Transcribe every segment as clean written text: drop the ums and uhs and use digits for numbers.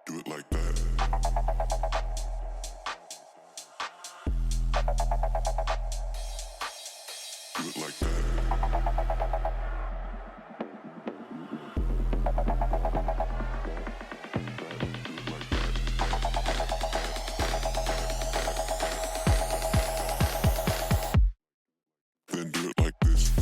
Do it like that. Do it like that. Then do it like this.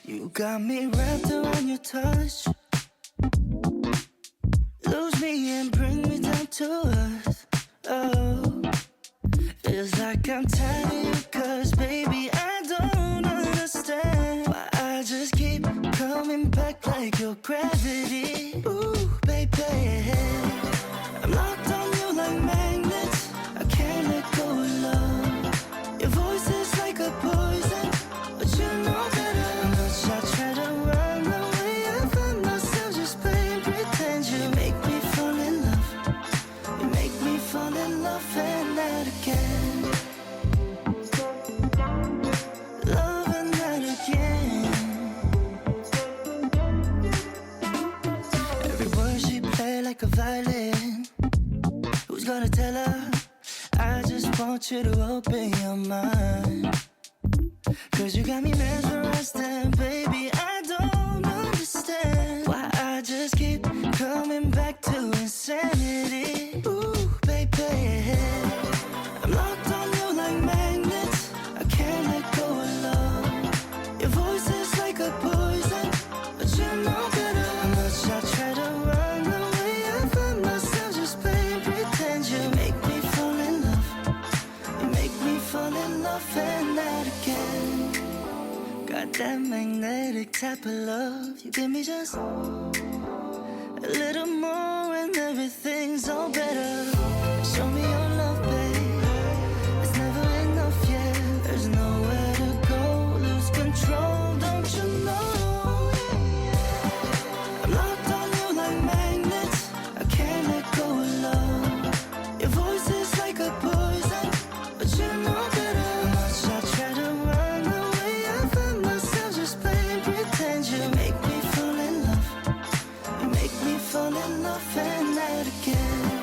You got me wrapped around your touch. Lose me and bring me down to earth. Oh, feels like I'm tired of you, 'cause baby I don't understand why I just keep coming back like your gravity. Ooh, baby, I'm locked on you like magnets. I can't let go of love. Your voice you're mine. Cause you got me mesmerized and baby I don't understand why I just keep coming back to insanity. Ooh, baby, I'm locked on you like magnets. I can't let go of love. Your voice is like a poison, but you know better. How much I try to run away, I find myself just playing pretend. You make me fall in love. You make me fall in love and that again. Got that magnetic type of love. You give me just a little more and everything's all better. Show me your love, babe. It's never enough, yeah. There's nowhere to go, lose control, don't you know? I'm locked on you like magnets. I can't let go of love. Your voice is like a poison, but you know better. How much I try to run away, I find myself just playing pretend. You make me fall in love. You make me fall in love and that again.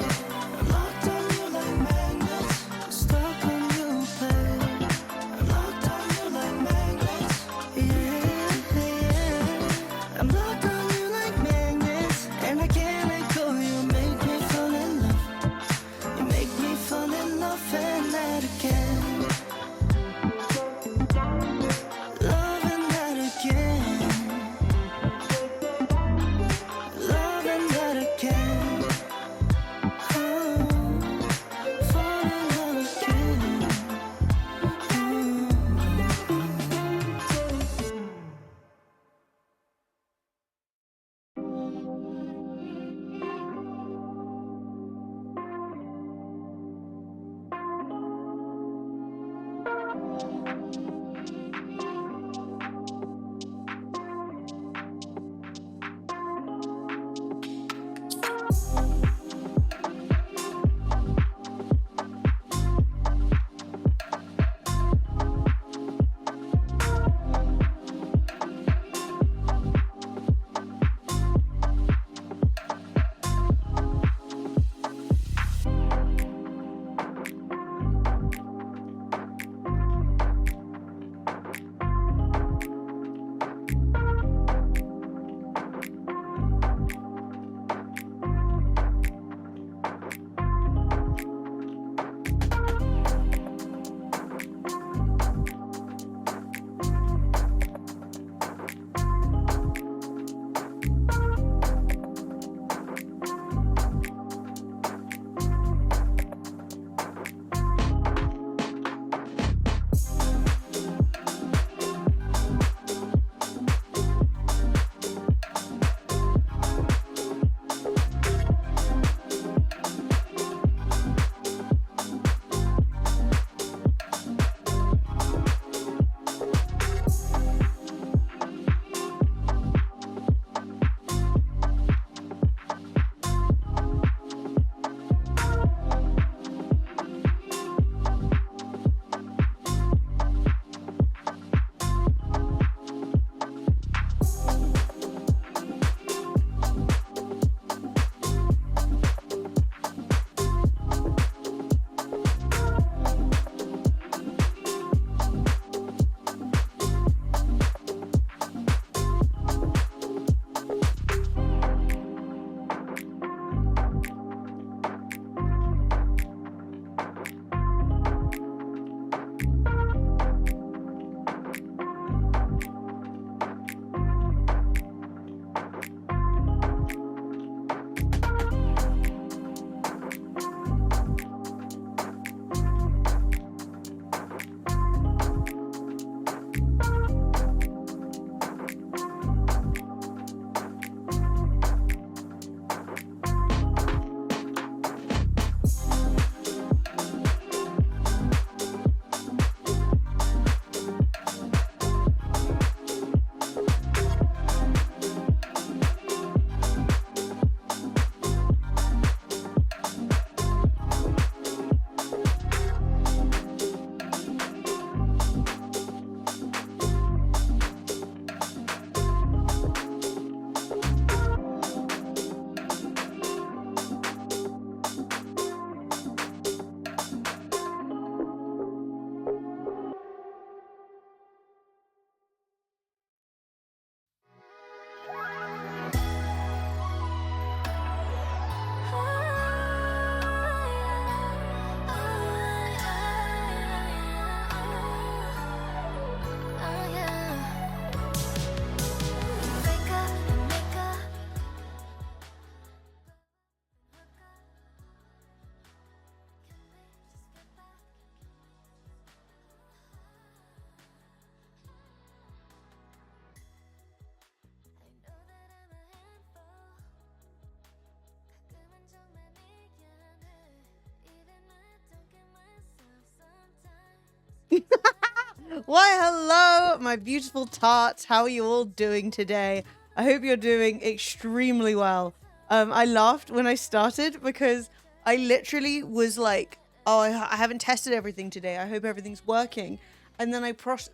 Why, hello, my beautiful tarts. How are you all doing today? I hope you're doing extremely well. I laughed when I started because I literally was like, oh, I haven't tested everything today. I hope everything's working. And then I pressed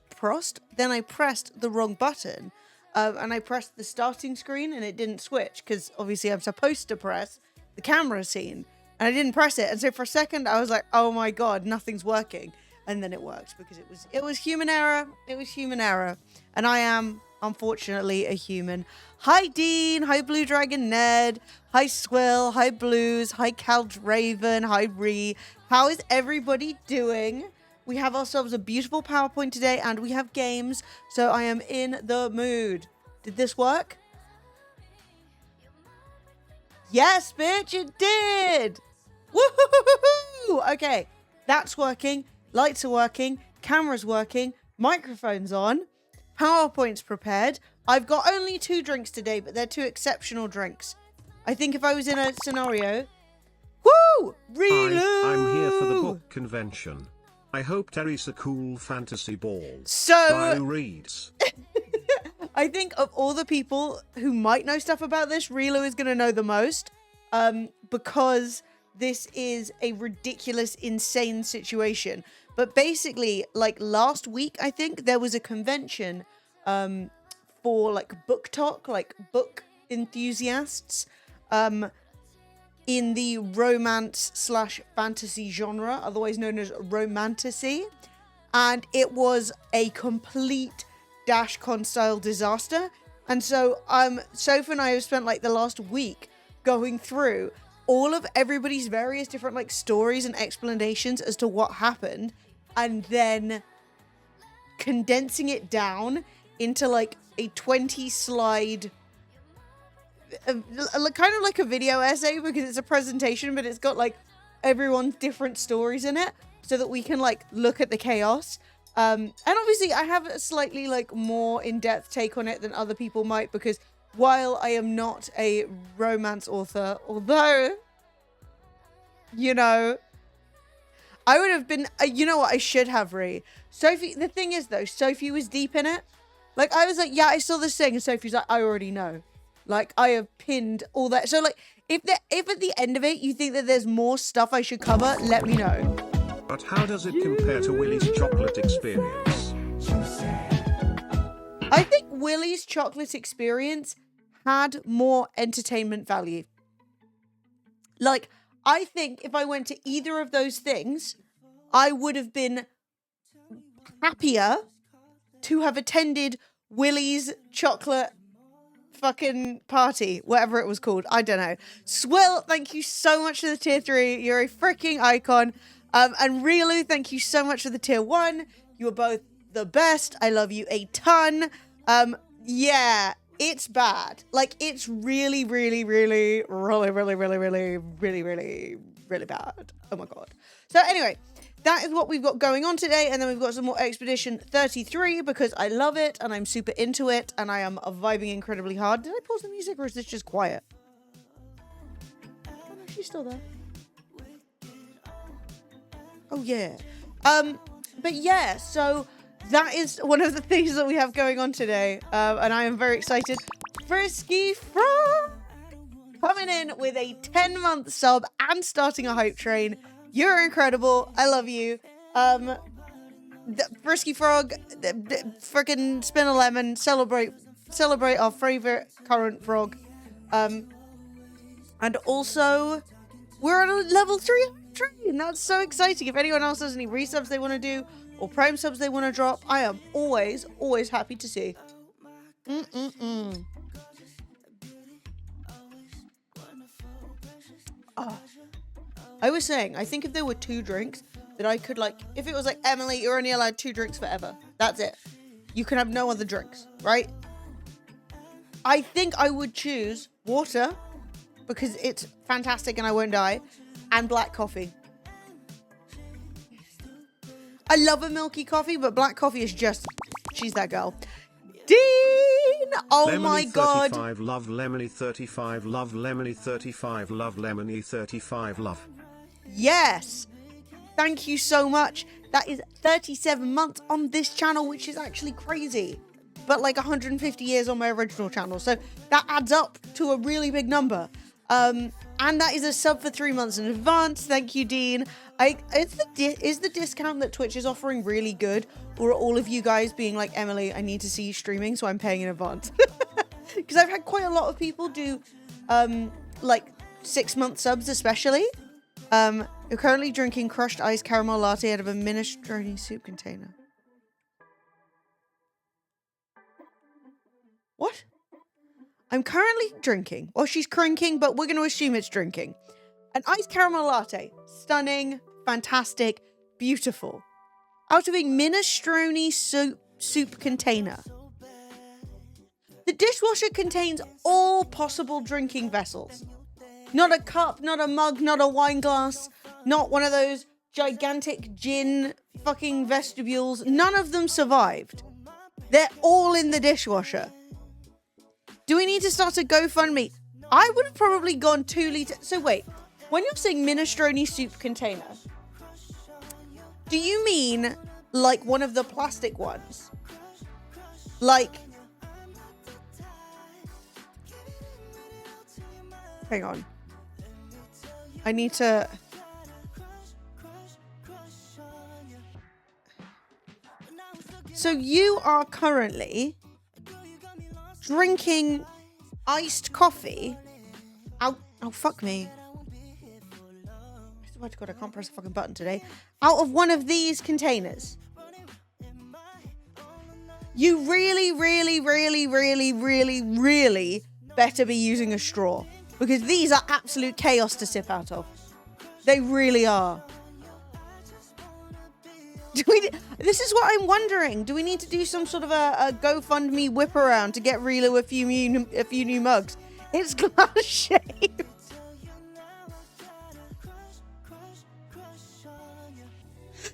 the wrong button. And I pressed the starting screen and it didn't switch because obviously I'm supposed to press the camera scene and I didn't press it. And so for a second I was like, oh my God, nothing's working. And then it worked because it was human error. It was human error. And I am, unfortunately, a human. Hi, Dean. Hi, Blue Dragon Ned. Hi, Swill. Hi, Blues. Hi, Cal Draven. Hi, Ree. How is everybody doing? We have ourselves a beautiful PowerPoint today and we have games. So I am in the mood. Did this work? Yes, bitch, it did. Woohoo! Okay, that's working. Lights are working, camera's working, microphone's on, PowerPoint's prepared. I've got only 2 drinks today, but they're 2 exceptional drinks. I think if I was in a scenario... Woo! Reload! Hi, I'm here for the book convention. I hope Terry's a cool fantasy ball. So... reads. I think of all the people who might know stuff about this, Relo is going to know the most. Because this is a ridiculous, insane situation. But basically, like last week, I think there was a convention for like book talk, like book enthusiasts in the romance/fantasy genre, otherwise known as romantasy. And it was a complete DashCon style disaster. And so Soph and I have spent like the last week going through all of everybody's various different like stories and explanations as to what happened, and then condensing it down into like a 20 slide kind of like a video essay, because it's a presentation but it's got like everyone's different stories in it so that we can like look at the chaos. And obviously I have a slightly like more in-depth take on it than other people might, because while I am not a romance author, although, you know, I would have been, you know what, I should have, Ree. Sophie, the thing is though, Sophie was deep in it. Like, I was like, yeah, I saw this thing, and Sophie's like, I already know. Like, I have pinned all that. So like, if at the end of it, you think that there's more stuff I should cover, let me know. But how does it compare to Willy's chocolate experience? I think Willy's chocolate experience had more entertainment value. Like, I think if I went to either of those things, I would have been happier to have attended Willy's chocolate fucking party, whatever it was called. I don't know. Swill, thank you so much for the tier 3. You're a freaking icon. And Riolu, thank you so much for the tier 1. You are both the best. I love you a ton. Yeah, it's bad. Like, it's really, really, really, really, really, really, really, really, really, really bad. Oh my God. So anyway, that is what we've got going on today. And then we've got some more Expedition 33 because I love it and I'm super into it and I am vibing incredibly hard. Did I pause the music or is this just quiet? Oh no, she's still there. Oh yeah. But yeah, so that is one of the things that we have going on today. And I am very excited. Frisky Frog coming in with a 10-month sub and starting a hype train. You're incredible. I love you. Frisky Frog, freaking spin a lemon, celebrate our favorite current frog. And also, we're on a level 3 train. That's so exciting. If anyone else has any resubs they want to do or prime subs they want to drop, I am always happy to see. Oh. I was saying, I think if there were 2 drinks that I could like, if it was like, Emily, you're only allowed 2 drinks forever. That's it. You can have no other drinks, right? I think I would choose water because it's fantastic and I won't die, and black coffee. I love a milky coffee, but black coffee is just, she's that girl. Dean! Oh Lemony my God. 35, love Lemony 35, love Lemony 35, love Lemony 35, love. Yes. Thank you so much. That is 37 months on this channel, which is actually crazy. But like 150 years on my original channel. So that adds up to a really big number. And that is a sub for 3 months in advance. Thank you, Dean. Is the discount that Twitch is offering really good? Or are all of you guys being like, Emily, I need to see you streaming, so I'm paying in advance? Because I've had quite a lot of people do like 6-month subs especially. You're currently drinking crushed iced caramel latte out of a minestrone soup container. What? I'm currently drinking. Well, she's crinking, but we're going to assume it's drinking. An iced caramel latte. Stunning, fantastic, beautiful. Out of a minestrone soup container. The dishwasher contains all possible drinking vessels. Not a cup, not a mug, not a wine glass, not one of those gigantic gin fucking vestibules. None of them survived. They're all in the dishwasher. Do we need to start a GoFundMe? I would have probably gone 2 liters. So wait, when you're saying minestrone soup container, do you mean like one of the plastic ones? Like, hang on. I need to... So you are currently drinking iced coffee out... Oh, fuck me. I swear to God, I can't press a fucking button today. Out of one of these containers. You really, really, really, really, really, really better be using a straw. Because these are absolute chaos to sip out of. They really are. This is what I'm wondering. Do we need to do some sort of a GoFundMe whip around to get Relo a few new mugs? It's glass shaped.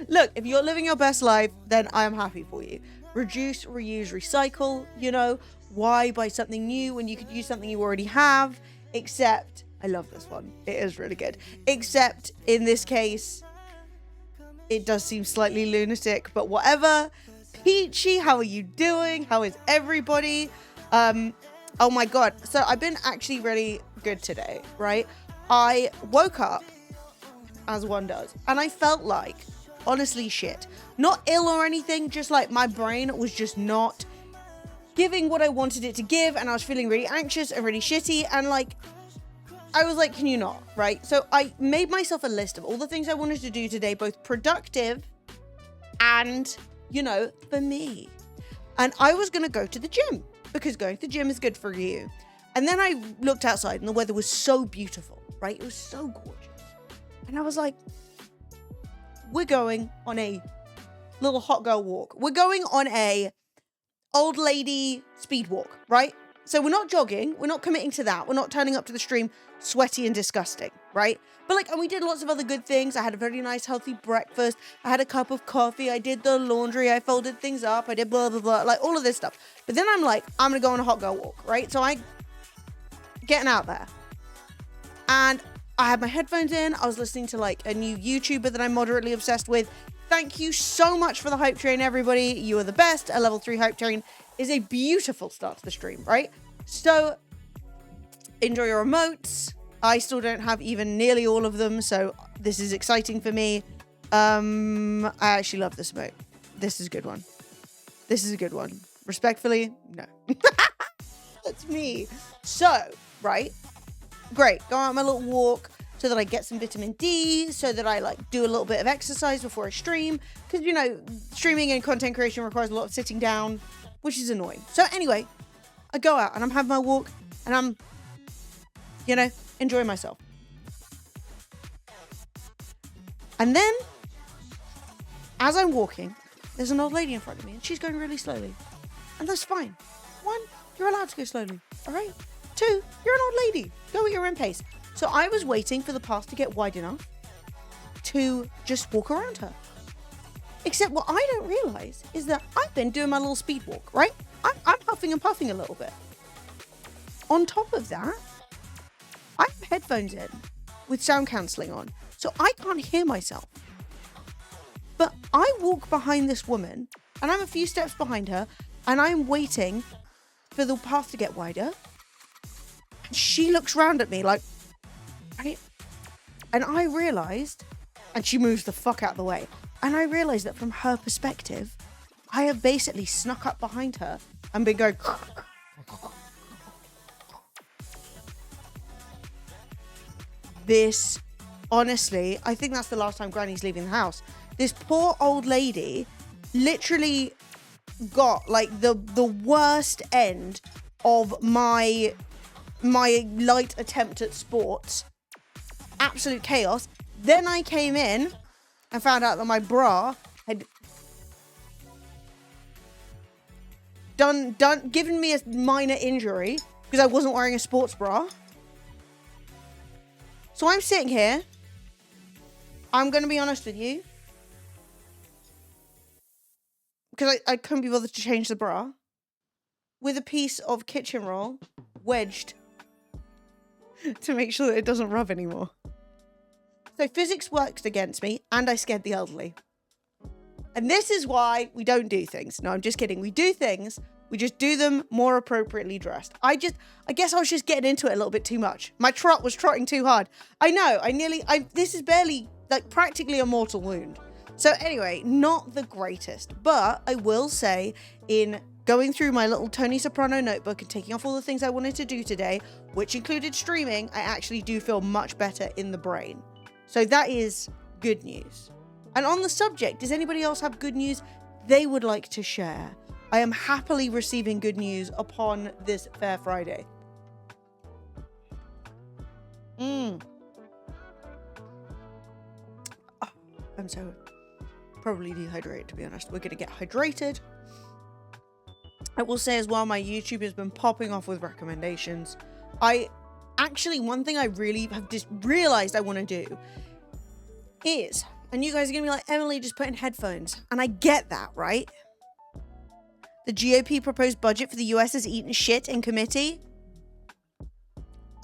Look, if you're living your best life, then I am happy for you. Reduce, reuse, recycle. You know, why buy something new when you could use something you already have? Except, I love this one. It is really good. Except in this case, it does seem slightly lunatic, but whatever. Peachy, how are you doing? How is everybody? Oh my God. So I've been actually really good today, right? I woke up, as one does, and I felt like, honestly, shit. Not ill or anything, just like my brain was just not giving what I wanted it to give, and I was feeling really anxious and really shitty, and like, I was like, can you not, right? So I made myself a list of all the things I wanted to do today, both productive and, you know, for me. And I was going to go to the gym, because going to the gym is good for you. And then I looked outside, and the weather was so beautiful, right? It was so gorgeous. And I was like, we're going on a little hot girl walk. We're going on a old lady speed walk, right? So we're not jogging. We're not committing to that. We're not turning up to the stream sweaty and disgusting, right? But like, and we did lots of other good things. I had a very nice, healthy breakfast. I had a cup of coffee. I did the laundry. I folded things up. I did blah, blah, blah, like all of this stuff. But then I'm like, I'm going to go on a hot girl walk, right? So I getting out there. And I had my headphones in. I was listening to like a new YouTuber that I'm moderately obsessed with. Thank you so much for the hype train, everybody. You are the best. A level 3 hype train is a beautiful start to the stream, right? So enjoy your emotes. I still don't have even nearly all of them, so this is exciting for me. I actually love this emote. This is a good one. This is a good one. Respectfully, no. That's me. So, right? Great. Go on my little walk so that I get some vitamin D, so that I like do a little bit of exercise before I stream. Because, you know, streaming and content creation requires a lot of sitting down, which is annoying. So anyway, I go out and I'm having my walk and I'm, you know, enjoying myself. And then, as I'm walking, there's an old lady in front of me and she's going really slowly. And that's fine. 1, you're allowed to go slowly, all right? 2, you're an old lady. Go at your own pace. So I was waiting for the path to get wide enough to just walk around her. Except what I don't realize is that I've been doing my little speed walk, right? I'm huffing and puffing a little bit. On top of that, I have headphones in with sound cancelling on, so I can't hear myself. But I walk behind this woman and I'm a few steps behind her and I'm waiting for the path to get wider. And she looks round at me like, right? And I realized, and she moves the fuck out of the way. And I realized that from her perspective, I have basically snuck up behind her and been going. This, honestly, I think that's the last time Granny's leaving the house. This poor old lady literally got like the worst end of my light attempt at sports. Absolute chaos. Then I came in and found out that my bra had given me a minor injury because I wasn't wearing a sports bra. So I'm sitting here. I'm going to be honest with you. Because I couldn't be bothered to change the bra. With a piece of kitchen roll wedged to make sure that it doesn't rub anymore. So physics worked against me and I scared the elderly. And this is why we don't do things. No, I'm just kidding. We do things. We just do them more appropriately dressed. I guess I was just getting into it a little bit too much. My trot was trotting too hard. I know, this is barely, like, practically a mortal wound. So anyway, not the greatest. But I will say, in going through my little Tony Soprano notebook and taking off all the things I wanted to do today, which included streaming, I actually do feel much better in the brain. So that is good news. And on the subject, does anybody else have good news they would like to share? I am happily receiving good news upon this Fair Friday. Oh, I'm so probably dehydrated, to be honest. We're going to get hydrated. I will say as well, my YouTube has been popping off with recommendations. One thing I really have just realized I want to do is, and you guys are going to be like, Emily, just put in headphones. And I get that, right? The GOP proposed budget for the US has eaten shit in committee.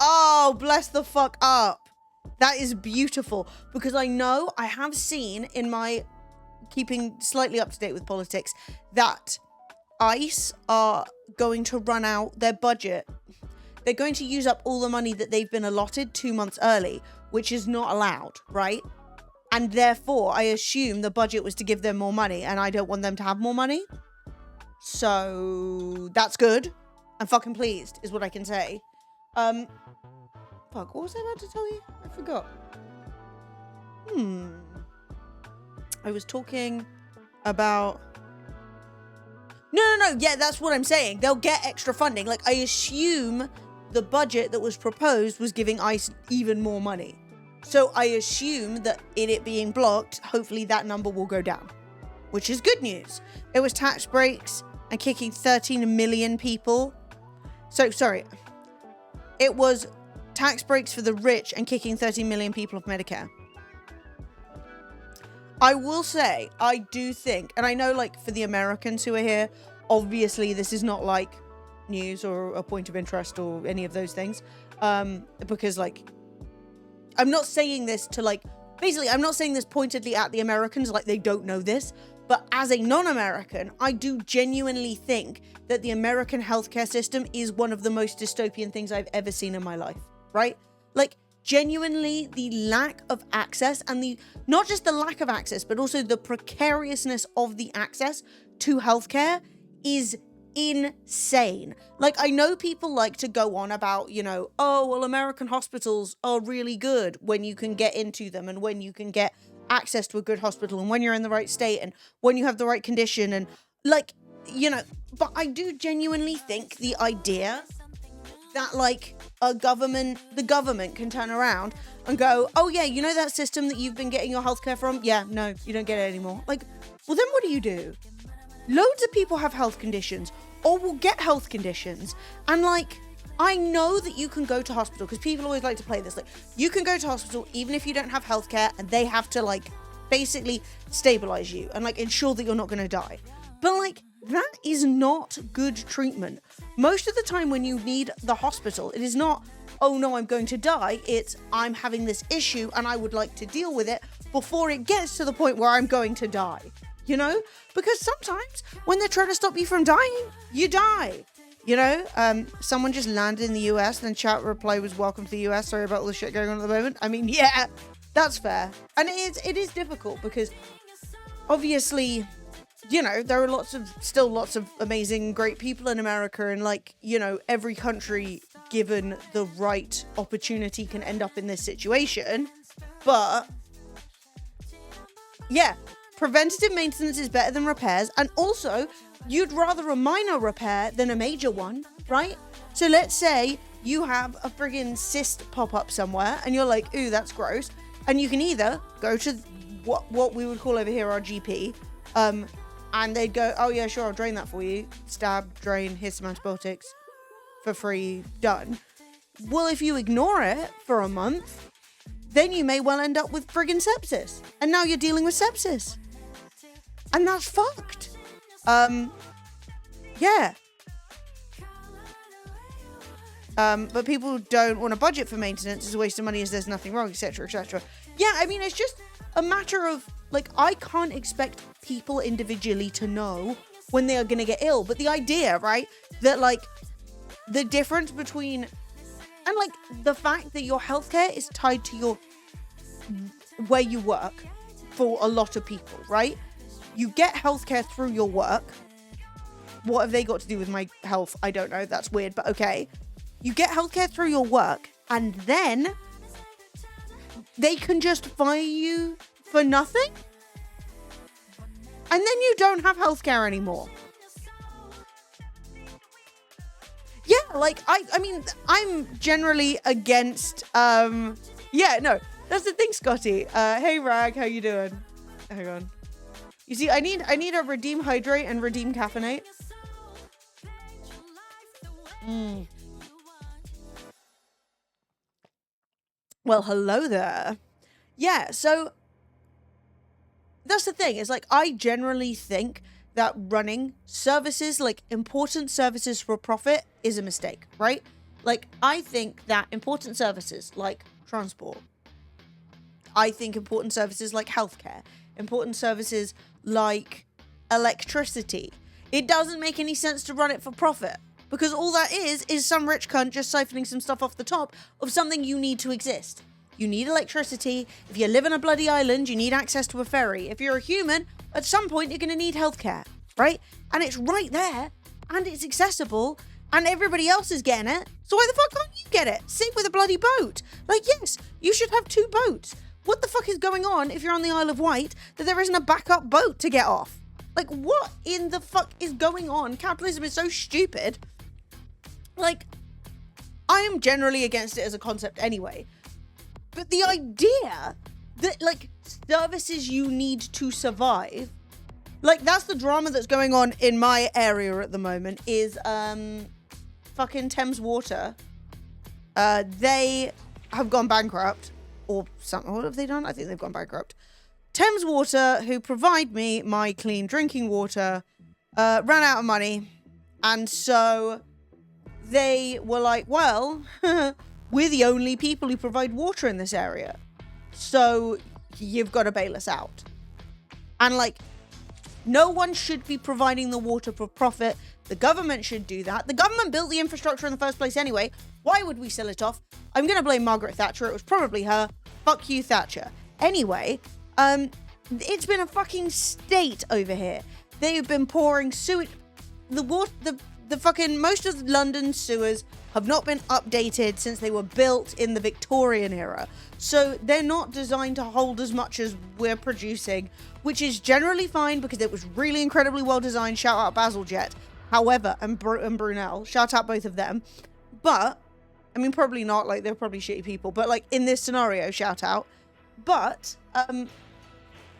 Oh, bless the fuck up. That is beautiful. Because I know I have seen in my keeping slightly up to date with politics that ICE are going to run out their budget. They're going to use up all the money that they've been allotted 2 months early, which is not allowed, right? And therefore, I assume the budget was to give them more money, and I don't want them to have more money. So that's good. I'm fucking pleased, is what I can say. Fuck, what was I about to tell you? I forgot. I was talking about... No. Yeah, that's what I'm saying. They'll get extra funding. Like, I assume the budget that was proposed was giving ICE even more money. So I assume that in it being blocked, hopefully that number will go down. Which is good news. It was tax breaks and kicking 13 million people. So, sorry. It was tax breaks for the rich and kicking 13 million people off Medicare. I will say, I do think, and I know, like, for the Americans who are here, obviously this is not, like, news or a point of interest or any of those things. Because, like, I'm not saying this to, like, basically, I'm not saying this pointedly at the Americans, like, they don't know this. But as a non-American, I do genuinely think that the American healthcare system is one of the most dystopian things I've ever seen in my life, right? Like, genuinely, the lack of access and not just the lack of access, but also the precariousness of the access to healthcare is insane. Like, I know people like to go on about, you know, oh, well, American hospitals are really good when you can get into them and when you can get access to a good hospital and when you're in the right state and when you have the right condition and, like, you know, but I do genuinely think the idea that, like, the government can turn around and go, oh yeah, you know that system that you've been getting your healthcare from? Yeah, no, you don't get it anymore. Like, well, then what do? Loads of people have health conditions or will get health conditions. And, like, I know that you can go to hospital, because people always like to play this. Like, you can go to hospital even if you don't have healthcare, and they have to, like, basically stabilize you and, like, ensure that you're not going to die. But, like, that is not good treatment. Most of the time when you need the hospital, it is not, oh no, I'm going to die. It's, I'm having this issue and I would like to deal with it before it gets to the point where I'm going to die, you know? Because sometimes when they're trying to stop you from dying, you die. You know, someone just landed in the US, then chat reply was welcome to the US. Sorry about all the shit going on at the moment. I mean, yeah, that's fair. And it is difficult because obviously, you know, there are still lots of amazing, great people in America. And like, you know, every country given the right opportunity can end up in this situation. But yeah, preventative maintenance is better than repairs. And also, you'd rather a minor repair than a major one, right? So let's say you have a friggin' cyst pop up somewhere and you're like, ooh, that's gross. And you can either go to what we would call over here our GP, and they'd go, oh yeah, sure, I'll drain that for you. Stab, drain, here's some antibiotics for free, done. Well, if you ignore it for a month, then you may well end up with friggin' sepsis. And now you're dealing with sepsis. And that's fucked. Yeah. But people don't want to budget for maintenance. It's a waste of money as there's nothing wrong, etc., etc. Yeah, I mean, it's just a matter of, like, I can't expect people individually to know when they are going to get ill. But the idea, right, that, like, the difference between, and, like, the fact that your healthcare is tied to where you work for a lot of people, right? You get healthcare through your work. What have they got to do with my health? I don't know. That's weird, but okay. You get healthcare through your work, and then they can just fire you for nothing? And then you don't have healthcare anymore. Yeah, like, I mean, I'm generally against, yeah, no, that's the thing, Scotty. Hey, Rag, how you doing? Hang on. You see, I need a redeem hydrate and redeem caffeinate. Well, hello there. Yeah, so that's the thing. It's like, I generally think that running services, like important services for profit, is a mistake, right? Like, I think that important services like transport, I think important services like healthcare, important services like electricity, it doesn't make any sense to run it for profit. Because all that is some rich cunt just siphoning some stuff off the top of something you need to exist. You need electricity. If you live on a bloody island, you need access to a ferry. If you're a human, at some point you're going to need healthcare, right? And it's right there, and it's accessible, and everybody else is getting it. So why the fuck can't you get it? Same with a bloody boat. Like, yes, you should have 2 boats. What the fuck is going on if you're on the Isle of Wight that there isn't a backup boat to get off? Like, what in the fuck is going on? Capitalism is so stupid. Like, I am generally against it as a concept anyway. But the idea that, like, services you need to survive, like, that's the drama that's going on in my area at the moment, is, fucking Thames Water. They have gone bankrupt, or something. What have they done? I think they've gone bankrupt. Thames Water, who provide me my clean drinking water, ran out of money. And so they were like, well, we're the only people who provide water in this area. So you've got to bail us out. And like, no one should be providing the water for profit. The government should do that. The government built the infrastructure in the first place anyway. Why would we sell it off? I'm going to blame Margaret Thatcher. It was probably her. Fuck you, Thatcher. Anyway, it's been a fucking state over here. They've been pouring sewage. The fucking, most of London's sewers have not been updated since they were built in the Victorian era. So they're not designed to hold as much as we're producing, which is generally fine because it was really incredibly well designed. Shout out Bazalgette. However, and Brunel, shout out both of them. But, I mean, probably not, like, they're probably shitty people, but like in this scenario, shout out. But,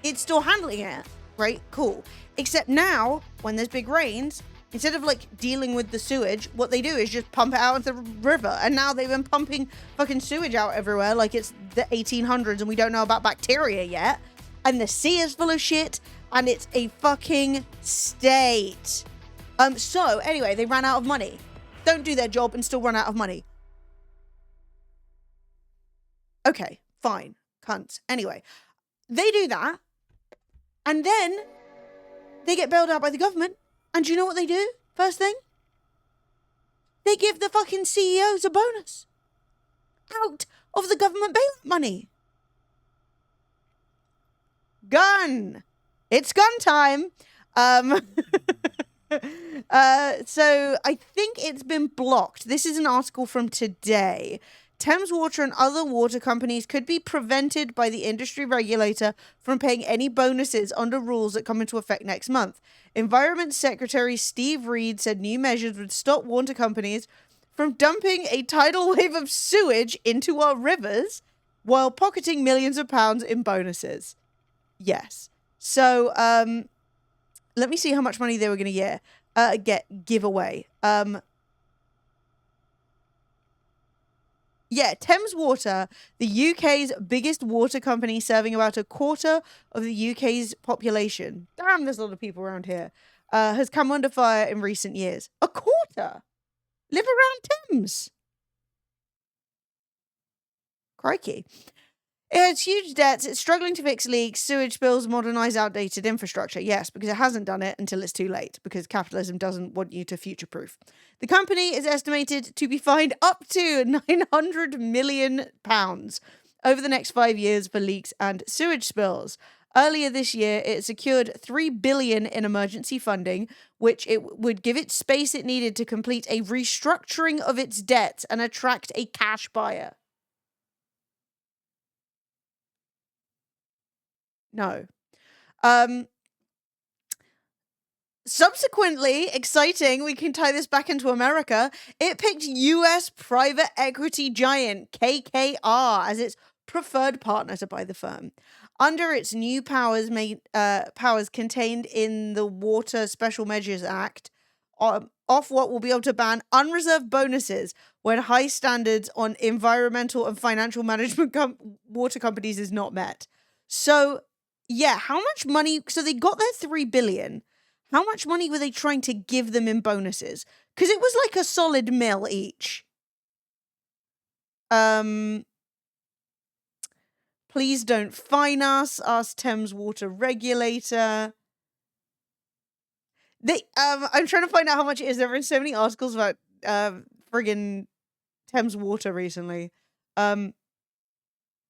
it's still handling it, right? Cool. Except now, when there's big rains, instead of like dealing with the sewage, what they do is just pump it out into the river. And now they've been pumping fucking sewage out everywhere like it's the 1800s and we don't know about bacteria yet. And the sea is full of shit and it's a fucking state. So anyway, they ran out of money. Don't do their job and still run out of money. Okay, fine. Cunts. Anyway, they do that, and then they get bailed out by the government. And do you know what they do? First thing, they give the fucking CEOs a bonus out of the government bailout money. Gun. It's gun time. So I think it's been blocked. This is an article from today. Thames Water and other water companies could be prevented by the industry regulator from paying any bonuses under rules that come into effect next month. Environment Secretary Steve Reed said new measures would stop water companies from dumping a tidal wave of sewage into our rivers while pocketing millions of pounds in bonuses. Yes. So, let me see how much money they were going to give away. Yeah, Thames Water, the UK's biggest water company serving about a quarter of the UK's population. Damn, there's a lot of people around here. Has come under fire in recent years. A quarter? Live around Thames. Crikey. It has huge debts. It's struggling to fix leaks, sewage spills, modernise outdated infrastructure. Yes, because it hasn't done it until it's too late, because capitalism doesn't want you to future-proof. The company is estimated to be fined up to £900 million over the next 5 years for leaks and sewage spills. Earlier this year, it secured $3 billion in emergency funding, which it would give it space it needed to complete a restructuring of its debt and attract a cash buyer. No. Subsequently, exciting, we can tie this back into America, it picked US private equity giant KKR as its preferred partner to buy the firm. Under its new powers contained in the Water Special Measures Act, Ofwat will be able to ban unreserved bonuses when high standards on environmental and financial management water companies is not met. So, yeah, how much money? So they got their $3 billion. How much money were they trying to give them in bonuses? Because it was like a solid mil each. Please don't fine us. Ask Thames Water regulator. I'm trying to find out how much it is. There have been so many articles about friggin' Thames Water recently. No,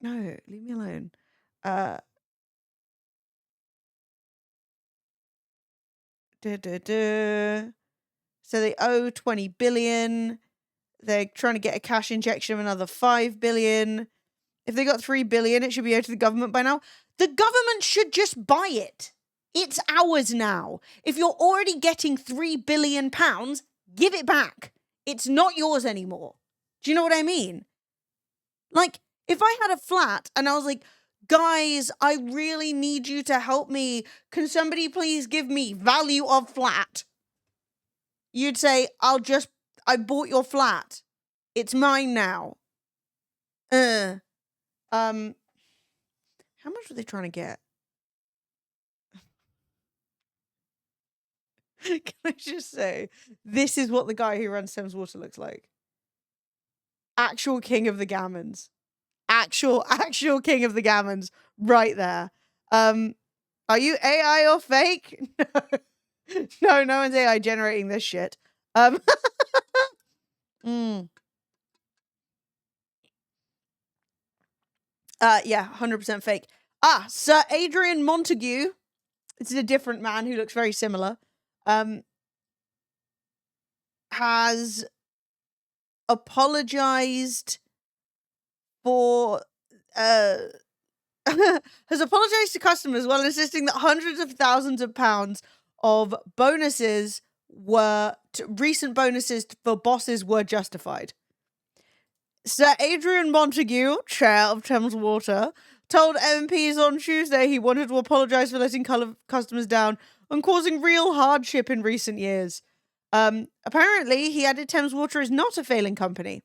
leave me alone. So they owe 20 billion. They're trying to get a cash injection of another 5 billion. If they got 3 billion, it should be owed to the government by now. The government should just buy it. It's ours now. If you're already getting 3 billion pounds, give it back. It's not yours anymore. Do you know what I mean? Like, if I had a flat and I was like, guys, I really need you to help me. Can somebody please give me value of flat? You'd say, I bought your flat. It's mine now. How much were they trying to get? Can I just say, this is what the guy who runs Thames Water looks like. Actual king of the gammons. Actual king of the gammons right there. Are you AI or fake? No, no one's AI generating this shit. Yeah, 100% fake. Sir Adrian Montague. This is a different man who looks very similar. Has apologized for has apologized to customers while insisting that hundreds of thousands of pounds of bonuses recent bonuses for bosses were justified. Sir Adrian Montague, chair of Thames Water, told MPs on Tuesday he wanted to apologise for letting customers down and causing real hardship in recent years. Apparently, he added Thames Water is not a failing company.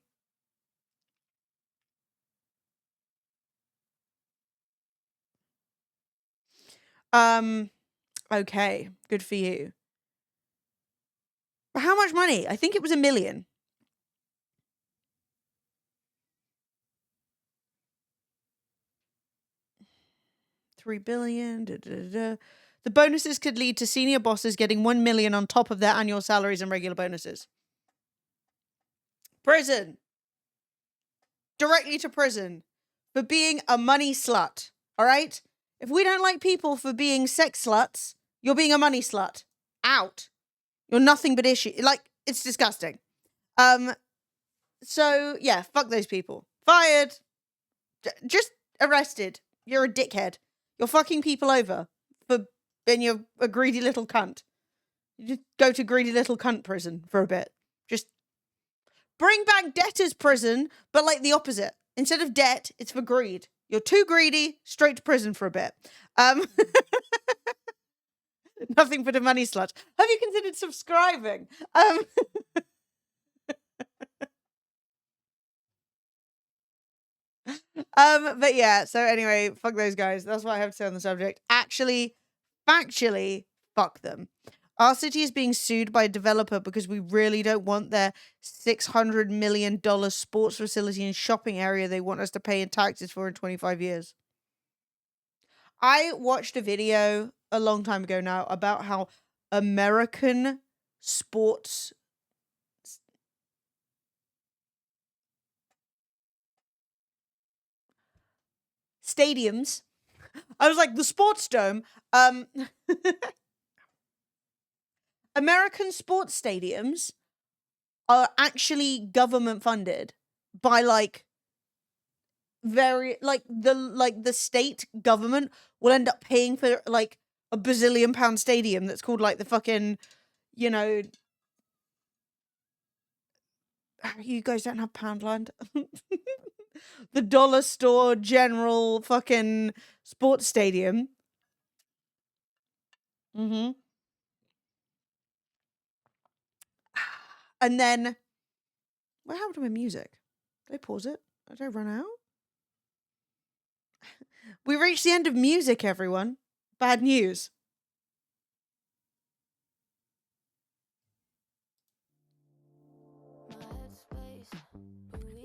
Okay, good for you. But how much money? I think it was $1 million. 3 billion. Da, da, da, da. The bonuses could lead to senior bosses getting 1 million on top of their annual salaries and regular bonuses. Prison. Directly to prison for being a money slut. All right? If we don't like people for being sex sluts, you're being a money slut. Out. You're nothing but issue. Like, it's disgusting. So, yeah, fuck those people. Fired. Just arrested. You're a dickhead. You're fucking people over for being you're a greedy little cunt. You just go to greedy little cunt prison for a bit. Just bring back debtors prison, but like the opposite. Instead of debt, it's for greed. You're too greedy, straight to prison for a bit. Nothing but a money slut. Have you considered subscribing? But yeah, so anyway, fuck those guys. That's what I have to say on the subject. Actually, factually, fuck them. Our city is being sued by a developer because we really don't want their $600 million sports facility and shopping area they want us to pay in taxes for in 25 years. I watched a video a long time ago now about how American sports stadiums. I was like, the sports dome. American sports stadiums are actually government funded by like the state government will end up paying for like a bazillion pound stadium that's called like the fucking, you know, you guys don't have Poundland. The dollar store general fucking sports stadium. And then, what happened to my music? Did I pause it? Did I run out? We reached the end of music, everyone. Bad news.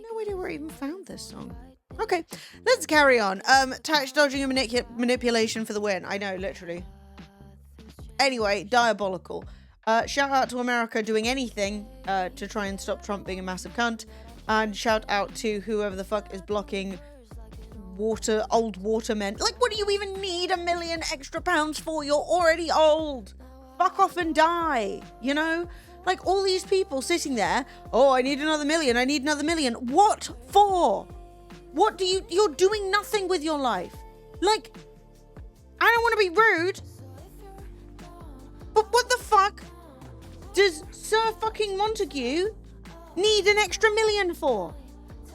No idea where I even found this song. Okay, let's carry on. Tax dodging and manipulation for the win. I know, literally. Anyway, diabolical. Shout out to America doing anything to try and stop Trump being a massive cunt. And shout out to whoever the fuck is blocking old watermen. Like, what do you even need £1 million extra for? You're already old. Fuck off and die, you know? Like, all these people sitting there, oh, I need another million, I need another million. What for? What do you're doing nothing with your life. Like, I don't want to be rude, but what the fuck does Sir fucking Montague need an extra million for?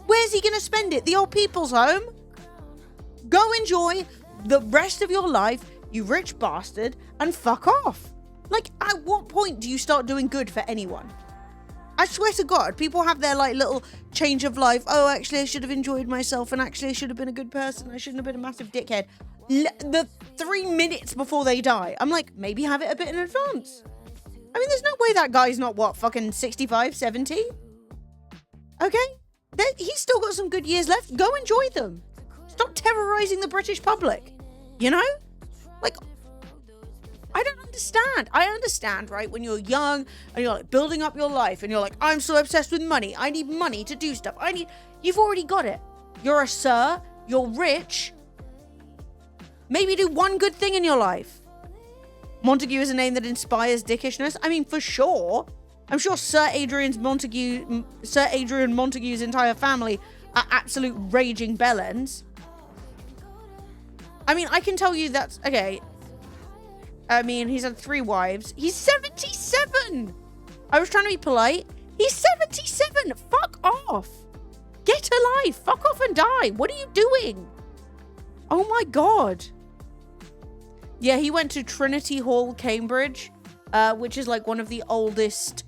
Where's he gonna spend it? The old people's home? Go enjoy the rest of your life, you rich bastard, and fuck off. Like, at what point do you start doing good for anyone? I swear to God, people have their, like, little change of life. Oh, actually, I should have enjoyed myself, and actually, I should have been a good person. I shouldn't have been a massive dickhead. The 3 minutes before they die, I'm like, maybe have it a bit in advance. I mean, there's no way that guy's not, what, fucking 65, 70? Okay? He's still got some good years left. Go enjoy them. Stop terrorizing the British public. You know? Like, I don't understand. I understand, right? When you're young and you're like building up your life and you're like, I'm so obsessed with money. I need money to do stuff. You've already got it. You're a sir. You're rich. Maybe do one good thing in your life. Montague is a name that inspires dickishness. I mean, for sure. I'm sure Sir Adrian Montague's entire family are absolute raging bellends. I mean, I can tell you that's... Okay. I mean, he's had 3 wives. He's 77! I was trying to be polite. He's 77! Fuck off! Get a life! Fuck off and die! What are you doing? Oh my God. Yeah, he went to Trinity Hall, Cambridge, which is like one of the oldest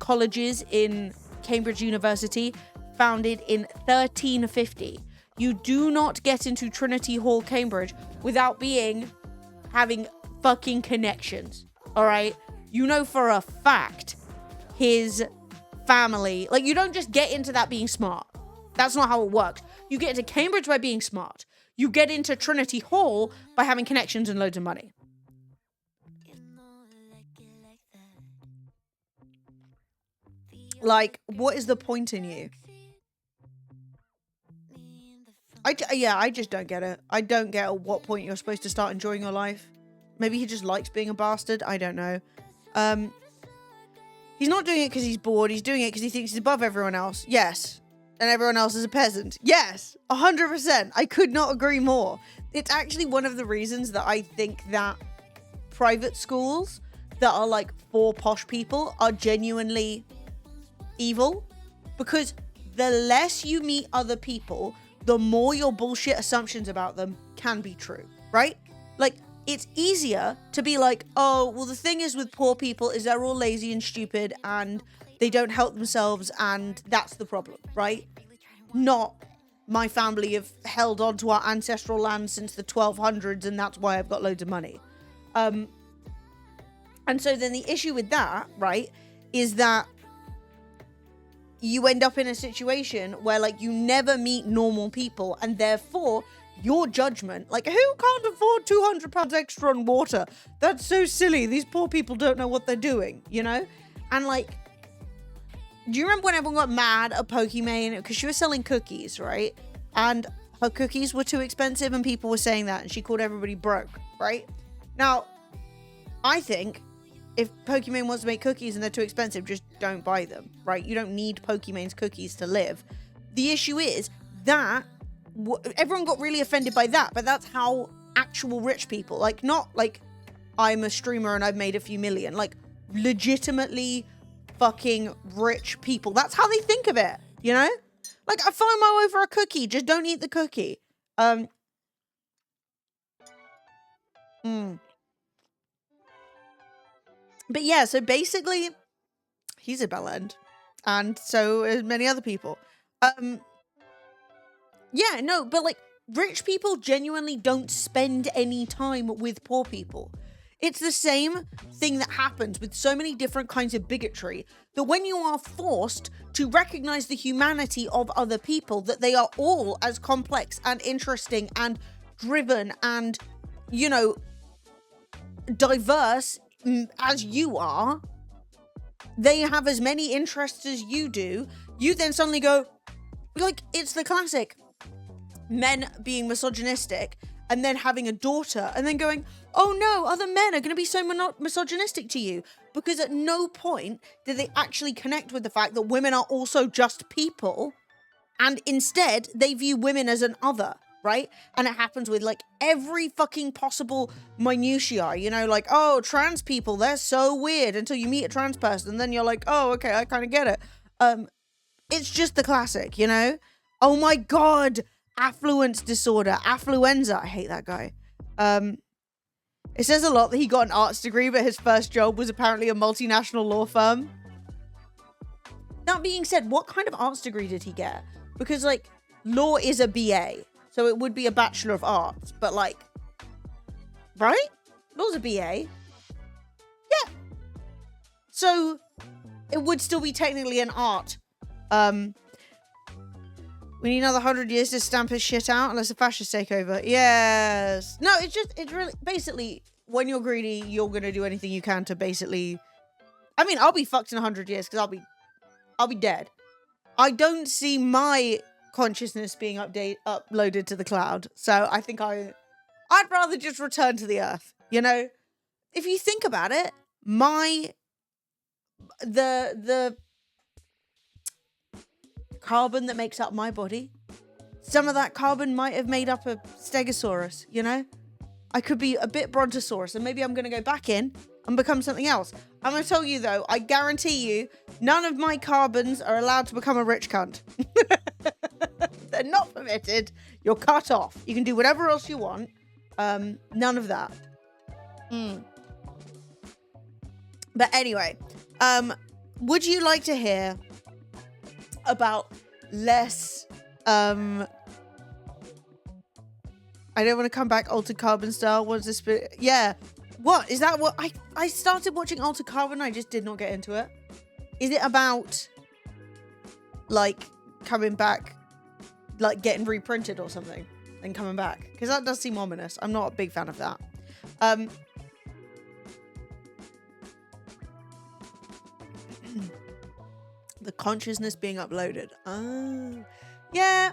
colleges in Cambridge University, founded in 1350. You do not get into Trinity Hall, Cambridge without having fucking connections, all right? You know for a fact his family, like, you don't just get into that being smart. That's not how it works. You get into Cambridge by being smart. You get into Trinity Hall by having connections and loads of money. Like, what is the point in you? I just don't get it. I don't get at what point you're supposed to start enjoying your life. Maybe he just likes being a bastard. I don't know. He's not doing it because he's bored. He's doing it because he thinks he's above everyone else. Yes. And everyone else is a peasant. Yes. 100%. I could not agree more. It's actually one of the reasons that I think that private schools that are like for posh people are genuinely evil. Because the less you meet other people, the more your bullshit assumptions about them can be true, right? Like, it's easier to be like, oh, well, the thing is with poor people is they're all lazy and stupid and they don't help themselves and that's the problem, right? Not my family have held on to our ancestral land since the 1200s and that's why I've got loads of money. And so then the issue with that, right, is that you end up in a situation where, like, you never meet normal people, and therefore your judgment, like, who can't afford £200 extra on water? That's so silly. These poor people don't know what they're doing, you know? And, like, do you remember when everyone got mad at Pokimane? Because she was selling cookies, right? And her cookies were too expensive, and people were saying that, and she called everybody broke, right? Now, I think if Pokimane wants to make cookies and they're too expensive, just don't buy them, right? You don't need Pokimane's cookies to live. The issue is that everyone got really offended by that, but that's how actual rich people, like, not like I'm a streamer and I've made a few million, like legitimately fucking rich people. That's how they think of it, you know? Like, I FOMO over a cookie, just don't eat the cookie. But yeah, so basically, he's a bellend. And so is many other people. Yeah, no, but like, rich people genuinely don't spend any time with poor people. It's the same thing that happens with so many different kinds of bigotry, that when you are forced to recognize the humanity of other people, that they are all as complex and interesting and driven and, you know, diverse as you are, they have as many interests as you do, you then suddenly go, like, it's the classic men being misogynistic and then having a daughter and then going, oh no, other men are going to be so misogynistic to you, because at no point do they actually connect with the fact that women are also just people, and instead they view women as an other. Right? And it happens with like every fucking possible minutiae, you know, like, oh, trans people, they're so weird, until you meet a trans person and then you're like, oh, okay, I kind of get it. It's just the classic, you know? Oh my God, affluence disorder, affluenza. I hate that guy. It says a lot that he got an arts degree, but his first job was apparently a multinational law firm. That being said, what kind of arts degree did he get? Because like, law is a BA. So it would be a Bachelor of Arts, but like, right? Law's a BA. Yeah. So it would still be technically an art. We need another 100 years to stamp his shit out unless the fascists take over. Yes. No, it's really, basically, when you're greedy, you're going to do anything you can to basically, I mean, I'll be fucked in 100 years because I'll be dead. I don't see my consciousness being uploaded to the cloud, so I think I'd rather just return to the earth, you know? If you think about it, the carbon that makes up my body, some of that carbon might have made up a stegosaurus, you know? I could be a bit brontosaurus, and maybe I'm gonna go back in and become something else. I'm gonna tell you though, I guarantee you, none of my carbons are allowed to become a rich cunt. They're not permitted. You're cut off. You can do whatever else you want. None of that. But anyway, would you like to hear about less, I don't want to come back Altered Carbon style. What's this? Yeah. What? Is that what? I started watching Altered Carbon. I just did not get into it. Is it about, like, coming back, like, getting reprinted or something? then coming back. Because that does seem ominous. I'm not a big fan of that. The consciousness being uploaded. Oh. Yeah,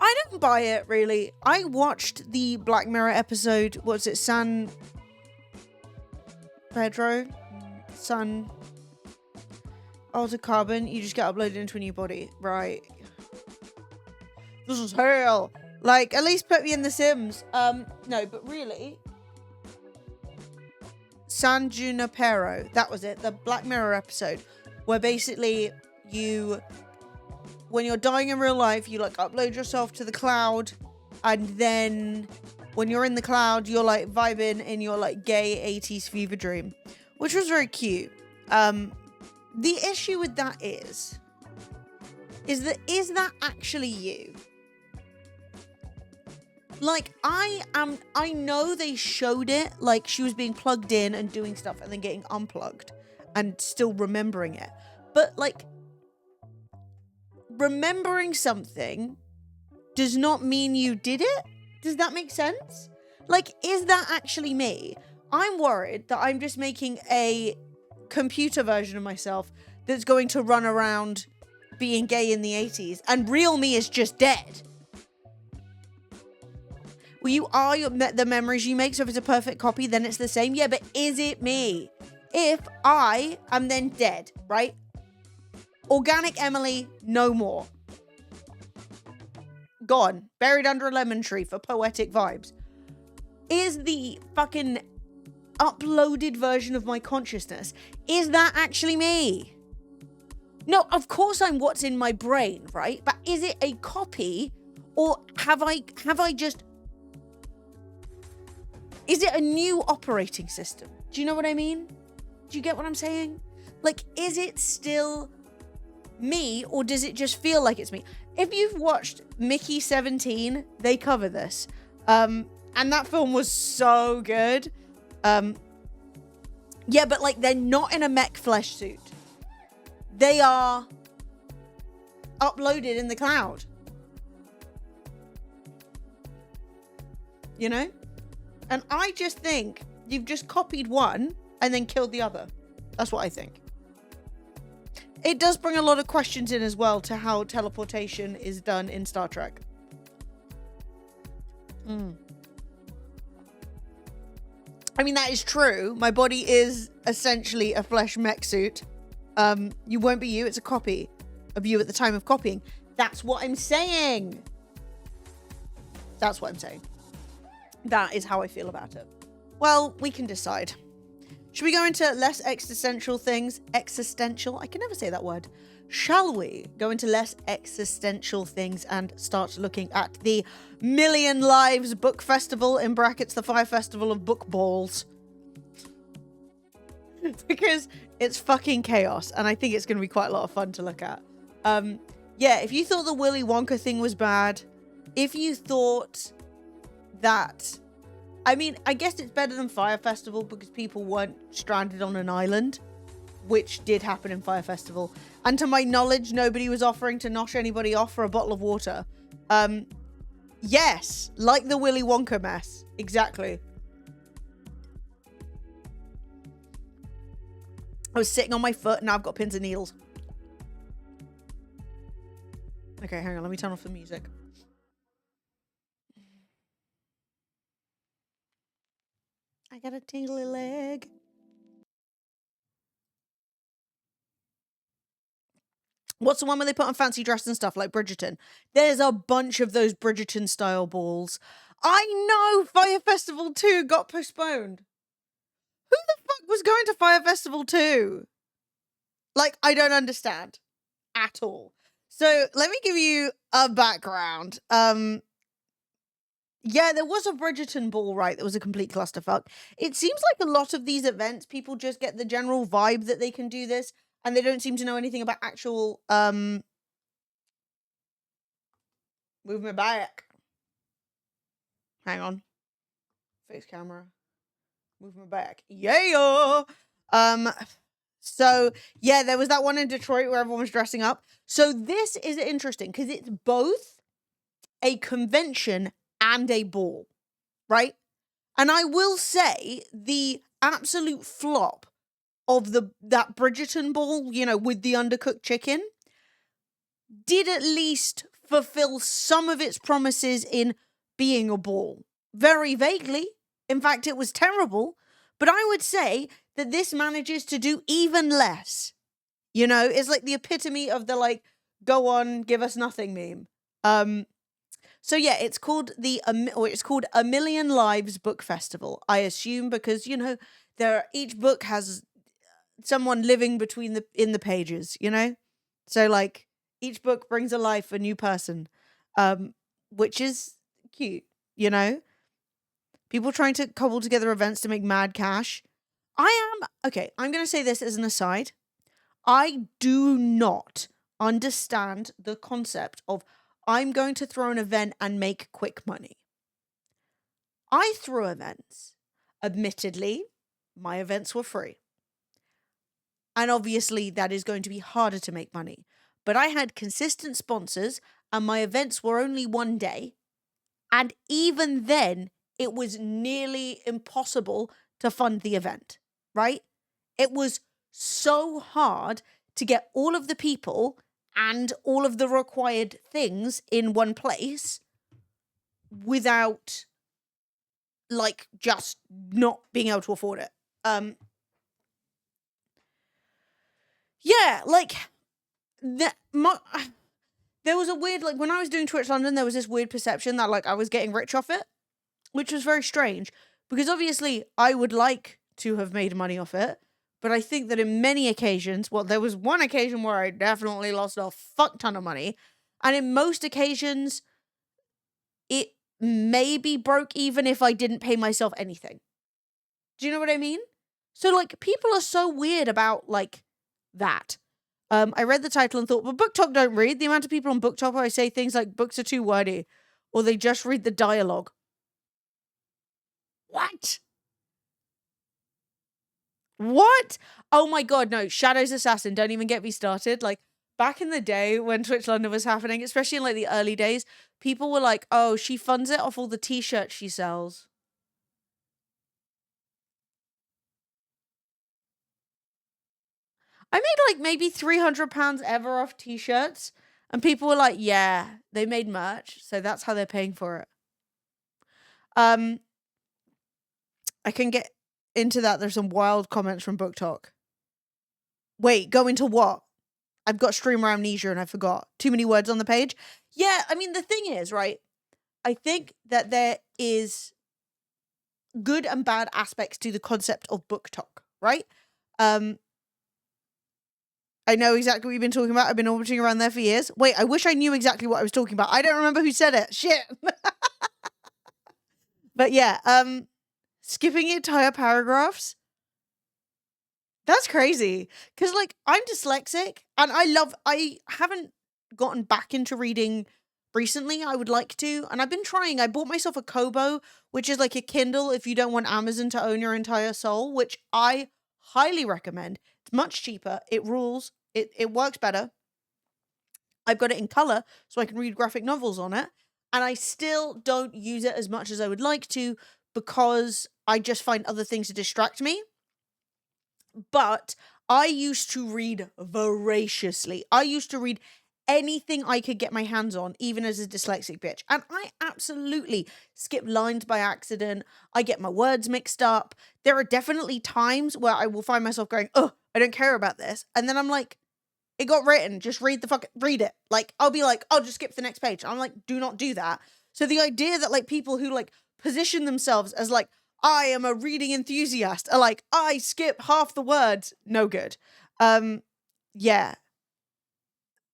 I don't buy it, really. I watched the Black Mirror episode. What's it? San Pedro? Sun Altered Carbon. You just get uploaded into a new body. Right. This is hell. Like, at least put me in The Sims. No, but really, San Junipero. That was it. The Black Mirror episode. Where basically when you're dying in real life, you like upload yourself to the cloud. And then when you're in the cloud, you're like vibing in your like gay 80s fever dream. Which was very cute. The issue with that is that actually you? Like, I know they showed it, like she was being plugged in and doing stuff and then getting unplugged and still remembering it. But like, remembering something does not mean you did it. Does that make sense? Like, is that actually me? I'm worried that I'm just making a computer version of myself that's going to run around being gay in the 80s and real me is just dead. Well, you are the memories you make, so if it's a perfect copy, then it's the same. Yeah, but is it me? If I am then dead, right? Organic Emily, no more. Gone. Buried under a lemon tree for poetic vibes. Is the fucking uploaded version of my consciousness, is that actually me? No, of course I'm what's in my brain, right? But is it a copy, or have I just... Is it a new operating system? Do you know what I mean? Do you get what I'm saying? Like, is it still me, or does it just feel like it's me? If you've watched Mickey 17, they cover this. And that film was so good. Yeah, but like, they're not in a mech flesh suit. They are uploaded in the cloud. You know? And I just think you've just copied one and then killed the other. That's what I think. It does bring a lot of questions in as well to how teleportation is done in Star Trek. I mean, that is true. My body is essentially a flesh mech suit. You won't be you. It's a copy of you at the time of copying. That's what I'm saying. That's what I'm saying. That is how I feel about it. Well, we can decide. Should we go into less existential things? Existential? I can never say that word. Shall we go into less existential things and start looking at the Million Lives Book Festival, in brackets, the Fire Festival of Book Balls? Because it's fucking chaos, and I think it's going to be quite a lot of fun to look at. Yeah, if you thought the Willy Wonka thing was bad, if you thought that... I mean, I guess it's better than Fire Festival because people weren't stranded on an island, which did happen in Fire Festival. And to my knowledge, nobody was offering to nosh anybody off for a bottle of water. Yes, like the Willy Wonka mess. Exactly. I was sitting on my foot and now I've got pins and needles. Okay, hang on. Let me turn off the music. I got a tingly leg. What's the one where they put on fancy dress and stuff like Bridgerton? There's a bunch of those Bridgerton style balls. I know Fire Festival 2 got postponed. Who the fuck was going to Fire Festival 2? Like, I don't understand at all. So let me give you a background. Yeah, there was a Bridgerton ball, right? That was a complete clusterfuck. It seems like a lot of these events, people just get the general vibe that they can do this, and they don't seem to know anything about actual, movement back. Hang on. Face camera. Movement back. Yeah! So, yeah, there was that one in Detroit where everyone was dressing up. So this is interesting, because it's both a convention and a ball, right? And I will say the absolute flop of that Bridgerton ball, you know, with the undercooked chicken, did at least fulfill some of its promises in being a ball. Very vaguely. In fact, it was terrible. But I would say that this manages to do even less. You know, it's like the epitome of the like, go on, give us nothing meme. So yeah, it's called A Million Lives Book Festival. I assume because, you know, each book has someone living in the pages, you know? So like each book brings a life a new person, which is cute, you know? People trying to cobble together events to make mad cash. I'm going to say this as an aside. I do not understand the concept of I'm going to throw an event and make quick money. I threw events. Admittedly, my events were free. And obviously, that is going to be harder to make money. But I had consistent sponsors, and my events were only one day. And even then, it was nearly impossible to fund the event, right? It was so hard to get all of the people and all of the required things in one place without, like, just not being able to afford it. Yeah, like, there was a weird, like, when I was doing Twitch London, there was this weird perception that, like, I was getting rich off it, which was very strange, because obviously I would like to have made money off it, but I think that in many occasions, well, there was one occasion where I definitely lost a fuck ton of money, and in most occasions, it maybe broke even if I didn't pay myself anything. Do you know what I mean? So, like, people are so weird about, like, that. I read the title and thought, well, Book Talk don't read. The amount of people on Book Talk I say things like books are too wordy, or they just read the dialogue. What? What? Oh my god, no. Shadows Assassin, don't even get me started. Like, back in the day when Twitch London was happening, especially in, like, the early days, people were like, oh, she funds it off all the t-shirts she sells. I made, like, maybe £300 ever off t-shirts, and people were like, yeah, they made merch, so that's how they're paying for it. I can get into that. There's some wild comments from Book Talk. Wait, go into what? I've got streamer amnesia and I forgot. Too many words on the page. Yeah, I mean, the thing is, right? I think that there is good and bad aspects to the concept of Book Talk, right? I know exactly what you've been talking about. I've been orbiting around there for years. Wait, I wish I knew exactly what I was talking about. I don't remember who said it. Shit. But yeah, skipping entire paragraphs. That's crazy. Because, like, I'm dyslexic and I haven't gotten back into reading recently. I would like to. And I've been trying. I bought myself a Kobo, which is like a Kindle if you don't want Amazon to own your entire soul, which I highly recommend. It's much cheaper. It rules. It works better. I've got it in color so I can read graphic novels on it. And I still don't use it as much as I would like to because I just find other things to distract me. But I used to read voraciously. I used to read anything I could get my hands on, even as a dyslexic bitch. And I absolutely skip lines by accident. I get my words mixed up. There are definitely times where I will find myself going, oh, I don't care about this. And then I'm like, it got written. Just read it. Like, I'll be like, I'll just skip the next page. I'm like, do not do that. So the idea that, like, people who, like, position themselves as, like, I am a reading enthusiast are like, I skip half the words. No good. Yeah.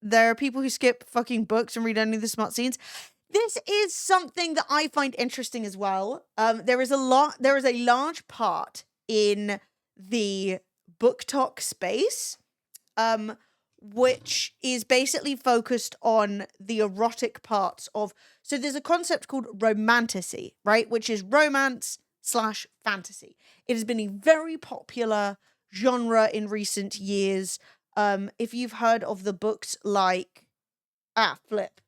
There are people who skip fucking books and read only the smart scenes. This is something that I find interesting as well. There is a large part in the Book Talk space, which is basically focused on the erotic parts of, so there's a concept called romantasy, right? Which is romance/fantasy. It has been a very popular genre in recent years. If you've heard of the books like, flip.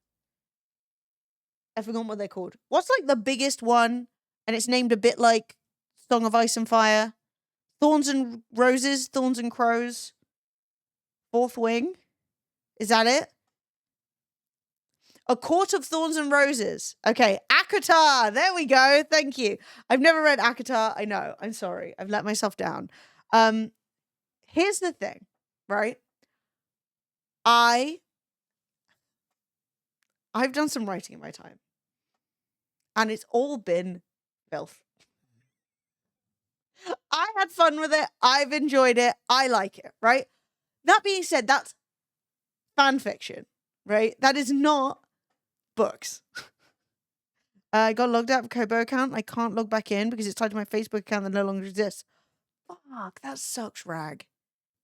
I forgot what they're called. What's like the biggest one? And it's named a bit like Song of Ice and Fire. Thorns and Roses, Thorns and Crows. Fourth Wing. Is that it? A Court of Thorns and Roses. Okay, ACOTAR. There we go. Thank you. I've never read ACOTAR. I know. I'm sorry. I've let myself down. Here's the thing, right? I've done some writing in my time. And it's all been filth. I had fun with it. I've enjoyed it. I like it, right? That being said, that's fan fiction, right? That is not books. I got logged out of Kobo account. I can't log back in because it's tied to my Facebook account that no longer exists. Fuck, that sucks, Rag.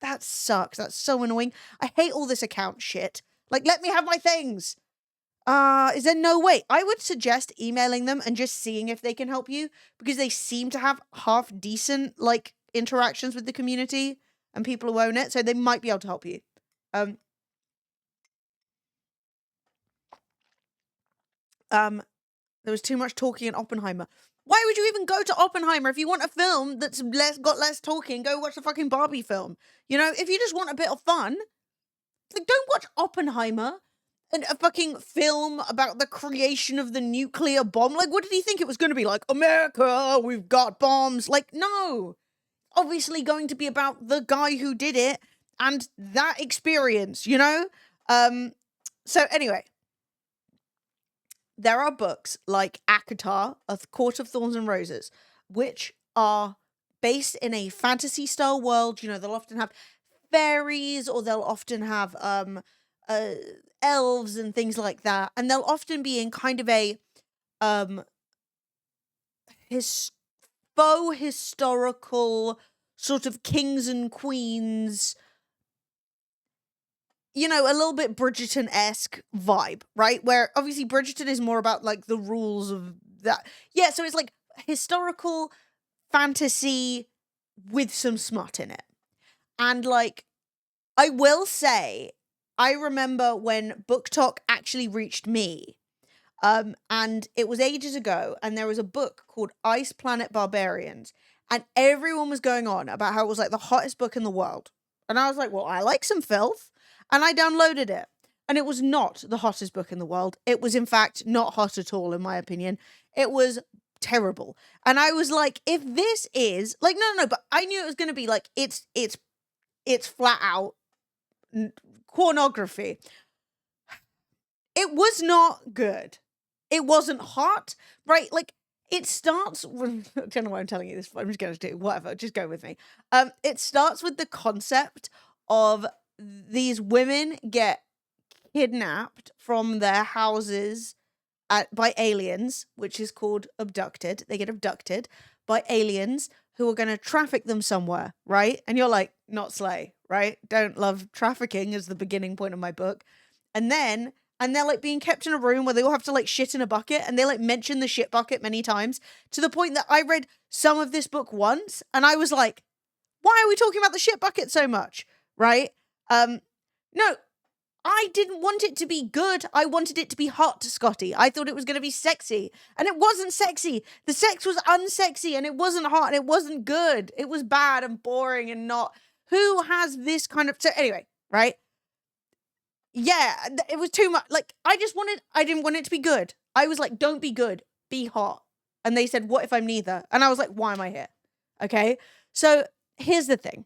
That sucks. That's so annoying. I hate all this account shit. Like, let me have my things. Is there no way? I would suggest emailing them and just seeing if they can help you because they seem to have half decent, like, interactions with the community and people who own it, so they might be able to help you. There was too much talking in Oppenheimer. Why would you even go to Oppenheimer if you want a film that's got less talking? Go watch the fucking Barbie film. You know, if you just want a bit of fun, like, don't watch Oppenheimer and a fucking film about the creation of the nuclear bomb. Like, what did he think it was going to be? Like, America, we've got bombs. Like, no. Obviously going to be about the guy who did it and that experience, you know? So anyway, there are books like ACOTAR, A Court of Thorns and Roses, which are based in a fantasy-style world. You know, they'll often have fairies or they'll often have elves and things like that. And they'll often be in kind of a faux historical sort of kings and queens, you know, a little bit Bridgerton-esque vibe, right? Where obviously Bridgerton is more about like the rules of that. Yeah, so it's like historical fantasy with some smut in it. And like, I will say, I remember when Book Talk actually reached me, and it was ages ago, and there was a book called Ice Planet Barbarians, and everyone was going on about how it was like the hottest book in the world. And I was like, well, I like some filth. And I downloaded it. And it was not the hottest book in the world. It was, in fact, not hot at all, in my opinion. It was terrible. And I was like, if this is... Like, no, but I knew it was going to be like, it's flat out pornography. It was not good. It wasn't hot, right? Like, it starts... I don't know why I'm telling you this, but I'm just going to do whatever. Just go with me. It starts with the concept of... These women get kidnapped from their houses by aliens, which is called abducted. They get abducted by aliens who are going to traffic them somewhere, right? And you're like, not slay, right? Don't love trafficking is the beginning point of my book. And they're like being kept in a room where they all have to like shit in a bucket, and they like mention the shit bucket many times to the point that I read some of this book once and I was like, why are we talking about the shit bucket so much? Right? No, I didn't want it to be good. I wanted it to be hot, Scotty. I thought it was going to be sexy. And it wasn't sexy. The sex was unsexy and it wasn't hot and it wasn't good. It was bad and boring and not... Who has this kind of... So anyway, right? Yeah, it was too much. Like, I didn't want it to be good. I was like, don't be good. Be hot. And they said, what if I'm neither? And I was like, why am I here? Okay? So here's the thing.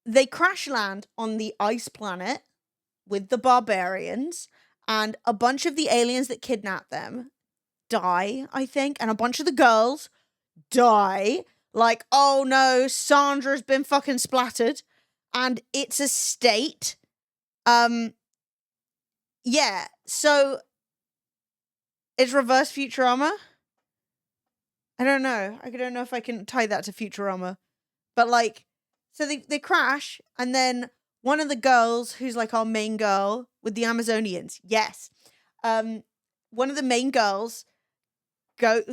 They crash land on the ice planet with the barbarians, and a bunch of the aliens that kidnap them die, I think, and a bunch of the girls die. Like, oh no, Sandra's been fucking splattered, and it's a state. Yeah, so it's reverse Futurama. I don't know. I don't know if I can tie that to Futurama, but like, so they crash, and then one of the girls, who's like our main girl with the Amazonians, yes. One of the main girls goes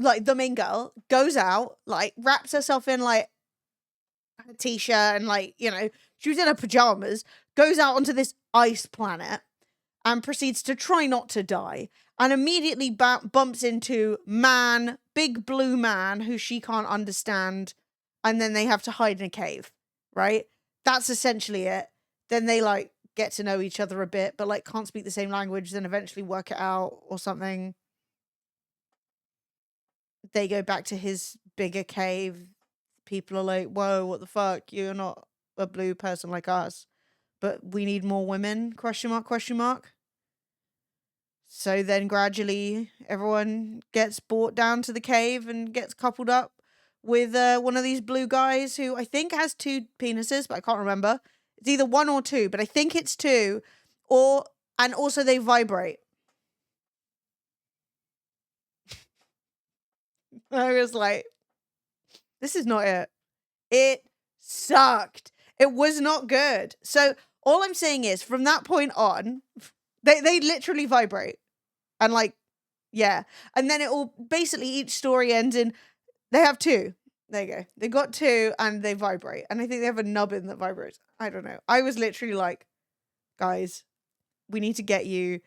out, like wraps herself in like a t-shirt and like, you know, she was in her pajamas, goes out onto this ice planet, and proceeds to try not to die, and immediately bumps into man, big blue man, who she can't understand, and then they have to hide in a cave, right? That's essentially it. Then they, like, get to know each other a bit, but, like, can't speak the same language, then eventually work it out or something. They go back to his bigger cave. People are like, whoa, what the fuck? You're not a blue person like us. But we need more women, question mark, question mark. So then gradually everyone gets brought down to the cave and gets coupled up with one of these blue guys who I think has 2 penises, but I can't remember. It's either 1 or 2, but I think it's 2. And also they vibrate. I was like, this is not it. It sucked. It was not good. So all I'm saying is, from that point on, they literally vibrate. And, like, yeah. And then it all, basically each story ends in, they have 2. There you go. They got 2 and they vibrate. And I think they have a nubbin that vibrates. I don't know. I was literally like, guys, we need to get you.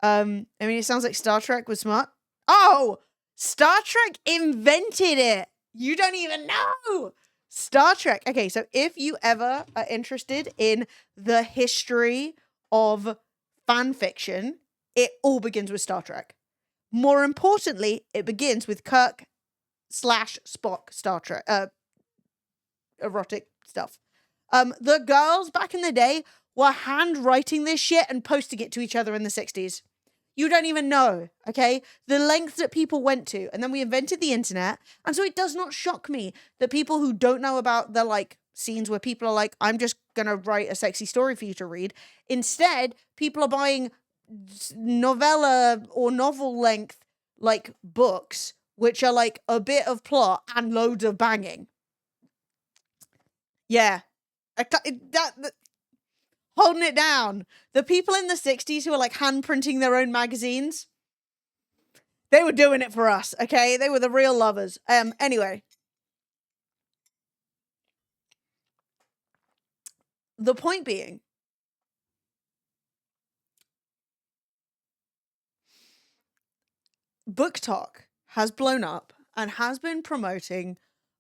I mean, it sounds like Star Trek was smart. Oh, Star Trek invented it. You don't even know. Star Trek. Okay, so if you ever are interested in the history of fan fiction, it all begins with Star Trek. More importantly, it begins with Kirk/Spock Star Trek erotic stuff. The girls back in the day were handwriting this shit and posting it to each other in the 60s. You don't even know, okay? The lengths that people went to. And then we invented the internet. And so it does not shock me that people who don't know about the, like, scenes where people are like, I'm just gonna write a sexy story for you to read. Instead, people are buying novella or novel length, like, books, which are, like, a bit of plot and loads of banging. Yeah. Holding it down. The people in the 60s who were, like, hand printing their own magazines, they were doing it for us, okay? They were the real lovers. Anyway. The point being, Book Talk has blown up and has been promoting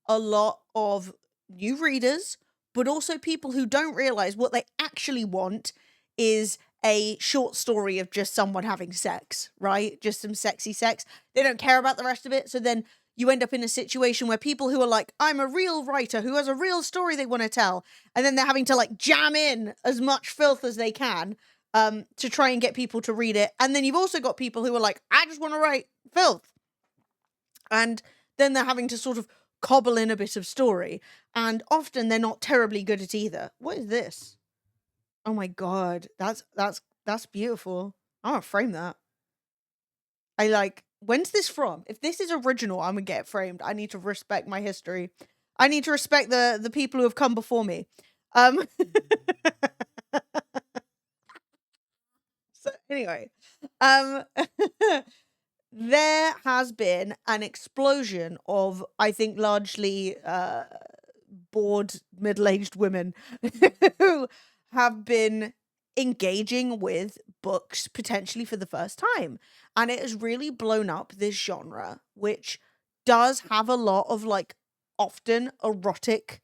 a lot of new readers, but also people who don't realize what they actually want is a short story of just someone having sex, right? Just some sexy sex. They don't care about the rest of it. So then you end up in a situation where people who are like, I'm a real writer who has a real story they want to tell, and then they're having to, like, jam in as much filth as they can to try and get people to read it. And then you've also got people who are like, I just want to write filth. And then they're having to sort of cobble in a bit of story. And often they're not terribly good at either. What is this? Oh my God. That's beautiful. I'm gonna frame that. When's this from? If this is original, I'm gonna get it framed. I need to respect my history. I need to respect the people who have come before me. So anyway, there has been an explosion of, I think, largely bored middle-aged women who have been engaging with books potentially for the first time. And it has really blown up this genre, which does have a lot of, like, often erotic,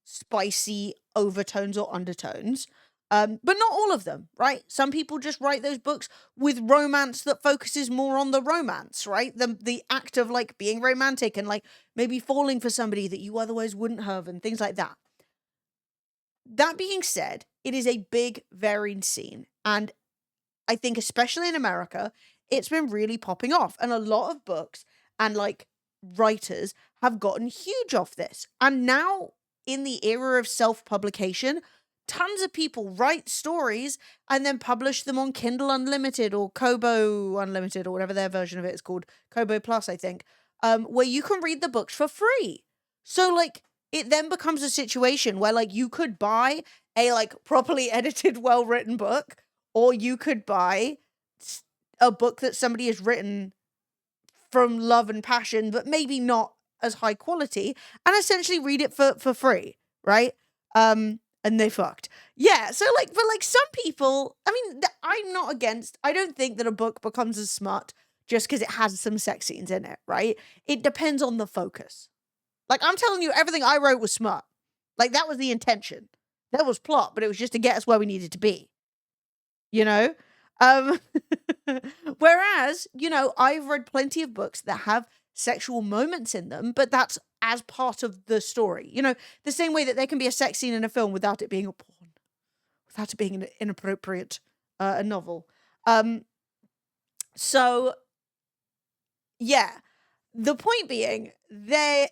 spicy overtones or undertones. But not all of them, right? Some people just write those books with romance that focuses more on the romance, right? The act of, like, being romantic and, like, maybe falling for somebody that you otherwise wouldn't have and things like that. That being said, it is a big, varied scene. And I think especially in America, it's been really popping off. And a lot of books and, like, writers have gotten huge off this. And now, in the era of self-publication, tons of people write stories and then publish them on Kindle Unlimited or Kobo Unlimited or whatever their version of it is called. Kobo Plus, I think. Where you can read the books for free. So, like, it then becomes a situation where, like, you could buy a, like, properly edited, well-written book, or you could buy a book that somebody has written from love and passion, but maybe not as high quality, and essentially read it for free, right? and they fucked. Yeah, so like, but like some people, I mean, I'm not against, I don't think that a book becomes as smut just because it has some sex scenes in it, right? It depends on the focus. Like, I'm telling you, everything I wrote was smut. Like, that was the intention. That was plot, but it was just to get us where we needed to be. You know? Whereas, you know, I've read plenty of books that have sexual moments in them, but that's as part of the story. You know, the same way that there can be a sex scene in a film without it being a porn, without it being an inappropriate a novel. So, yeah. The point being, there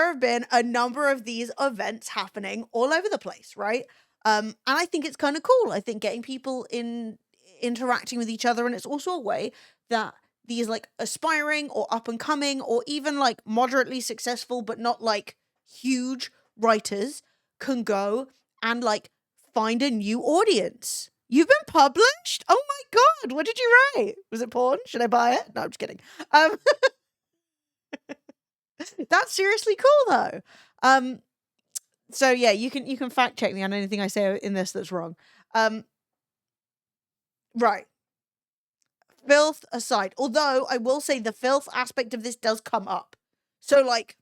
have been a number of these events happening all over the place, right? And I think it's kind of cool. I think getting people interacting with each other, and it's also a way that these like aspiring or up and coming or even like moderately successful but not like huge writers can go and like find a new audience. You've been published? Oh my god, what did you write? Was it porn? Should I buy it? No, I'm just kidding. That's seriously cool though. So yeah, you can fact check me on anything I say in this that's wrong. Right. Filth aside, although I will say the filth aspect of this does come up. So like,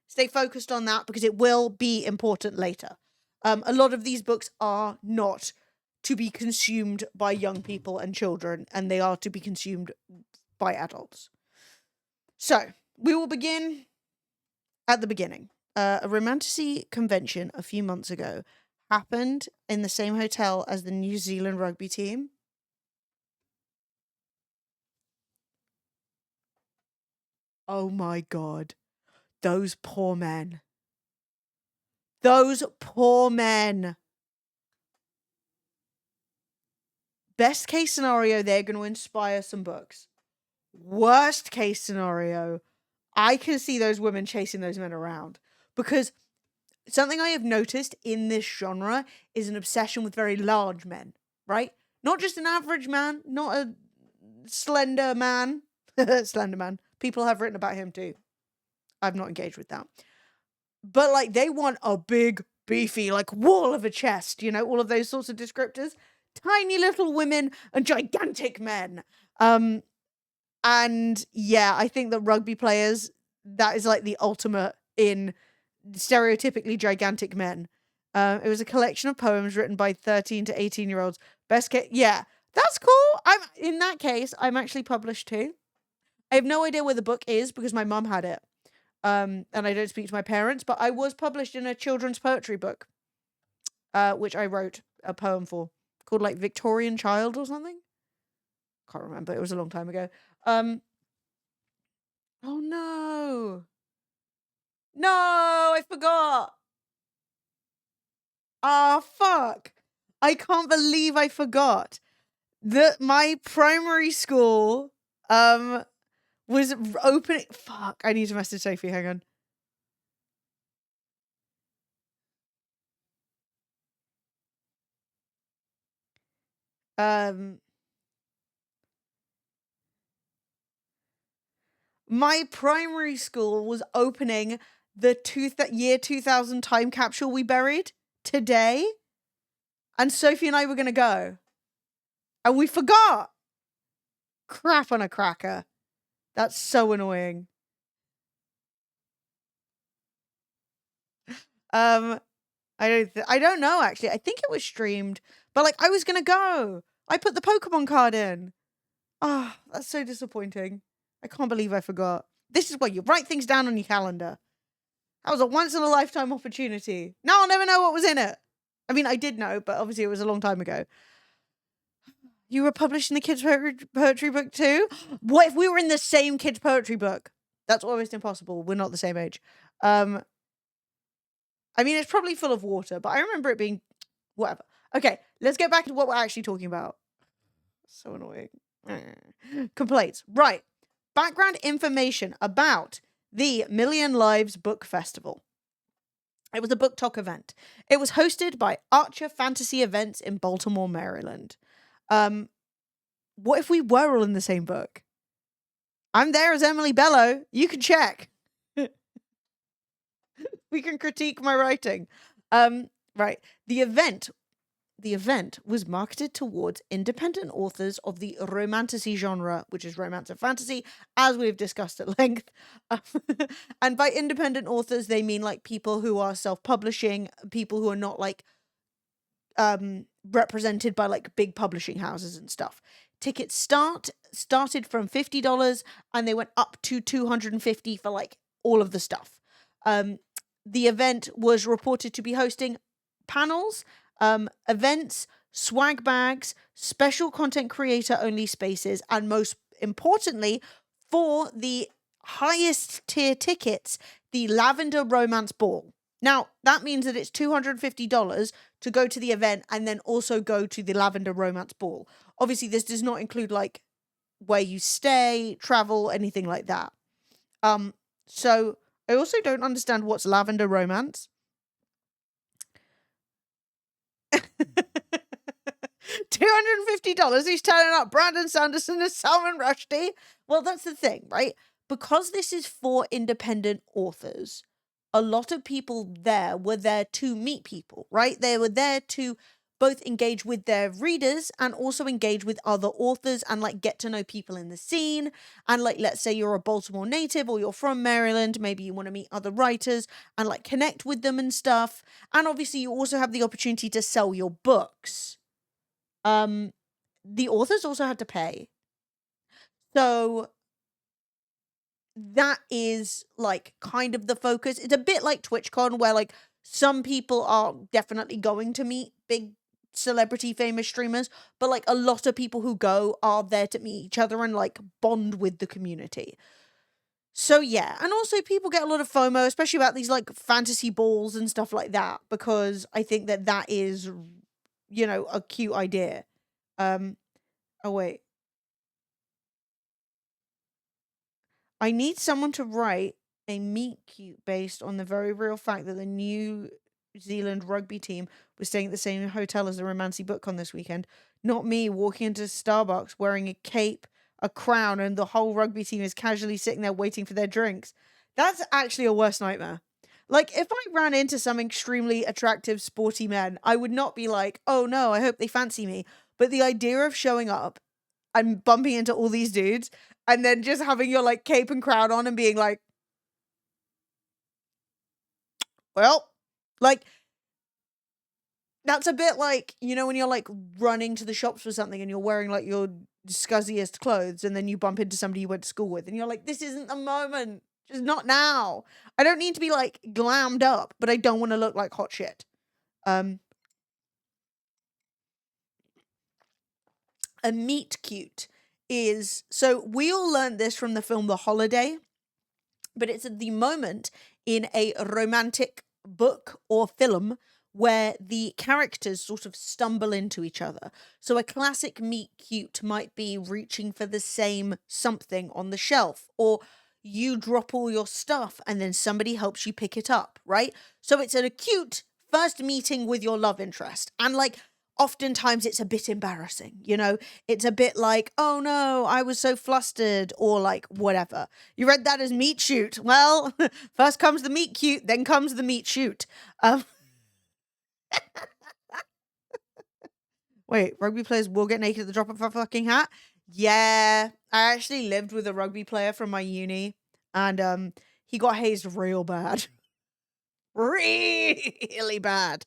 stay focused on that because it will be important later. A lot of these books are not to be consumed by young people and children, and they are to be consumed by adults. So, we will begin at the beginning. A romantasy convention a few months ago happened in the same hotel as the New Zealand rugby team. Oh my god. Those poor men. Those poor men. Best case scenario, they're going to inspire some books. Worst case scenario, I can see those women chasing those men around. Because something I have noticed in this genre is an obsession with very large men, right? Not just an average man, not a slender man. Slender man. People have written about him too. I've not engaged with that. But like, they want a big, beefy, like wall of a chest, you know, all of those sorts of descriptors. Tiny little women and gigantic men. And yeah, I think that rugby players, that is like the ultimate in stereotypically gigantic men. It was a collection of poems written by 13 to 18-year-olds. Best case, yeah, that's cool. In that case, I'm actually published too. I have no idea where the book is because my mum had it. And I don't speak to my parents, but I was published in a children's poetry book, which I wrote a poem for, called like Victorian Child or something. Can't remember. It was a long time ago. Oh no. No, I forgot. Ah, fuck. I can't believe I forgot that my primary school was opening. Fuck, I need to message Sophie. Hang on. My primary school was opening the year 2000 time capsule we buried today. And Sophie and I were going to go. And we forgot. Crap on a cracker. That's so annoying. I don't know actually. I think it was streamed, but like I was going to go. I put the Pokemon card in. Oh, that's so disappointing. I can't believe I forgot. This is where you write things down on your calendar. That was a once in a lifetime opportunity. Now I'll never know what was in it. I mean, I did know, but obviously it was a long time ago. You were published in the kids' poetry book too? What if we were in the same kids' poetry book? That's almost impossible. We're not the same age. I mean, it's probably full of water, but I remember it being whatever. Okay, let's get back to what we're actually talking about. So annoying. Complaints. Right. Background information about the Million Lives Book Festival. It was a book talk event. It was hosted by Archer Fantasy Events in Baltimore, Maryland. What if we were all in the same book? I'm there as Emily Bello. You can check. We can critique my writing. right. The event was marketed towards independent authors of the romantasy genre, which is romance and fantasy, as we've discussed at length. And by independent authors, they mean like people who are self-publishing, people who are not like represented by like big publishing houses and stuff. Tickets started from $50 and they went up to $250 for like all of the stuff. The event was reported to be hosting panels, events, swag bags, special content creator only spaces, and most importantly, for the highest tier tickets, the Lavender Romance Ball. Now, that means that it's $250 to go to the event and then also go to the Lavender Romance Ball. Obviously, this does not include like where you stay, travel, anything like that. So I also don't understand what's Lavender Romance. $250, he's turning up Brandon Sanderson as Salman Rushdie. Well, that's the thing, right? Because this is for independent authors, a lot of people there were there to meet people, right? They were there to both engage with their readers and also engage with other authors and like get to know people in the scene. And like, let's say you're a Baltimore native or you're from Maryland, maybe you want to meet other writers and like connect with them and stuff. And obviously you also have the opportunity to sell your books. The authors also had to pay. So that is like kind of the focus. It's a bit like TwitchCon where like some people are definitely going to meet big celebrity famous streamers, but like a lot of people who go are there to meet each other and like bond with the community. So yeah, and also people get a lot of FOMO, especially about these like fantasy balls and stuff like that, because I think that that is, you know, a cute idea. Oh wait. I need someone to write a meet cute based on the very real fact that the New Zealand rugby team was staying at the same hotel as the Romancy BookCon this weekend. Not me walking into Starbucks wearing a cape, a crown, and the whole rugby team is casually sitting there waiting for their drinks. That's actually a worse nightmare. Like, if I ran into some extremely attractive, sporty men, I would not be like, oh no, I hope they fancy me. But the idea of showing up and bumping into all these dudes and then just having your like cape and crown on and being like, well, like, that's a bit like, you know, when you're like running to the shops for something and you're wearing like your scuzziest clothes and then you bump into somebody you went to school with and you're like, this isn't the moment. Just not now. I don't need to be like glammed up, but I don't want to look like hot shit. A meet cute is, so we all learned this from the film The Holiday, but it's at the moment in a romantic book or film where the characters sort of stumble into each other. So a classic meet cute might be reaching for the same something on the shelf, or you drop all your stuff and then somebody helps you pick it up, right? So it's an acute first meeting with your love interest. And like, oftentimes it's a bit embarrassing, you know? It's a bit like, oh no, I was so flustered, or like whatever. You read that as meet shoot. Well, first comes the meet cute, then comes the meet shoot. Wait, rugby players will get naked at the drop of a fucking hat? Yeah, I actually lived with a rugby player from my uni, and he got hazed real bad. Really bad.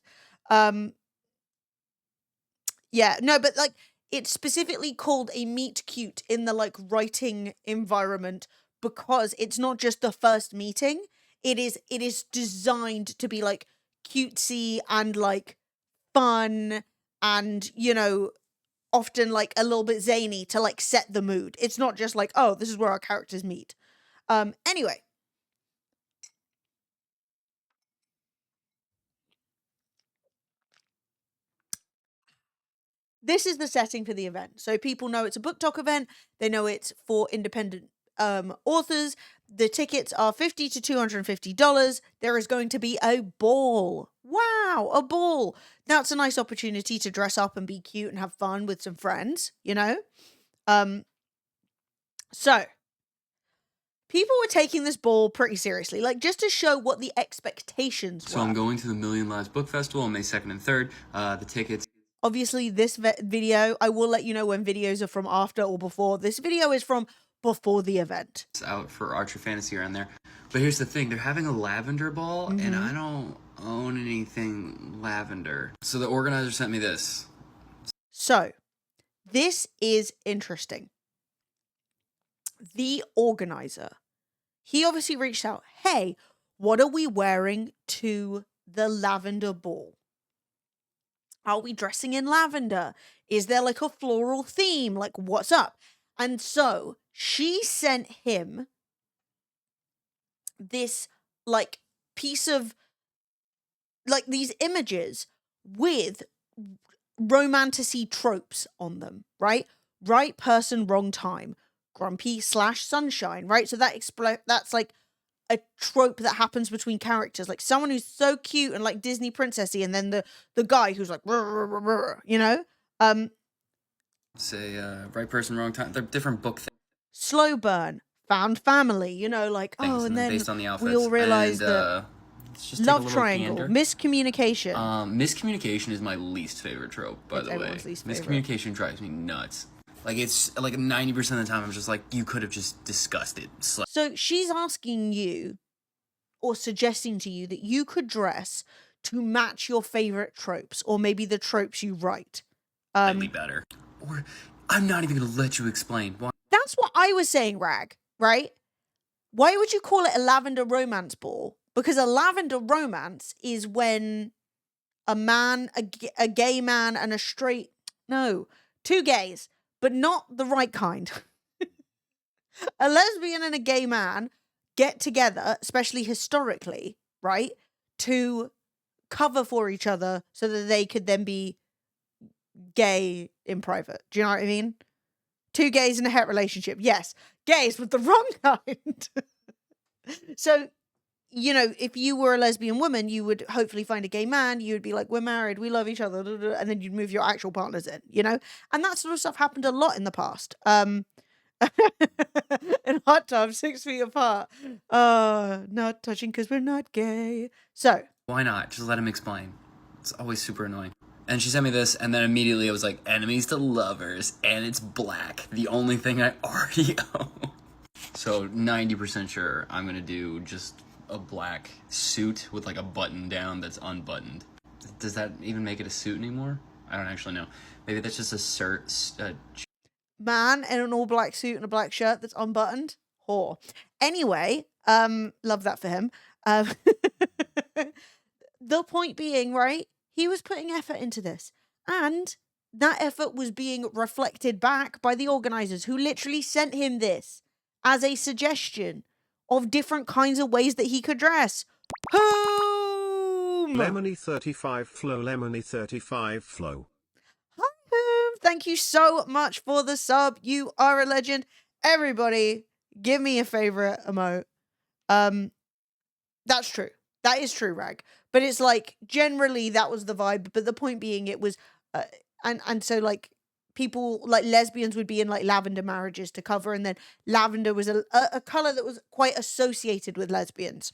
Yeah, no, but like it's specifically called a meet cute in the like writing environment because it's not just the first meeting. It is designed to be like cutesy and like fun and, you know, often like a little bit zany to like set the mood. It's not just like, oh, this is where our characters meet. Anyway. This is the setting for the event. So people know it's a book talk event. They know it's for independent authors. The tickets are $50 to $250. There is going to be a ball. Wow, a ball. That's a nice opportunity to dress up and be cute and have fun with some friends, you know? So people were taking this ball pretty seriously, like just to show what the expectations were. So I'm going to the Million Lives Book Festival on May 2nd and 3rd. The tickets... Obviously, this video, I will let you know when videos are from after or before. This video is from before the event. It's out for Archer Fantasy around there. But here's the thing. They're having a lavender ball, and I don't own anything lavender. So the organizer sent me this. So, this is interesting. The organizer, he obviously reached out, hey, what are we wearing to the lavender ball? Are we dressing in lavender? Is there like a floral theme? Like, what's up? And so she sent him this like piece of like these images with romantasy tropes on them, right? Right person, wrong time. Grumpy / sunshine, right? So that's like a trope that happens between characters, like someone who's so cute and like Disney princessy, and then the guy who's like, you know, Say right person, wrong time. They're different book things. Slow burn, found family, you know, like oh, and then based on the outfits. we all realize that let's just take a love little triangle, gander. miscommunication. Miscommunication is my least favorite trope, by It's the way. everyone's least favorite. Miscommunication drives me nuts. Like, it's like 90% of the time I'm just like, you could have just discussed it. So she's asking you or suggesting to you that you could dress to match your favorite tropes, or maybe the tropes you write. Slightly better. Or I'm not even gonna let you explain. Why? That's what I was saying, Rag, right? Why would you call it a lavender romance ball? Because a lavender romance is when a man, a gay man and a straight, no, two gays, but not the right kind. A lesbian and a gay man get together, especially historically, right, to cover for each other so that they could then be gay in private. Do you know what I mean? Two gays in a het relationship. Yes, gays with the wrong kind. So, you know, if you were a lesbian woman, you would hopefully find a gay man. You would be like, we're married, we love each other, and then you'd move your actual partners in, you know? And that sort of stuff happened a lot in the past. In hot tubs, 6 feet apart. Not touching because we're not gay. So. Why not? Just let him explain. It's always super annoying. And she sent me this, and then immediately I was like, enemies to lovers, and it's black. The only thing I already own. So 90% sure I'm going to do just a black suit with like a button down that's unbuttoned. Does that even make it a suit anymore? I don't actually know. Maybe that's just a man in an all black suit and a black shirt that's unbuttoned. Whore. Anyway, love that for him. The point being, right, he was putting effort into this, and that effort was being reflected back by the organizers, who literally sent him this as a suggestion of different kinds of ways that he could dress. Boom! Lemony 35 flow, Lemony 35 flow. Hi, Boom! Thank you so much for the sub. You are a legend. Everybody, give me a favorite emote. That's true. That is true, Rag. But it's like, generally, that was the vibe. But the point being, it was, and so like, people, like lesbians would be in like lavender marriages to cover, and then lavender was a color that was quite associated with lesbians.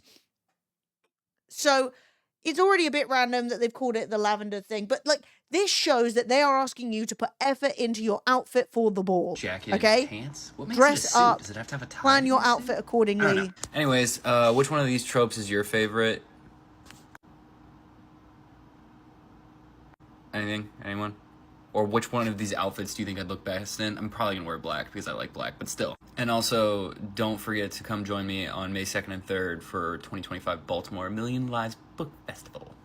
So it's already a bit random that they've called it the lavender thing, but like, this shows that they are asking you to put effort into your outfit for the ball. jacket, okay? and pants. What makes Dress it a suit? up, Does it have to have a tie? plan your outfit accordingly. Anyways, which one of these tropes is your favorite? Anything? Anyone? Or which one of these outfits do you think I'd look best in? I'm probably gonna wear black because I like black, but still. And also, don't forget to come join me on May 2nd and 3rd for 2025 Baltimore Million Lives Book Festival.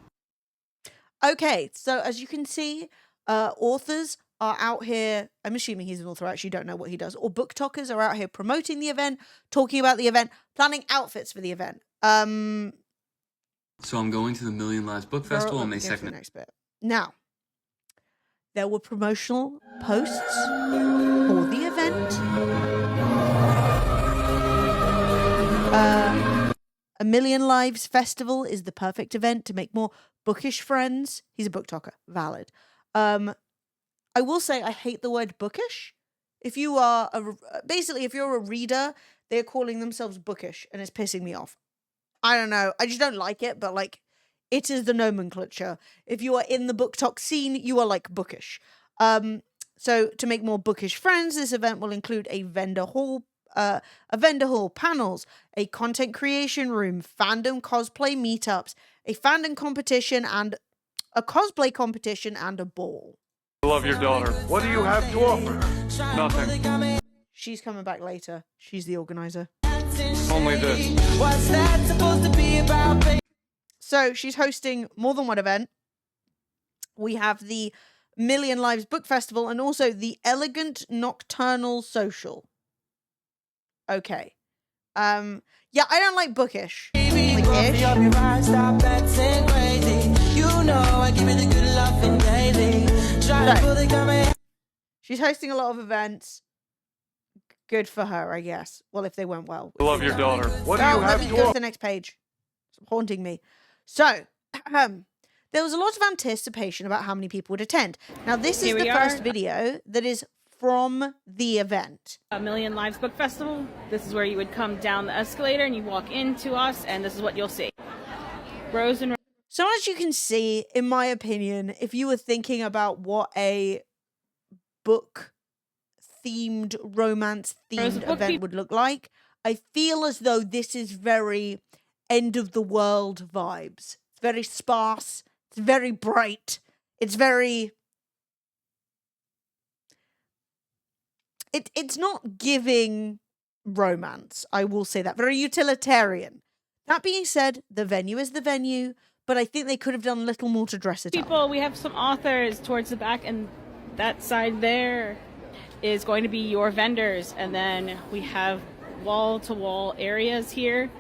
Okay, so as you can see, authors are out here, I'm assuming he's an author, I actually don't know what he does, or book talkers are out here promoting the event, talking about the event, planning outfits for the event. So I'm going to the Million Lives Book Festival on May 2nd. Next bit. Now, there were promotional posts for the event. A Million Lives Festival is the perfect event to make more bookish friends. He's a book talker. Valid. I will say I hate the word bookish. If you are basically, if you're a reader, they're calling themselves bookish, and it's pissing me off. I don't know. I just don't like it, but like, it is the nomenclature. If you are in the book talk scene, you are like bookish. So to make more bookish friends, this event will include a vendor hall, panels, a content creation room, fandom cosplay meetups, a fandom competition, and a cosplay competition, and a ball. I love your daughter. What do you have to offer? Nothing. She's coming back later. She's the organizer. Only this. What's that supposed to be about, baby? So she's hosting more than one event. We have the Million Lives Book Festival and also the Elegant Nocturnal Social. Okay. Yeah, I don't like bookish. Like ish. So, she's hosting a lot of events. Good for her, I guess. Well, if they went well. I love your daughter. What do you Let have me to go to offer? the next page. It's haunting me. So, there was a lot of anticipation about how many people would attend. Now, this is the first video that is from the event. A Million Lives Book Festival. This is where you would come down the escalator and you walk into us, and this is what you'll see. Rows and rows. So as you can see, in my opinion, if you were thinking about what a book-themed, romance-themed event would look like, I feel as though this is very end-of-the-world vibes. It's very sparse. It's very bright. It's very... It's not giving romance, I will say that. Very utilitarian. That being said, the venue is the venue, but I think they could have done a little more to dress it up. People, we have some authors towards the back, and that side there is going to be your vendors. And then we have wall-to-wall areas here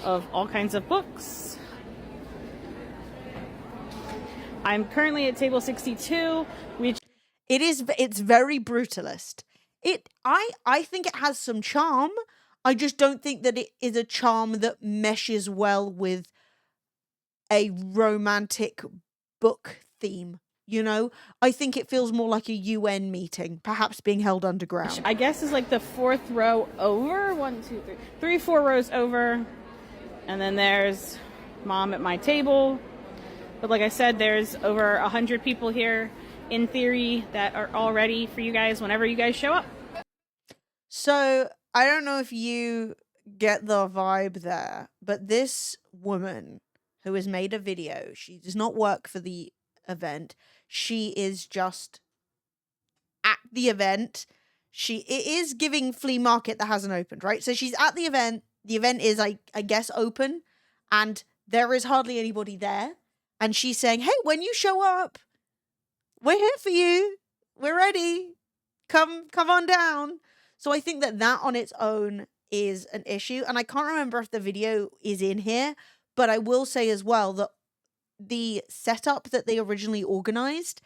of all kinds of books. I'm currently at table 62, which... It's very brutalist. I think it has some charm. I just don't think that it is a charm that meshes well with a romantic book theme, you know? I think it feels more like a UN meeting, perhaps being held underground. I guess is like the fourth row over. 1, 2, 3, 4 rows over. And then there's mom at my table. But like I said, there's over 100 people here, in theory, that are all ready for you guys whenever you guys show up. So, I don't know if you get the vibe there, but this woman who has made a video, she does not work for the event. She is just at the event. It is giving flea market that hasn't opened, right? So she's at the event. The event is, I guess, open, and there is hardly anybody there. And she's saying, hey, when you show up, we're here for you. We're ready. Come on down. So I think that on its own is an issue. And I can't remember if the video is in here, but I will say as well that the setup that they originally organized,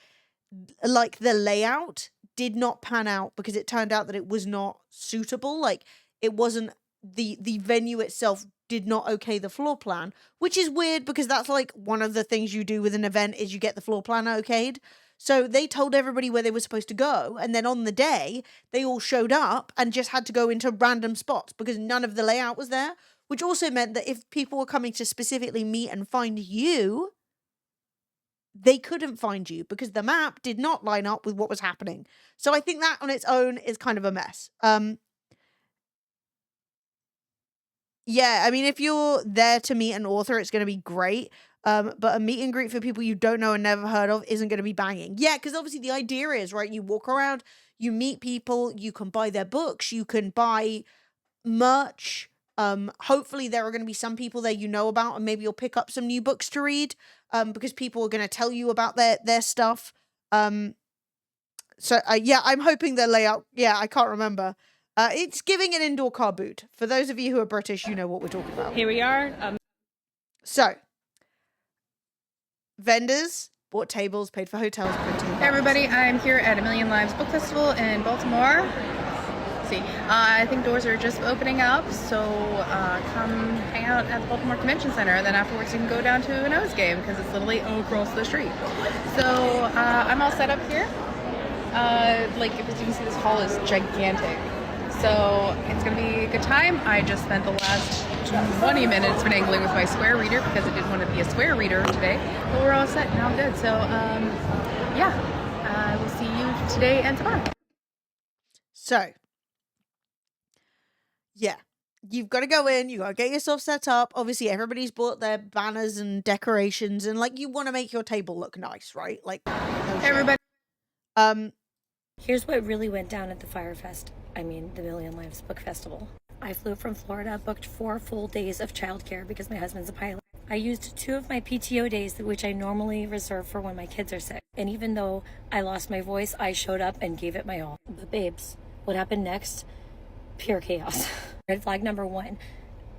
like the layout, did not pan out because it turned out that it was not suitable. Like, it wasn't, the venue itself did not okay the floor plan, which is weird because that's like one of the things you do with an event is you get the floor plan okayed. So they told everybody where they were supposed to go, and then on the day, they all showed up and just had to go into random spots because none of the layout was there, which also meant that if people were coming to specifically meet and find you, they couldn't find you because the map did not line up with what was happening. So I think that on its own is kind of a mess. Yeah, I mean, if you're there to meet an author, it's going to be great. But a meet and greet for people you don't know and never heard of isn't going to be banging. Yeah, because obviously the idea is, right, you walk around, you meet people, you can buy their books, you can buy merch. Hopefully there are going to be some people there you know about, and maybe you'll pick up some new books to read, because people are going to tell you about their stuff. Yeah, I'm hoping the layout, yeah, I can't remember. It's giving an indoor car boot. For those of you who are British, you know what we're talking about. Here we are. So, vendors bought tables, paid for hotels, printing. Hey everybody, I'm here at A Million Lives Book Festival in Baltimore. Let's see, I think doors are just opening up, so come hang out at the Baltimore Convention Center, and then afterwards you can go down to an O's game because it's literally across the street. So I'm all set up here. Like, if you can see, this hall is gigantic. So it's going to be a good time. I just spent the last 20 minutes finagling with my Square reader because I didn't want to be a Square reader today. But we're all set now, good. So yeah, I will see you today and tomorrow. So, yeah, you've got to go in, you got to get yourself set up. Obviously, everybody's bought their banners and decorations, and like, you want to make your table look nice, right? Like, no shit. Everybody. Here's what really went down at the the Million Lives Book Festival. I flew from Florida, booked 4 full days of childcare because my husband's a pilot. I used 2 of my PTO days, which I normally reserve for when my kids are sick. And even though I lost my voice, I showed up and gave it my all. But babes, what happened next? Pure chaos. Red flag number 1.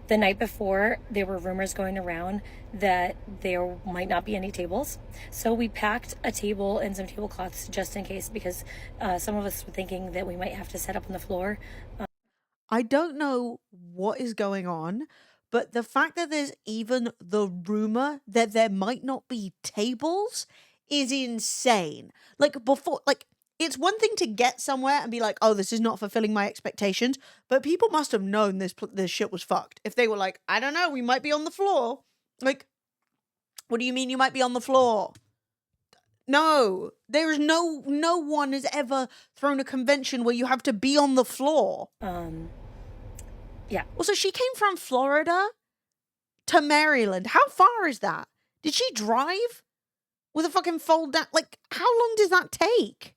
The night before, there were rumors going around that there might not be any tables. So we packed a table and some tablecloths just in case, because some of us were thinking that we might have to set up on the floor. I don't know what is going on, but the fact that there's even the rumor that there might not be tables is insane. Like, before, like, it's one thing to get somewhere and be like, oh, this is not fulfilling my expectations, but people must have known this shit was fucked. If they were like, I don't know, we might be on the floor. Like, what do you mean you might be on the floor? No, there is no one has ever thrown a convention where you have to be on the floor. Yeah. Also, she came from Florida to Maryland. How far is that? Did she drive with a fucking fold down? Like, how long does that take?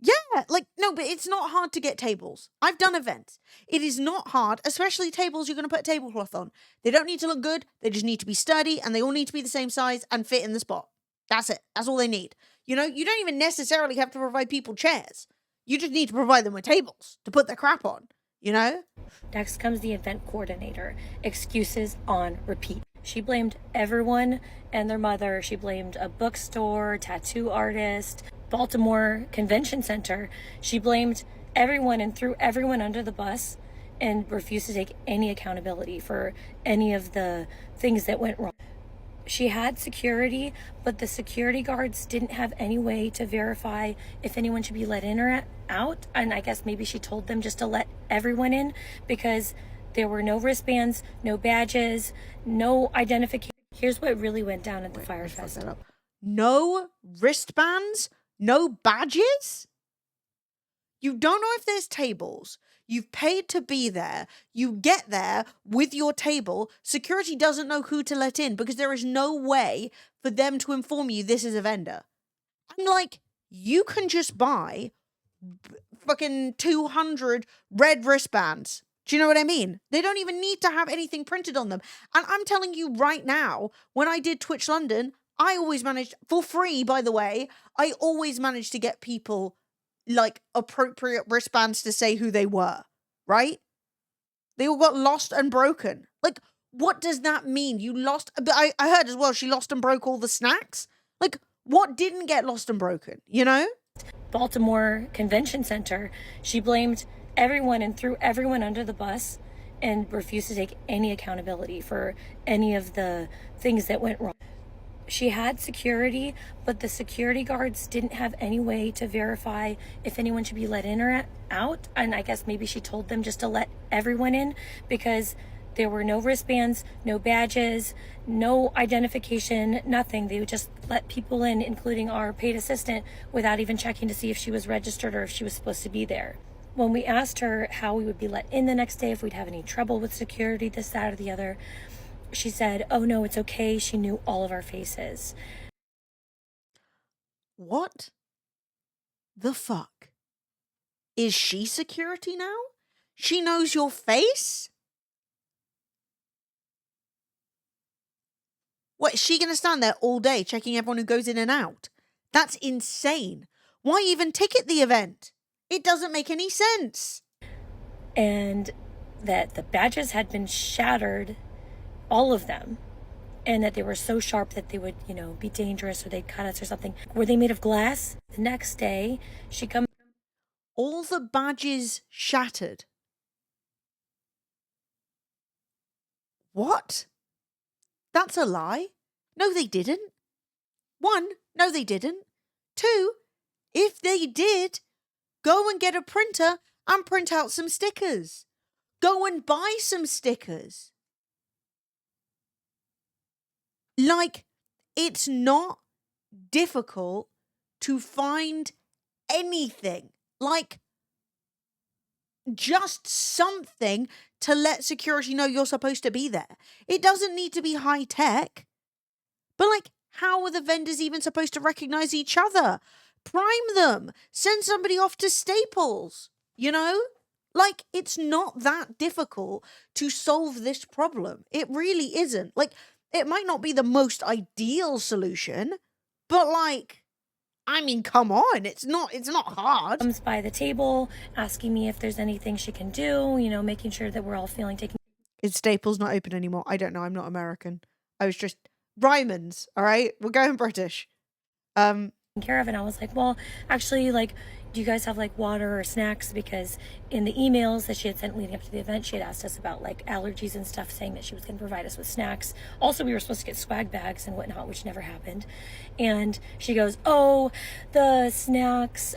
Yeah, like, no, but it's not hard to get tables. I've done events. It is not hard, especially tables you're going to put a tablecloth on. They don't need to look good. They just need to be sturdy, and they all need to be the same size and fit in the spot. That's it. That's all they need. You know, you don't even necessarily have to provide people chairs. You just need to provide them with tables to put their crap on, you know? Next comes the event coordinator. Excuses on repeat. She blamed everyone and their mother. She blamed a bookstore, tattoo artist, Baltimore Convention Center. She blamed everyone and threw everyone under the bus and refused to take any accountability for any of the things that went wrong. She had security, but the security guards didn't have any way to verify if anyone should be let in or out. And I guess maybe she told them just to let everyone in because there were no wristbands, no badges, no identification. Here's what really went down at the Fire Fest. No wristbands? No badges? You don't know if there's tables. You've paid to be there. You get there with your table. Security doesn't know who to let in because there is no way for them to inform you this is a vendor. I'm like, you can just buy fucking 200 red wristbands. Do you know what I mean? They don't even need to have anything printed on them. And I'm telling you right now, when I did Twitch London, I always managed, for free, by the way, I always managed to get people like appropriate wristbands to say who they were, right? They all got lost and broken. Like, what does that mean? You lost, but I heard as well, she lost and broke all the snacks. Like, what didn't get lost and broken, you know? Baltimore Convention Center. She blamed everyone and threw everyone under the bus and refused to take any accountability for any of the things that went wrong. She had security, but the security guards didn't have any way to verify if anyone should be let in or out. And I guess maybe she told them just to let everyone in because there were no wristbands, no badges, no identification, nothing. They would just let people in, including our paid assistant, without even checking to see if she was registered or if she was supposed to be there. When we asked her how we would be let in the next day, if we'd have any trouble with security, this, that, or the other, she said, oh no, it's okay. She knew all of our faces. What the fuck? Is she security now? She knows your face? What, is she going to stand there all day checking everyone who goes in and out? That's insane. Why even ticket the event? It doesn't make any sense. And that the badges had been shattered, all of them, and that they were so sharp that they would, be dangerous or they'd cut us or something. Were they made of glass? The next day, she comes. All the badges shattered. What? That's a lie. No, they didn't. 1, no, they didn't. 2, If they did, go and get a printer and print out some stickers. Go and buy some stickers. Like, it's not difficult to find anything. Like, just something to let security know you're supposed to be there. It doesn't need to be high tech. But, like, how are the vendors even supposed to recognize each other? Prime them. Send somebody off to Staples, you know? Like, it's not that difficult to solve this problem. It really isn't. Like, it might not be the most ideal solution, but, like, I mean, come on. It's not hard. Comes by the table, asking me if there's anything she can do, you know, making sure that we're all feeling taken. Is Staples not open anymore? I don't know. I'm not American. I was just Ryman's, all right? We're going British. Care of, and I was like, well, actually, like, do you guys have like water or snacks? Because in the emails that she had sent leading up to the event, she had asked us about like allergies and stuff, saying that she was going to provide us with snacks. Also, we were supposed to get swag bags and whatnot, which never happened. And she goes, oh, the snacks,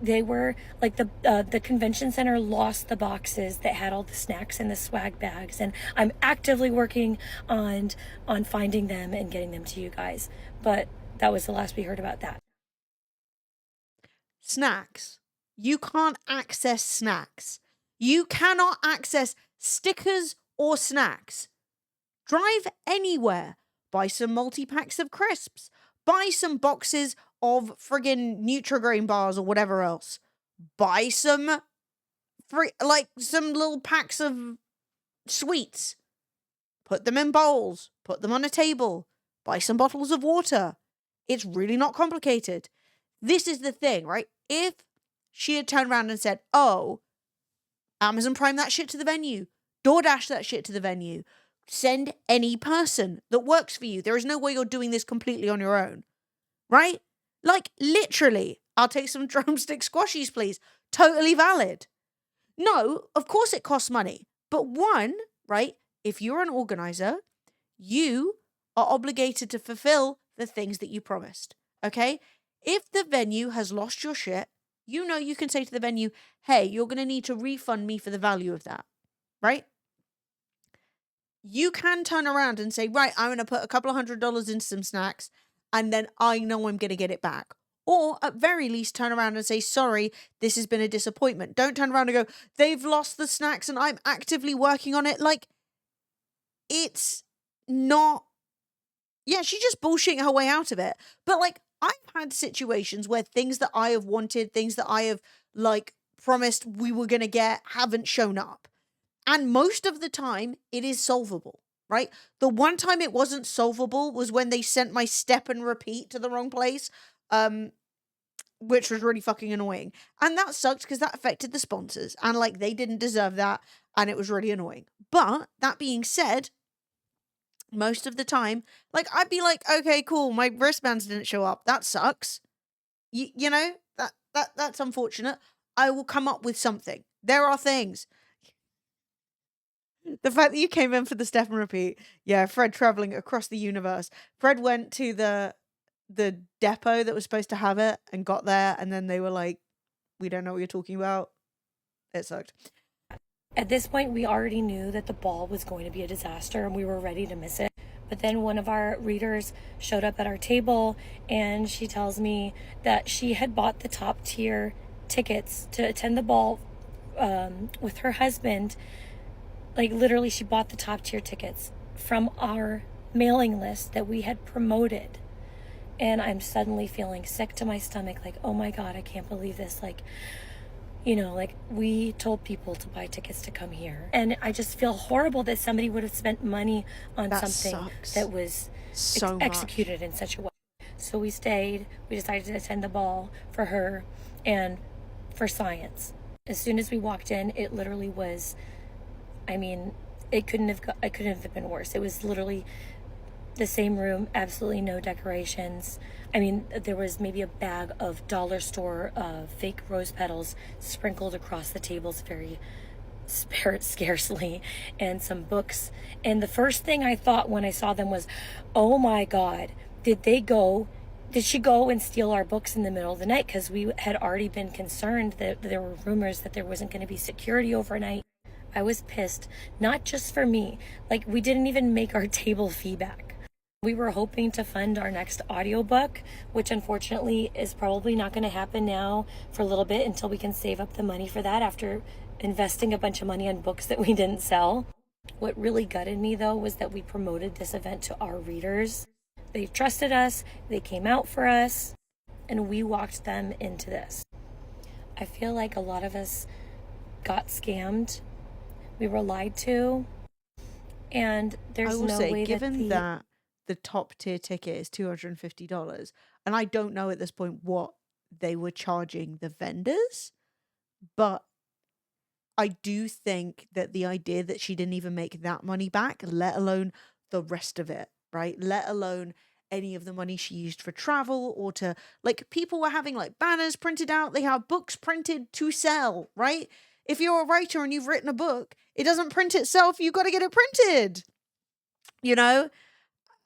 they were like the convention center lost the boxes that had all the snacks and the swag bags, and I'm actively working on finding them and getting them to you guys. But that was the last we heard about that. Snacks. You can't access snacks. You cannot access stickers or snacks. Drive anywhere. Buy some multi-packs of crisps. Buy some boxes of friggin' Nutri-Grain bars or whatever else. Buy some some little packs of sweets. Put them in bowls. Put them on a table. Buy some bottles of water. It's really not complicated. This is the thing, right? If she had turned around and said, oh, Amazon Prime that shit to the venue, DoorDash that shit to the venue, send any person that works for you. There is no way you're doing this completely on your own, right? Like, literally, I'll take some drumstick squashies, please. Totally valid. No, of course it costs money. But one, right, if you're an organizer, you are obligated to fulfill the things that you promised, okay? If the venue has lost your shit, you know you can say to the venue, hey, you're going to need to refund me for the value of that, right? You can turn around and say, right, I'm going to put a couple of $100 into some snacks, and then I know I'm going to get it back. Or at very least, turn around and say, sorry, this has been a disappointment. Don't turn around and go, they've lost the snacks and I'm actively working on it. Like, it's not... Yeah, she's just bullshitting her way out of it. But, like, I've had situations where things that I have wanted, things that I have, like, promised we were going to get haven't shown up. And most of the time, it is solvable, right? The one time it wasn't solvable was when they sent my step and repeat to the wrong place, which was really fucking annoying. And that sucked because that affected the sponsors. And, like, they didn't deserve that, and it was really annoying. But, that being said... most of the time, like, I'd be like, okay, cool, my wristbands didn't show up. That sucks. You know, that's unfortunate. I will come up with something. There are things. The fact that you came in for the step and repeat. Yeah, Fred traveling across the universe. Fred went to the depot that was supposed to have it and got there, and then they were like, we don't know what you're talking about. It sucked. At this point, we already knew that the ball was going to be a disaster and we were ready to miss it. But then one of our readers showed up at our table and she tells me that she had bought the top tier tickets to attend the ball with her husband. Like, literally, she bought the top tier tickets from our mailing list that we had promoted. And I'm suddenly feeling sick to my stomach, like, oh my God, I can't believe this. Like, you know, like, we told people to buy tickets to come here. And I just feel horrible that somebody would have spent money on something that was executed in such a way. So we stayed. We decided to attend the ball for her and for science. As soon as we walked in, it literally was, I mean, it couldn't have been worse. It was literally the same room, absolutely no decorations. I mean, there was maybe a bag of dollar store fake rose petals sprinkled across the tables very scarcely, and some books. And the first thing I thought when I saw them was, oh my God, did they go did she go and steal our books in the middle of the night? Because we had already been concerned that there were rumors that there wasn't going to be security overnight. I was pissed, not just for me. Like, we didn't even make our table fee back. We were hoping to fund our next audiobook, which unfortunately is probably not going to happen now for a little bit until we can save up the money for that after investing a bunch of money on books that we didn't sell. What really gutted me, though, was that we promoted this event to our readers. They trusted us, they came out for us, and we walked them into this. I feel like a lot of us got scammed. We were lied to, and there's I will no say, way given that the top tier ticket is $250, and I don't know at this point what they were charging the vendors, but I do think that the idea that she didn't even make that money back, let alone the rest of it, right? Let alone any of the money she used for travel or to, like, people were having like banners printed out, they have books printed to sell, right? If you're a writer and you've written a book, it doesn't print itself, you got to get it printed, you know?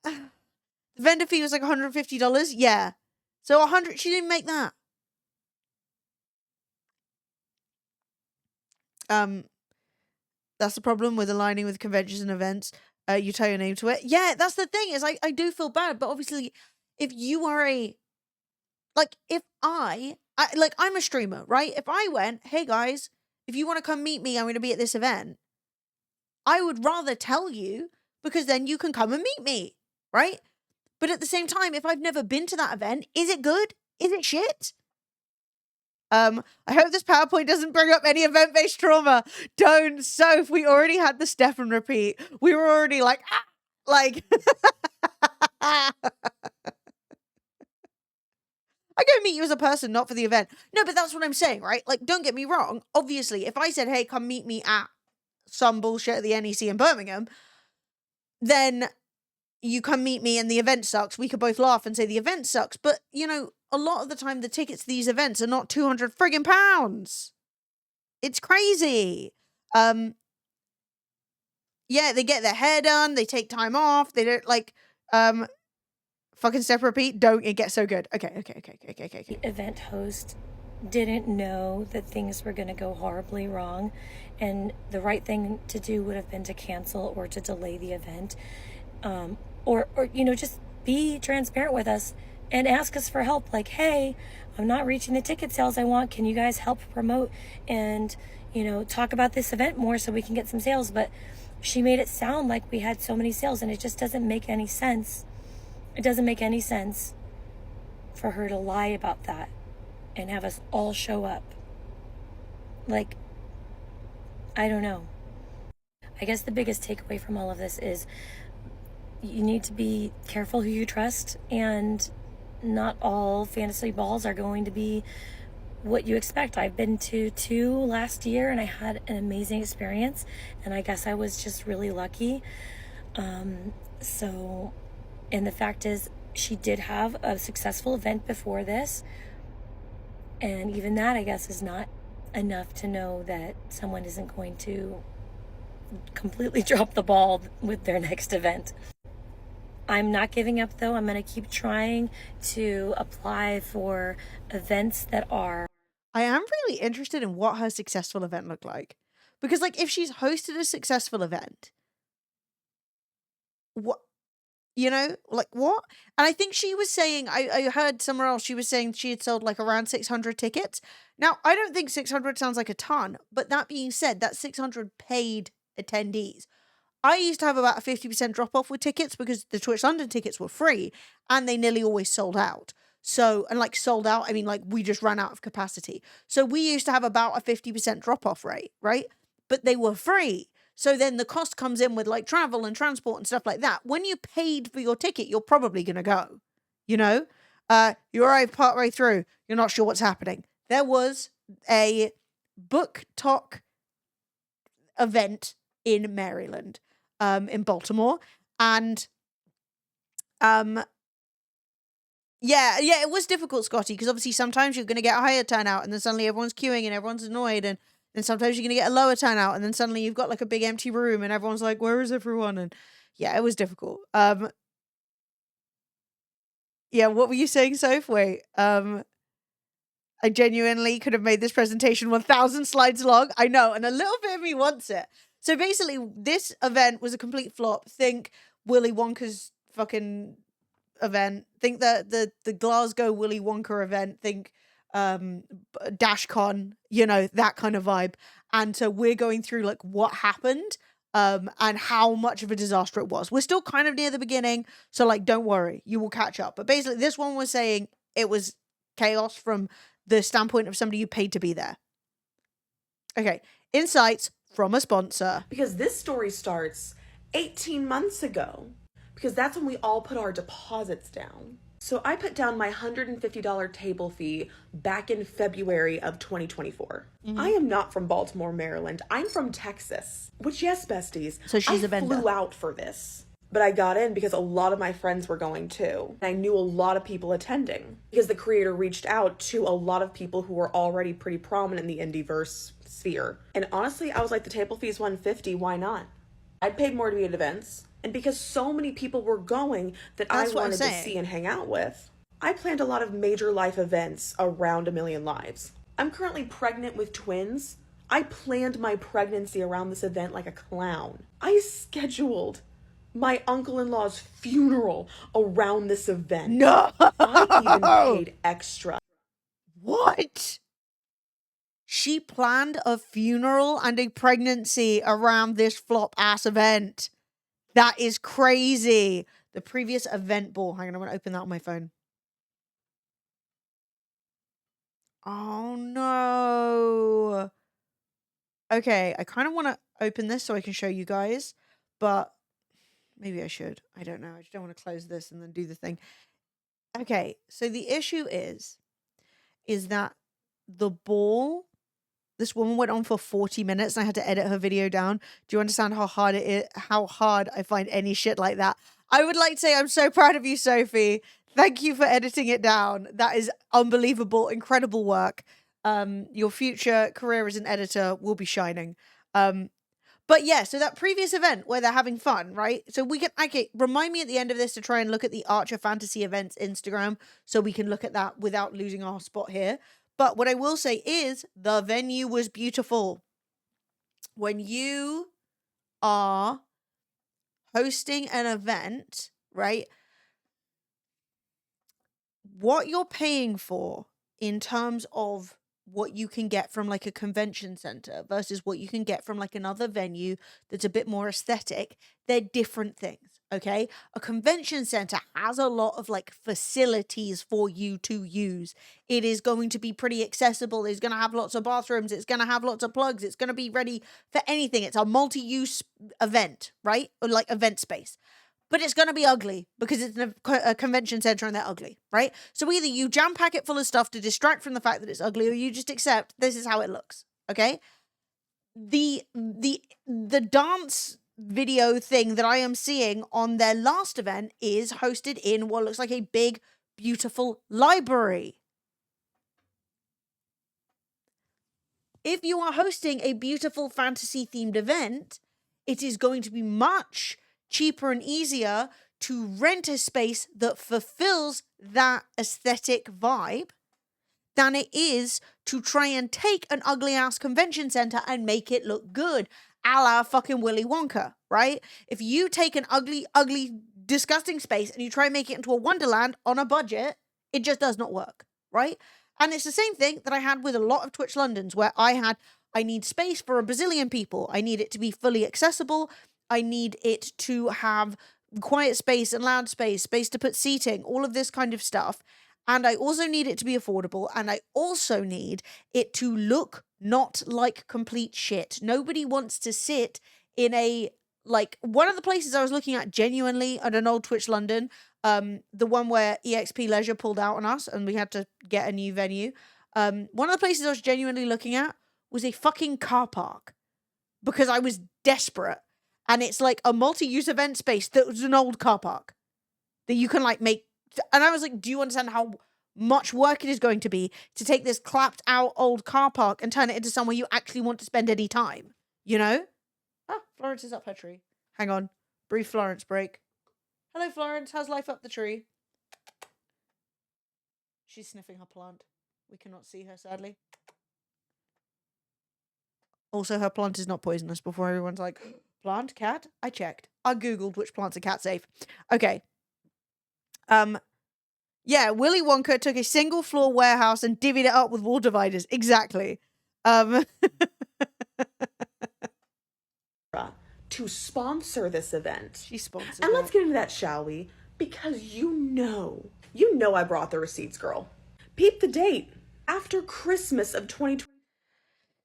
The vendor fee was like $150. Yeah. So 100, she didn't make that. That's the problem with aligning with conventions and events. You tie your name to it. Yeah, that's the thing, is I do feel bad, but obviously if you are if I'm a streamer, right? If I went, hey guys, if you want to come meet me, I'm going to be at this event. I would rather tell you, because then you can come and meet me, right? But at the same time, if I've never been to that event, is it good? Is it shit? I hope this PowerPoint doesn't bring up any event-based trauma. Don't. Soph, we already had the Stefan repeat. We were already like, ah! Like... I go meet you as a person, not for the event. No, but that's what I'm saying, right? Like, don't get me wrong. Obviously, if I said, hey, come meet me at some bullshit at the NEC in Birmingham, then you come meet me and the event sucks. We could both laugh and say the event sucks. But, you know, a lot of the time the tickets to these events are not 200 friggin' pounds. It's crazy. Yeah, they get their hair done. They take time off. They don't, like, fucking step repeat. Don't. It gets so good. Okay. the event host didn't know that things were going to go horribly wrong, and the right thing to do would have been to cancel or to delay the event, or you know, just be transparent with us and ask us for help. Like, hey, I'm not reaching the ticket sales I want. Can you guys help promote and, you know, talk about this event more so we can get some sales? But she made it sound like we had so many sales, and it just doesn't make any sense. It doesn't make any sense for her to lie about that and have us all show up. Like, I don't know. I guess the biggest takeaway from all of this is you need to be careful who you trust, and not all fantasy balls are going to be what you expect. I've been to 2 last year and I had an amazing experience, and I guess I was just really lucky. And the fact is, she did have a successful event before this, and even that, I guess, is not enough to know that someone isn't going to completely drop the ball with their next event. I'm not giving up, though. I'm going to keep trying to apply for events that are... I am really interested in what her successful event looked like. Because, like, if she's hosted a successful event, what... You know, like, what? And I think she was saying, I heard somewhere else, she was saying she had sold, like, around 600 tickets. Now, I don't think 600 sounds like a ton, but that being said, that's 600 paid attendees. I used to have about a 50% drop-off with tickets because the Twitch London tickets were free, and they nearly always sold out. So, and, like, sold out, I mean, like, we just ran out of capacity. So we used to have about a 50% drop-off rate, right? But they were free. So then the cost comes in with, like, travel and transport and stuff like that. When you paid for your ticket, you're probably going to go, you know? You arrive partway through, you're not sure what's happening. There was a book talk event in Maryland, in Baltimore, and yeah, it was difficult, Scotty, because obviously sometimes you're going to get a higher turnout, and then suddenly everyone's queuing and everyone's annoyed, and then sometimes you're going to get a lower turnout, and then suddenly you've got, like, a big empty room, and everyone's like, where is everyone? And yeah, it was difficult. Yeah, what were you saying, Soph? Wait, I genuinely could have made this presentation 1,000 slides long. I know, and a little bit of me wants it. So basically, this event was a complete flop. Think Willy Wonka's fucking event. Think the Glasgow Willy Wonka event. Think DashCon, you know, that kind of vibe. And so we're going through like what happened and how much of a disaster it was. We're still kind of near the beginning, so like don't worry, you will catch up. But basically this one was saying it was chaos from the standpoint of somebody who paid to be there. Okay, insights from a sponsor. Because this story starts 18 months ago, because that's when we all put our deposits down. So I put down my $150 table fee back in February of 2024. I am not from Baltimore, Maryland. I'm from Texas. Which, yes, besties, So she's I a vendor. flew out for this. But I got in because a lot of my friends were going too. I knew a lot of people attending because the creator reached out to a lot of people who were already pretty prominent in the indieverse sphere. And honestly, I was like, the table fee is $150, why not? I'd paid more to be at events. And because so many people were going that That's I what I'm wanted to saying. see and hang out with, I planned a lot of major life events around A Million Lives. I'm currently pregnant with twins. I planned my pregnancy around this event like a clown. I scheduled my uncle-in-law's funeral around this event. No! I even paid extra. What? She planned a funeral and a pregnancy around this flop ass event. That is crazy. The previous event ball. Hang on, I'm going to open that on my phone. Oh no. Okay, I kind of want to open this so I can show you guys, but maybe I should. I don't know. I just don't want to close this and then do the thing. Okay, so the issue is that the ball, this woman went on for 40 minutes and I had to edit her video down. Do you understand how hard it is, how hard I find any shit like that? I would like to say I'm so proud of you, Sophie. Thank you for editing it down. That is unbelievable, incredible work. Your future career as an editor will be shining. But yeah, so that previous event where they're having fun, right? So we can, okay, remind me at the end of this to try and look at the Archer Fantasy Events Instagram so we can look at that without losing our spot here. But what I will say is the venue was beautiful. When you are hosting an event, right? What you're paying for in terms of what you can get from like a convention center versus what you can get from like another venue that's a bit more aesthetic, they're different things. Okay, a convention center has a lot of like facilities for you to use. It is going to be pretty accessible. It's going to have lots of bathrooms. It's going to have lots of plugs. It's going to be ready for anything. It's a multi-use event, right? Or like event space. But it's going to be ugly because it's a convention center and they're ugly, right? So either you jam pack it full of stuff to distract from the fact that it's ugly, or you just accept this is how it looks, okay? The dance video thing that I am seeing on their last event is hosted in what looks like a big, beautiful library. If you are hosting a beautiful fantasy-themed event, it is going to be much cheaper and easier to rent a space that fulfills that aesthetic vibe than it is to try and take an ugly ass convention center and make it look good, a la fucking Willy Wonka, right? If you take an ugly, disgusting space and you try and make it into a wonderland on a budget, it just does not work, right? And it's the same thing that I had with a lot of Twitch Londons, where I need space for a bazillion people. I need it to be fully accessible. I need it to have quiet space and loud space to put seating, all of this kind of stuff. And I also need it to be affordable. And I also need it to look not like complete shit. Nobody wants to sit in a, like, one of the places I was looking at genuinely at an old Twitch London, the one where EXP Leisure pulled out on us and we had to get a new venue. One of the places I was genuinely looking at was a fucking car park because I was desperate. And it's like a multi-use event space that was an old car park that you can like make. And I was like, do you understand how much work it is going to be to take this clapped out old car park and turn it into somewhere you actually want to spend any time? You know? Ah, Florence is up her tree. Hang on. Brief Florence break. Hello, Florence. How's life up the tree? She's sniffing her plant. We cannot see her, sadly. Also, her plant is not poisonous. Before everyone's like, plant, cat? I checked. I googled which plants are cat safe. Okay. Yeah, Willy Wonka took a single floor warehouse and divvied it up with wall dividers. Exactly. To sponsor this event. She sponsored And let's it. get into that, shall we? Because you know I brought the receipts, girl. Peep the date. After Christmas of 2020.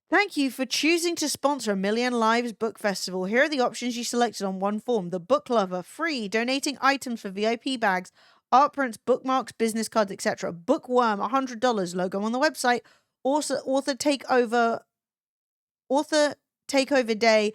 Thank you for choosing to sponsor A Million Lives Book Festival. Here are the options you selected on one form. The Book Lover, free, donating items for VIP bags, art prints, bookmarks, business cards, etc. Bookworm, $100, logo on the website. Also, author takeover day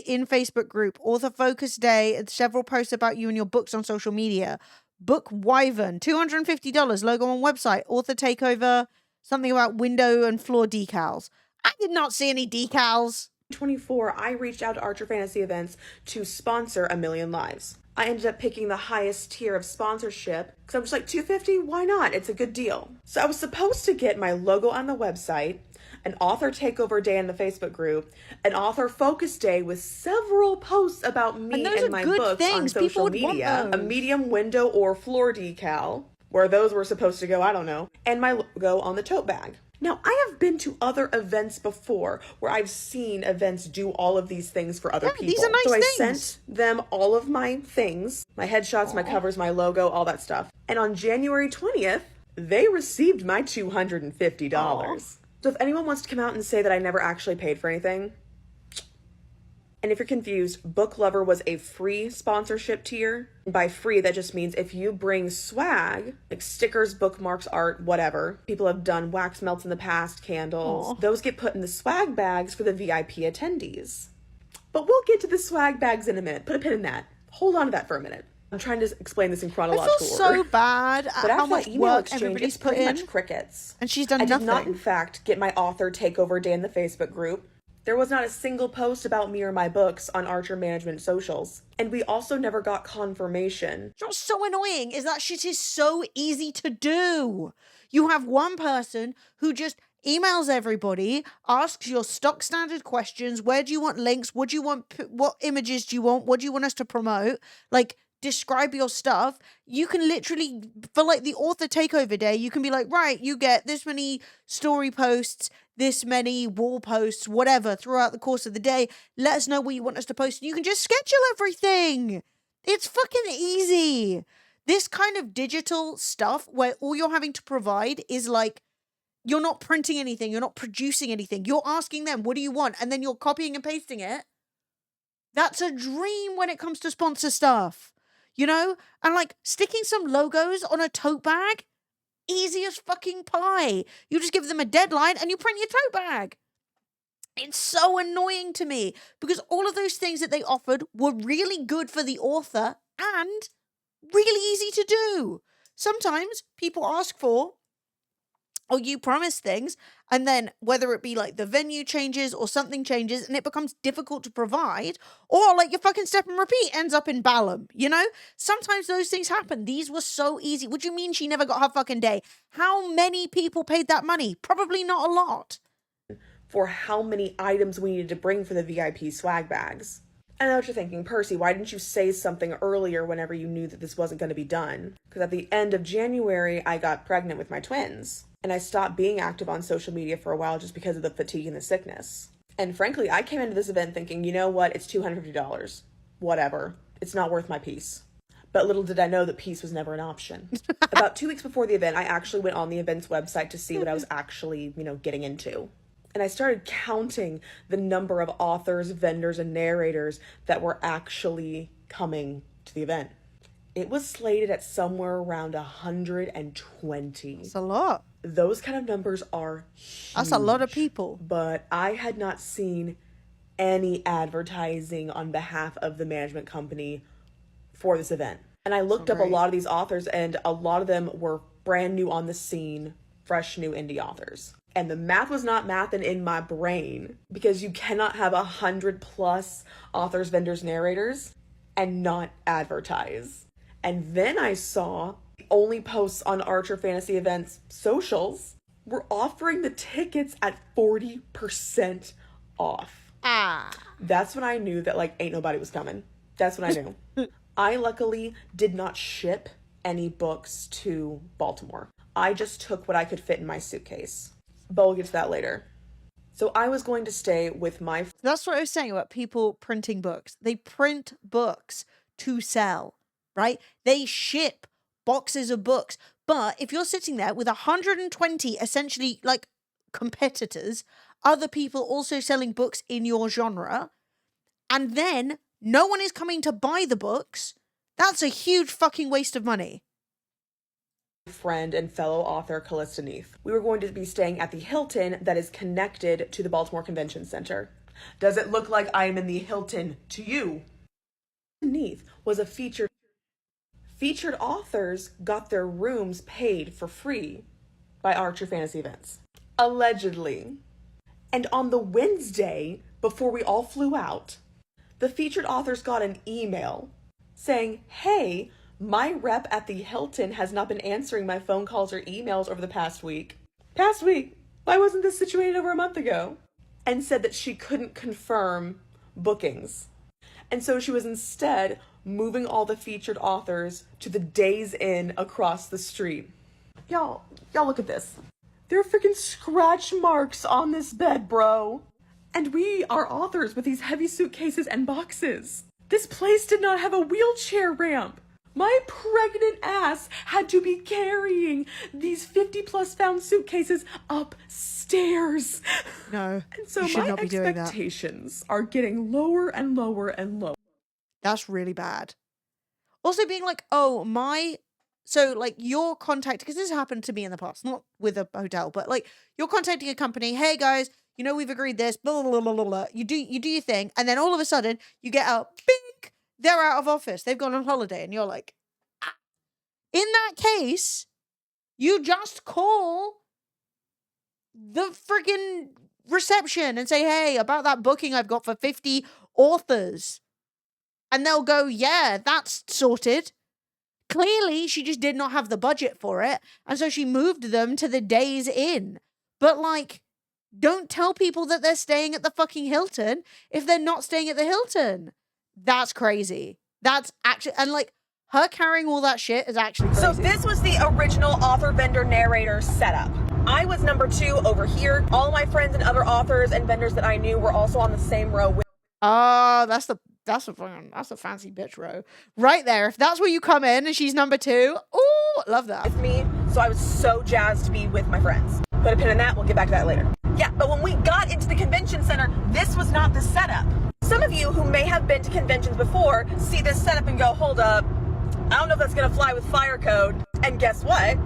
in Facebook group, author focus day, and several posts about you and your books on social media. Book Wyvern, $250, logo on website. Author takeover, something about window and floor decals. I did not see any decals. 24, I reached out to Archer Fantasy Events to sponsor A Million Lives. I ended up picking the highest tier of sponsorship because I'm just like, $250, why not? It's a good deal. So I was supposed to get my logo on the website, an author takeover day in the Facebook group, an author focus day with several posts about me and my books on social media, a medium window or floor decal, where those were supposed to go, I don't know, and my logo on the tote bag. Now, I have been to other events before where I've seen events do all of these things for other people. These are nice so I things. sent them all of my things, my headshots, my covers, my logo, all that stuff. And on January 20th, they received my $250. So if anyone wants to come out and say that I never actually paid for anything, and if you're confused, Book Lover was a free sponsorship tier. And by free, that just means if you bring swag, like stickers, bookmarks, art, whatever. People have done wax melts in the past, candles. Those get put in the swag bags for the VIP attendees. But we'll get to the swag bags in a minute. Put a pin in that. Hold on to that for a minute. I'm trying to explain this in chronological order. I feel so bad at how much work everybody's put in. Much crickets. And she's done nothing. I did not, in fact, get my author takeover day in the Facebook group. There was not a single post about me or my books on Archer Management socials. And we also never got confirmation. What's so annoying is that shit is so easy to do. You have one person who just emails everybody, asks your stock standard questions. Where do you want links? What do you want? What images do you want? What do you want us to promote? Like, describe your stuff. You can literally, for like the author takeover day, you can be like, right, you get this many story posts, this many wall posts, whatever, throughout the course of the day. Let us know what you want us to post. You can just schedule everything. It's fucking easy. This kind of digital stuff where all you're having to provide is like, you're not printing anything, you're not producing anything. You're asking them, what do you want? And then you're copying and pasting it. That's a dream when it comes to sponsor stuff. You know? And like sticking some logos on a tote bag, easy as fucking pie. You just give them a deadline and you print your tote bag. It's so annoying to me because all of those things that they offered were really good for the author and really easy to do. Sometimes people ask for, or you promise things, and then whether it be like the venue changes or something changes and it becomes difficult to provide, or like your fucking step and repeat ends up in Balham, you know? Sometimes those things happen. These were so easy. What do you mean she never got her fucking day? How many people paid that money? Probably not a lot. For how many items we needed to bring for the VIP swag bags. I know what you're thinking, Percy, why didn't you say something earlier whenever you knew that this wasn't going to be done? Because at the end of January, I got pregnant with my twins. And I stopped being active on social media for a while just because of the fatigue and the sickness. And frankly, I came into this event thinking, you know what, it's $250. Whatever. It's not worth my peace. But little did I know that peace was never an option. About 2 weeks before the event, I actually went on the event's website to see what I was actually, getting into. And I started counting the number of authors, vendors, and narrators that were actually coming to the event. It was slated at somewhere around 120. That's a lot. Those kind of numbers are huge. That's a lot of people. But I had not seen any advertising on behalf of the management company for this event. And I looked up a lot of these authors, and a lot of them were brand new on the scene, fresh new indie authors. And the math was not mathing in my brain, because you cannot have 100+ authors, vendors, narrators and not advertise. And then I saw the only posts on Archer Fantasy Events socials were offering the tickets at 40% off. That's when I knew that, like, ain't nobody was coming. That's when I knew. I luckily did not ship any books to Baltimore. I just took what I could fit in my suitcase. But we'll get to that later. So I was going to stay with my... That's what I was saying about people printing books. They print books to sell, right? They ship boxes of books. But if you're sitting there with 120 essentially like competitors, other people also selling books in your genre, and then no one is coming to buy the books, that's a huge fucking waste of money. Friend and fellow author Callista Neath. We were going to be staying at the Hilton that is connected to the Baltimore Convention Center. Does it look like I am in the Hilton to you? Neath was a featured authors got their rooms paid for free by Archer Fantasy Events. Allegedly. And on the Wednesday, before we all flew out, the featured authors got an email saying, hey, my rep at the Hilton has not been answering my phone calls or emails over the past week. Past week? Why wasn't this situated over a month ago? And said that she couldn't confirm bookings. And so she was instead moving all the featured authors to the Days Inn across the street. Y'all look at this. There are freaking scratch marks on this bed, bro. And we are authors with these heavy suitcases and boxes. This place did not have a wheelchair ramp. My pregnant ass had to be carrying these 50+ pound suitcases upstairs. No, and so you should my not be doing that. expectations are getting lower and lower and lower. That's really bad. Also being like, oh, so like you're contacting, because this happened to me in the past, not with a hotel, but like you're contacting a company, hey guys, you know, we've agreed this, blah, blah, blah, blah, blah. You do your thing. And then all of a sudden you get out, bing, they're out of office. They've gone on holiday. And you're like, ah. In that case, you just call the freaking reception and say, hey, about that booking I've got for 50 authors. And they'll go, yeah, that's sorted. Clearly, she just did not have the budget for it. And so she moved them to the Days Inn. But like, don't tell people that they're staying at the fucking Hilton if they're not staying at the Hilton. That's crazy. That's actually, and like, her carrying all that shit is actually crazy. So this was the original author, vendor, narrator setup. I was number 2 over here. All my friends and other authors and vendors that I knew were also on the same row with. Oh, that's a fancy bitch row. Right there. If that's where you come in and she's number 2, ooh, love that. With me, so I was so jazzed to be with my friends. Put a pin in that, we'll get back to that later. Yeah, but when we got into the convention center, this was not the setup. Some of you who may have been to conventions before see this setup and go, hold up, I don't know if that's gonna fly with fire code. And guess what?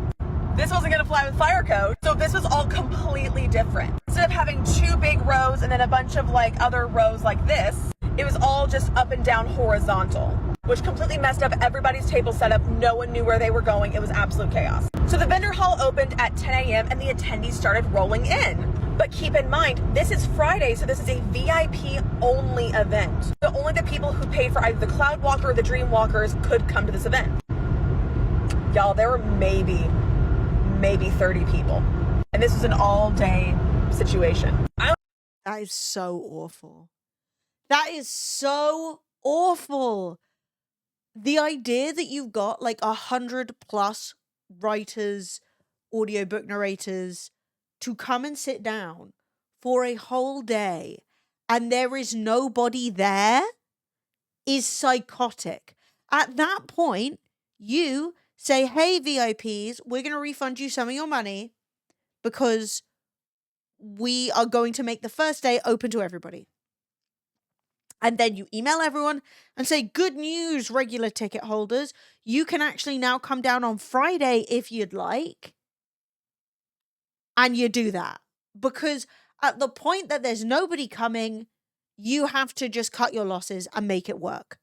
This wasn't gonna fly with fire code. So this was all completely different. Instead of having 2 big rows and then a bunch of like other rows like this, it was all just up and down horizontal, which completely messed up everybody's table setup. No one knew where they were going. It was absolute chaos. So the vendor hall opened at 10 a.m. and the attendees started rolling in. But keep in mind, this is Friday, so this is a VIP only event. So only the people who paid for either the Cloud Walker or the Dream Walkers could come to this event. Y'all, there were maybe 30 people. And this was an all-day situation. That is so awful. That is so awful. The idea that you've got like 100+ writers, audiobook narrators to come and sit down for a whole day and there is nobody there is psychotic. At that point, you say, hey, VIPs, we're going to refund you some of your money because we are going to make the first day open to everybody. And then you email everyone and say, good news, regular ticket holders. You can actually now come down on Friday if you'd like. And you do that. Because at the point that there's nobody coming, you have to just cut your losses and make it work.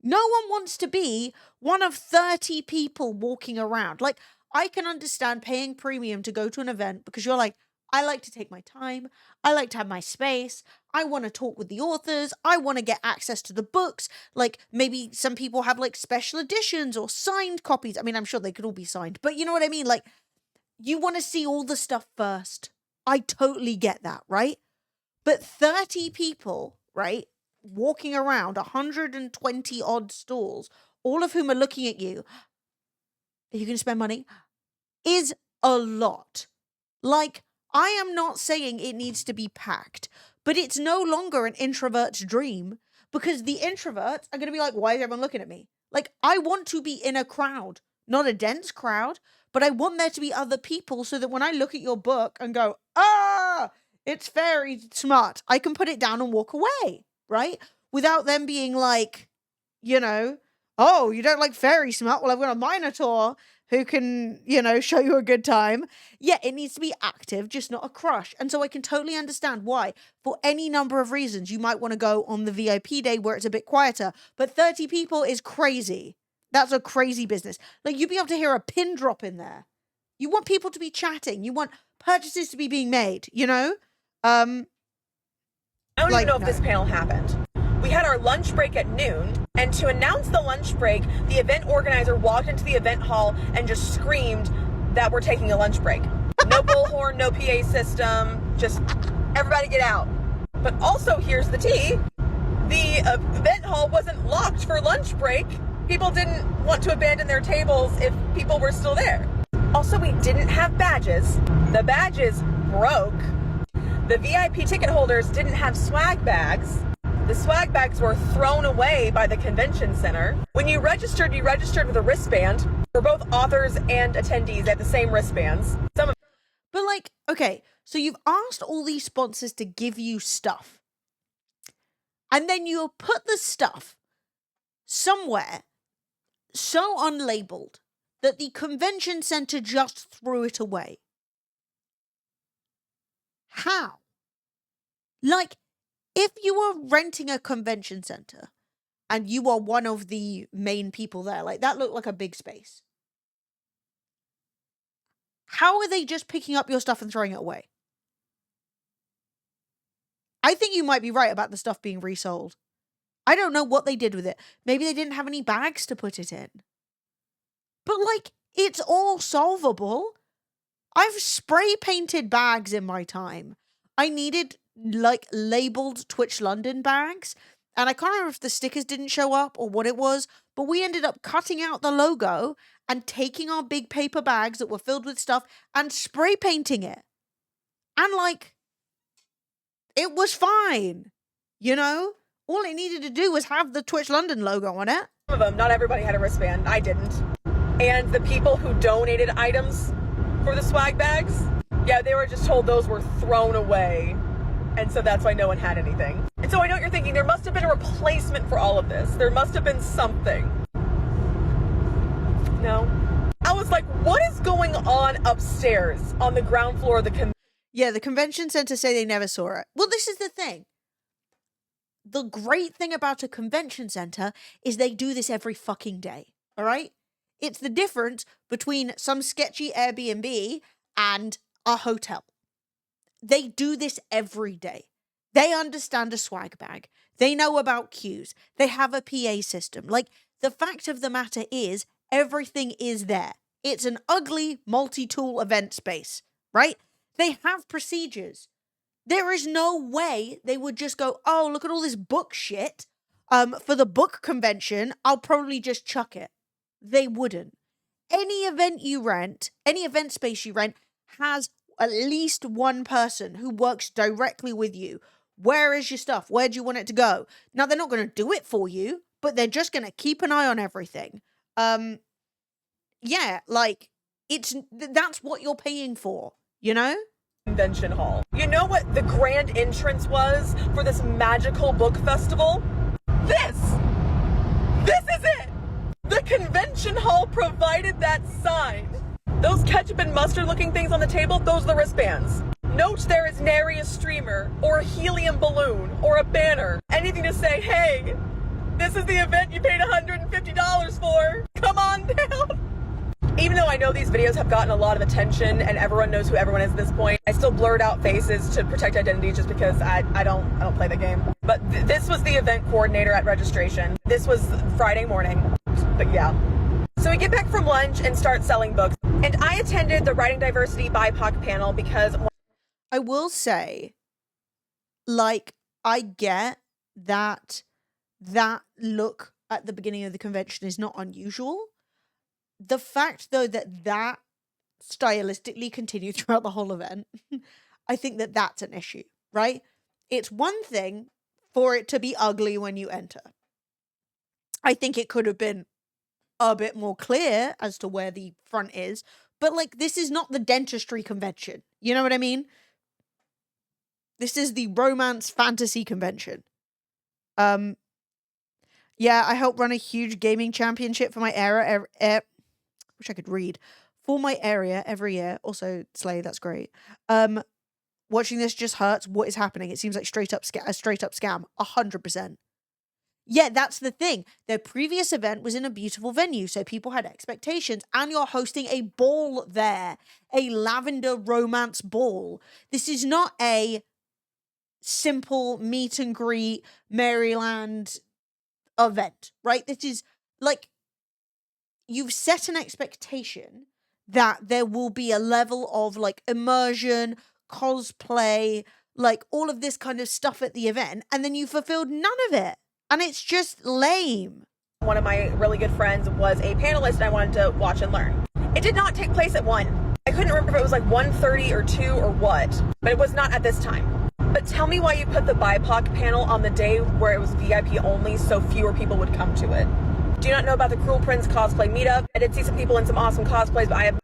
No one wants to be one of 30 people walking around. Like, I can understand paying premium to go to an event because you're like, I like to take my time. I like to have my space. I want to talk with the authors. I want to get access to the books. Like, maybe some people have like special editions or signed copies. I mean, I'm sure they could all be signed, but you know what I mean? Like, you want to see all the stuff first. I totally get that, right? But 30 people, right, walking around 120 odd stalls, all of whom are looking at you, are you going to spend money? Is a lot. Like, I am not saying it needs to be packed, but it's no longer an introvert's dream, because the introverts are going to be like, why is everyone looking at me? Like, I want to be in a crowd, not a dense crowd, but I want there to be other people so that when I look at your book and go, it's very smart, I can put it down and walk away, right? Without them being like, you know, oh, you don't like fairy smart? Well, I've got a Minotaur who can, you know, show you a good time. Yeah, it needs to be active, just not a crush. And so I can totally understand why, for any number of reasons, you might want to go on the VIP day where it's a bit quieter. But 30 people is crazy. That's a crazy business. Like, you'd be able to hear a pin drop in there. You want people to be chatting. You want purchases to be being made, you know? I don't even know if this panel happened. We had our lunch break at noon, and to announce the lunch break, the event organizer walked into the event hall and just screamed that we're taking a lunch break. No bullhorn, no PA system, just everybody get out. But also, here's the tea. The event hall wasn't locked for lunch break. People didn't want to abandon their tables if people were still there. Also, we didn't have badges. The badges broke. The VIP ticket holders didn't have swag bags. The swag bags were thrown away by the convention center. When you registered with a wristband. For both authors and attendees at the same wristbands. But like, okay, so you've asked all these sponsors to give you stuff. And then you put the stuff somewhere so unlabeled that the convention center just threw it away. How? Like, if you are renting a convention center and you are one of the main people there, like, that looked like a big space. How are they just picking up your stuff and throwing it away? I think you might be right about the stuff being resold. I don't know what they did with it. Maybe they didn't have any bags to put it in. But, like, it's all solvable. I've spray painted bags in my time. I needed, like, labeled Twitch London bags. And I can't remember if the stickers didn't show up or what it was. But we ended up cutting out the logo and taking our big paper bags that were filled with stuff and spray painting it. And, like, it was fine. You know? All it needed to do was have the Twitch London logo on it. Some of them, not everybody had a wristband. I didn't. And the people who donated items for the swag bags, yeah, they were just told those were thrown away. And so that's why no one had anything. And so I know what you're thinking. There must have been a replacement for all of this. There must have been something. No. I was like, what is going on upstairs on the ground floor of the convention? Yeah, the convention center say they never saw it. Well, this is the thing. The great thing about a convention center is they do this every fucking day. All right? It's the difference between some sketchy Airbnb and a hotel. They do this every day. They understand a swag bag. They know about queues. They have a PA system. Like, the fact of the matter is, everything is there. It's an ugly multi-tool event space, right? They have procedures. There is no way they would just go, oh, look at all this book shit. For the book convention, I'll probably just chuck it. They wouldn't. Any event you rent, any event space you rent, has at least one person who works directly with you. Where is your stuff? Where do you want it to go? Now, they're not going to do it for you, but they're just going to keep an eye on everything. Yeah, like, that's what you're paying for, you know? Convention hall. You know what the grand entrance was for this magical book festival? This is it. The convention hall provided that sign. Those ketchup and mustard looking things on the table, those are the wristbands. Note there is nary a streamer or a helium balloon or a banner. Anything to say, hey, this is the event you paid $150 for. Come on down. Even though I know these videos have gotten a lot of attention and everyone knows who everyone is at this point, I still blurred out faces to protect identity just because I don't play the game. But this was the event coordinator at registration. This was Friday morning. But yeah. So we get back from lunch and start selling books. And I attended the Writing Diversity BIPOC panel because I will say, like, I get that look at the beginning of the convention is not unusual. The fact, though, that stylistically continued throughout the whole event, I think that's an issue, right? It's one thing for it to be ugly when you enter. I think it could have been a bit more clear as to where the front is, but, like, this is not the dentistry convention. You know what I mean? This is the romance fantasy convention. Yeah, I helped run a huge gaming championship for my area. Wish I could read. For my area every year. Also, Slay, that's great. Watching this just hurts. What is happening? It seems like a straight up scam. 100%. Yeah, that's the thing. Their previous event was in a beautiful venue, so people had expectations, and you're hosting a ball there. A lavender romance ball. This is not a simple meet and greet Maryland event, right? This is like, you've set an expectation that there will be a level of like immersion, cosplay, like all of this kind of stuff at the event, and then you fulfilled none of it, and it's just lame. One of my really good friends was a panelist and I wanted to watch and learn. It did not take place at 1. I couldn't remember if it was like 1:30 or 2 or what, but it was not at this time. But tell me why you put the BIPOC panel on the day where it was VIP only so fewer people would come to it. Do you not know about the Cruel Prince cosplay meetup? I did see some people in some awesome cosplays, but I have...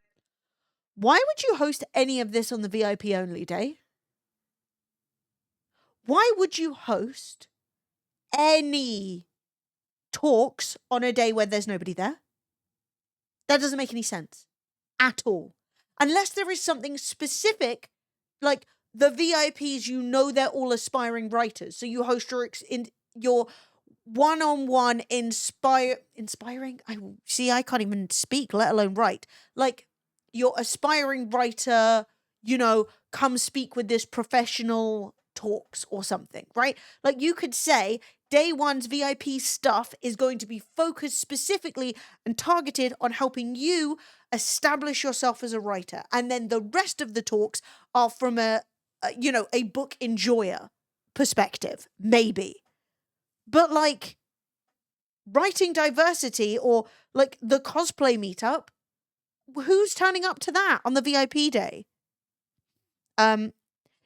Why would you host any of this on the VIP only day? Why would you host any talks on a day where there's nobody there? That doesn't make any sense at all. Unless there is something specific, like the VIPs, you know, they're all aspiring writers. So you host your one-on-one inspiring. I can't even speak, let alone write. Like, your aspiring writer, you know, come speak with this professional talks or something, right? Like, you could say day 1's VIP stuff is going to be focused specifically and targeted on helping you establish yourself as a writer. And then the rest of the talks are from a book enjoyer perspective, maybe. But like, writing diversity or like the cosplay meetup, who's turning up to that on the VIP day? Yeah,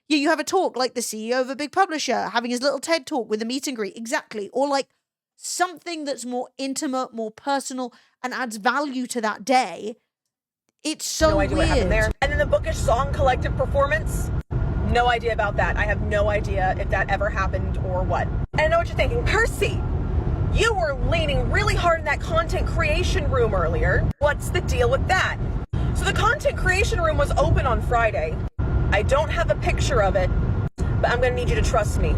you have a talk like the CEO of a big publisher having his little TED talk with a meet and greet, exactly. Or like something that's more intimate, more personal, and adds value to that day. It's so no idea weird. What happened there. And then the Bookish Song Collective performance, no idea about that. I have no idea if that ever happened or what. And I know what you're thinking, Percy, you were leaning really hard in that content creation room earlier. What's the deal with that? So the content creation room was open on Friday. I don't have a picture of it, but I'm gonna need you to trust me.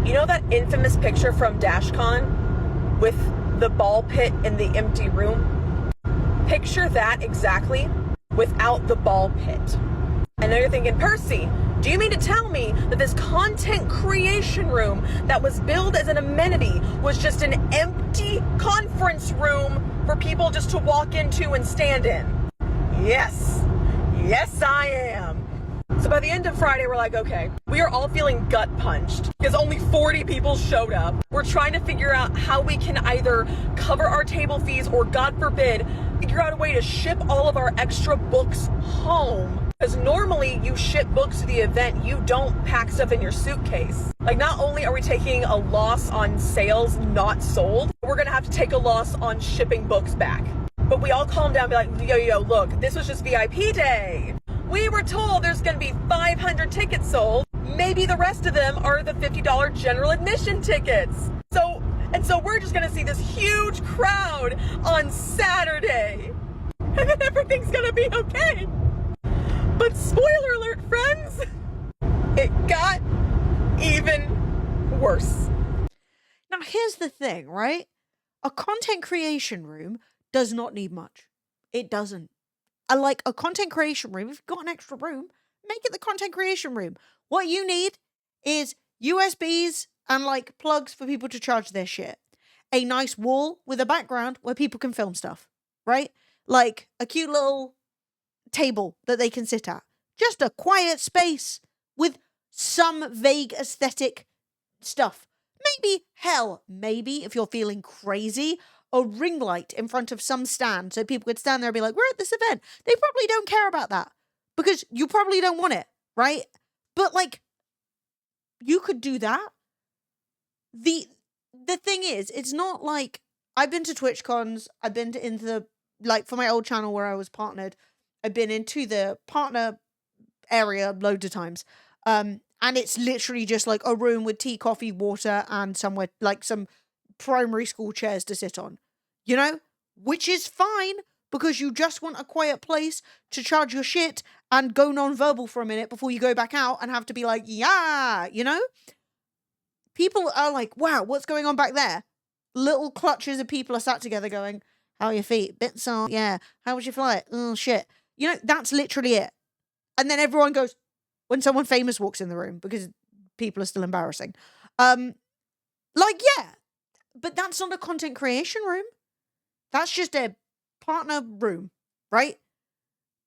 You know that infamous picture from DashCon with the ball pit in the empty room? Picture that exactly without the ball pit. And now you're thinking, Percy, do you mean to tell me that this content creation room that was billed as an amenity was just an empty conference room for people just to walk into and stand in? Yes. Yes, I am. So by the end of Friday, we're like, okay, we are all feeling gut punched because only 40 people showed up. We're trying to figure out how we can either cover our table fees or, God forbid, figure out a way to ship all of our extra books home. Because normally you ship books to the event, you don't pack stuff in your suitcase. Like, not only are we taking a loss on sales not sold, we're gonna have to take a loss on shipping books back. But we all calm down and be like, yo, look, this was just VIP day. We were told there's gonna be 500 tickets sold. Maybe the rest of them are the $50 general admission tickets. So we're just gonna see this huge crowd on Saturday. And then everything's gonna be okay. But spoiler alert, friends, it got even worse. Now, here's the thing, right? A content creation room does not need much. It doesn't. a content creation room. If you've got an extra room, make it the content creation room. What you need is USBs and like plugs for people to charge their shit. A nice wall with a background where people can film stuff, right? Like a cute little table that they can sit at. Just a quiet space with some vague aesthetic stuff. Maybe if you're feeling crazy, a ring light in front of some stand so people could stand there and be like, we're at this event. They probably don't care about that because you probably don't want it, right? But like, you could do that. The thing is, it's not like, I've been to TwitchCons, I've been into the, like, for my old channel where I was partnered, I've been into the partner area loads of times. And it's literally just like a room with tea, coffee, water, and somewhere, like some primary school chairs to sit on, you know, which is fine because you just want a quiet place to charge your shit and go non-verbal for a minute before you go back out and have to be like, yeah, you know? People are like, wow, what's going on back there? Little clutches of people are sat together going, how are your feet? Bit sore, yeah. How was your flight? Oh, shit. You know, that's literally it. And then everyone goes, when someone famous walks in the room, because people are still embarrassing. Like, yeah. But that's not a content creation room. That's just a partner room, right?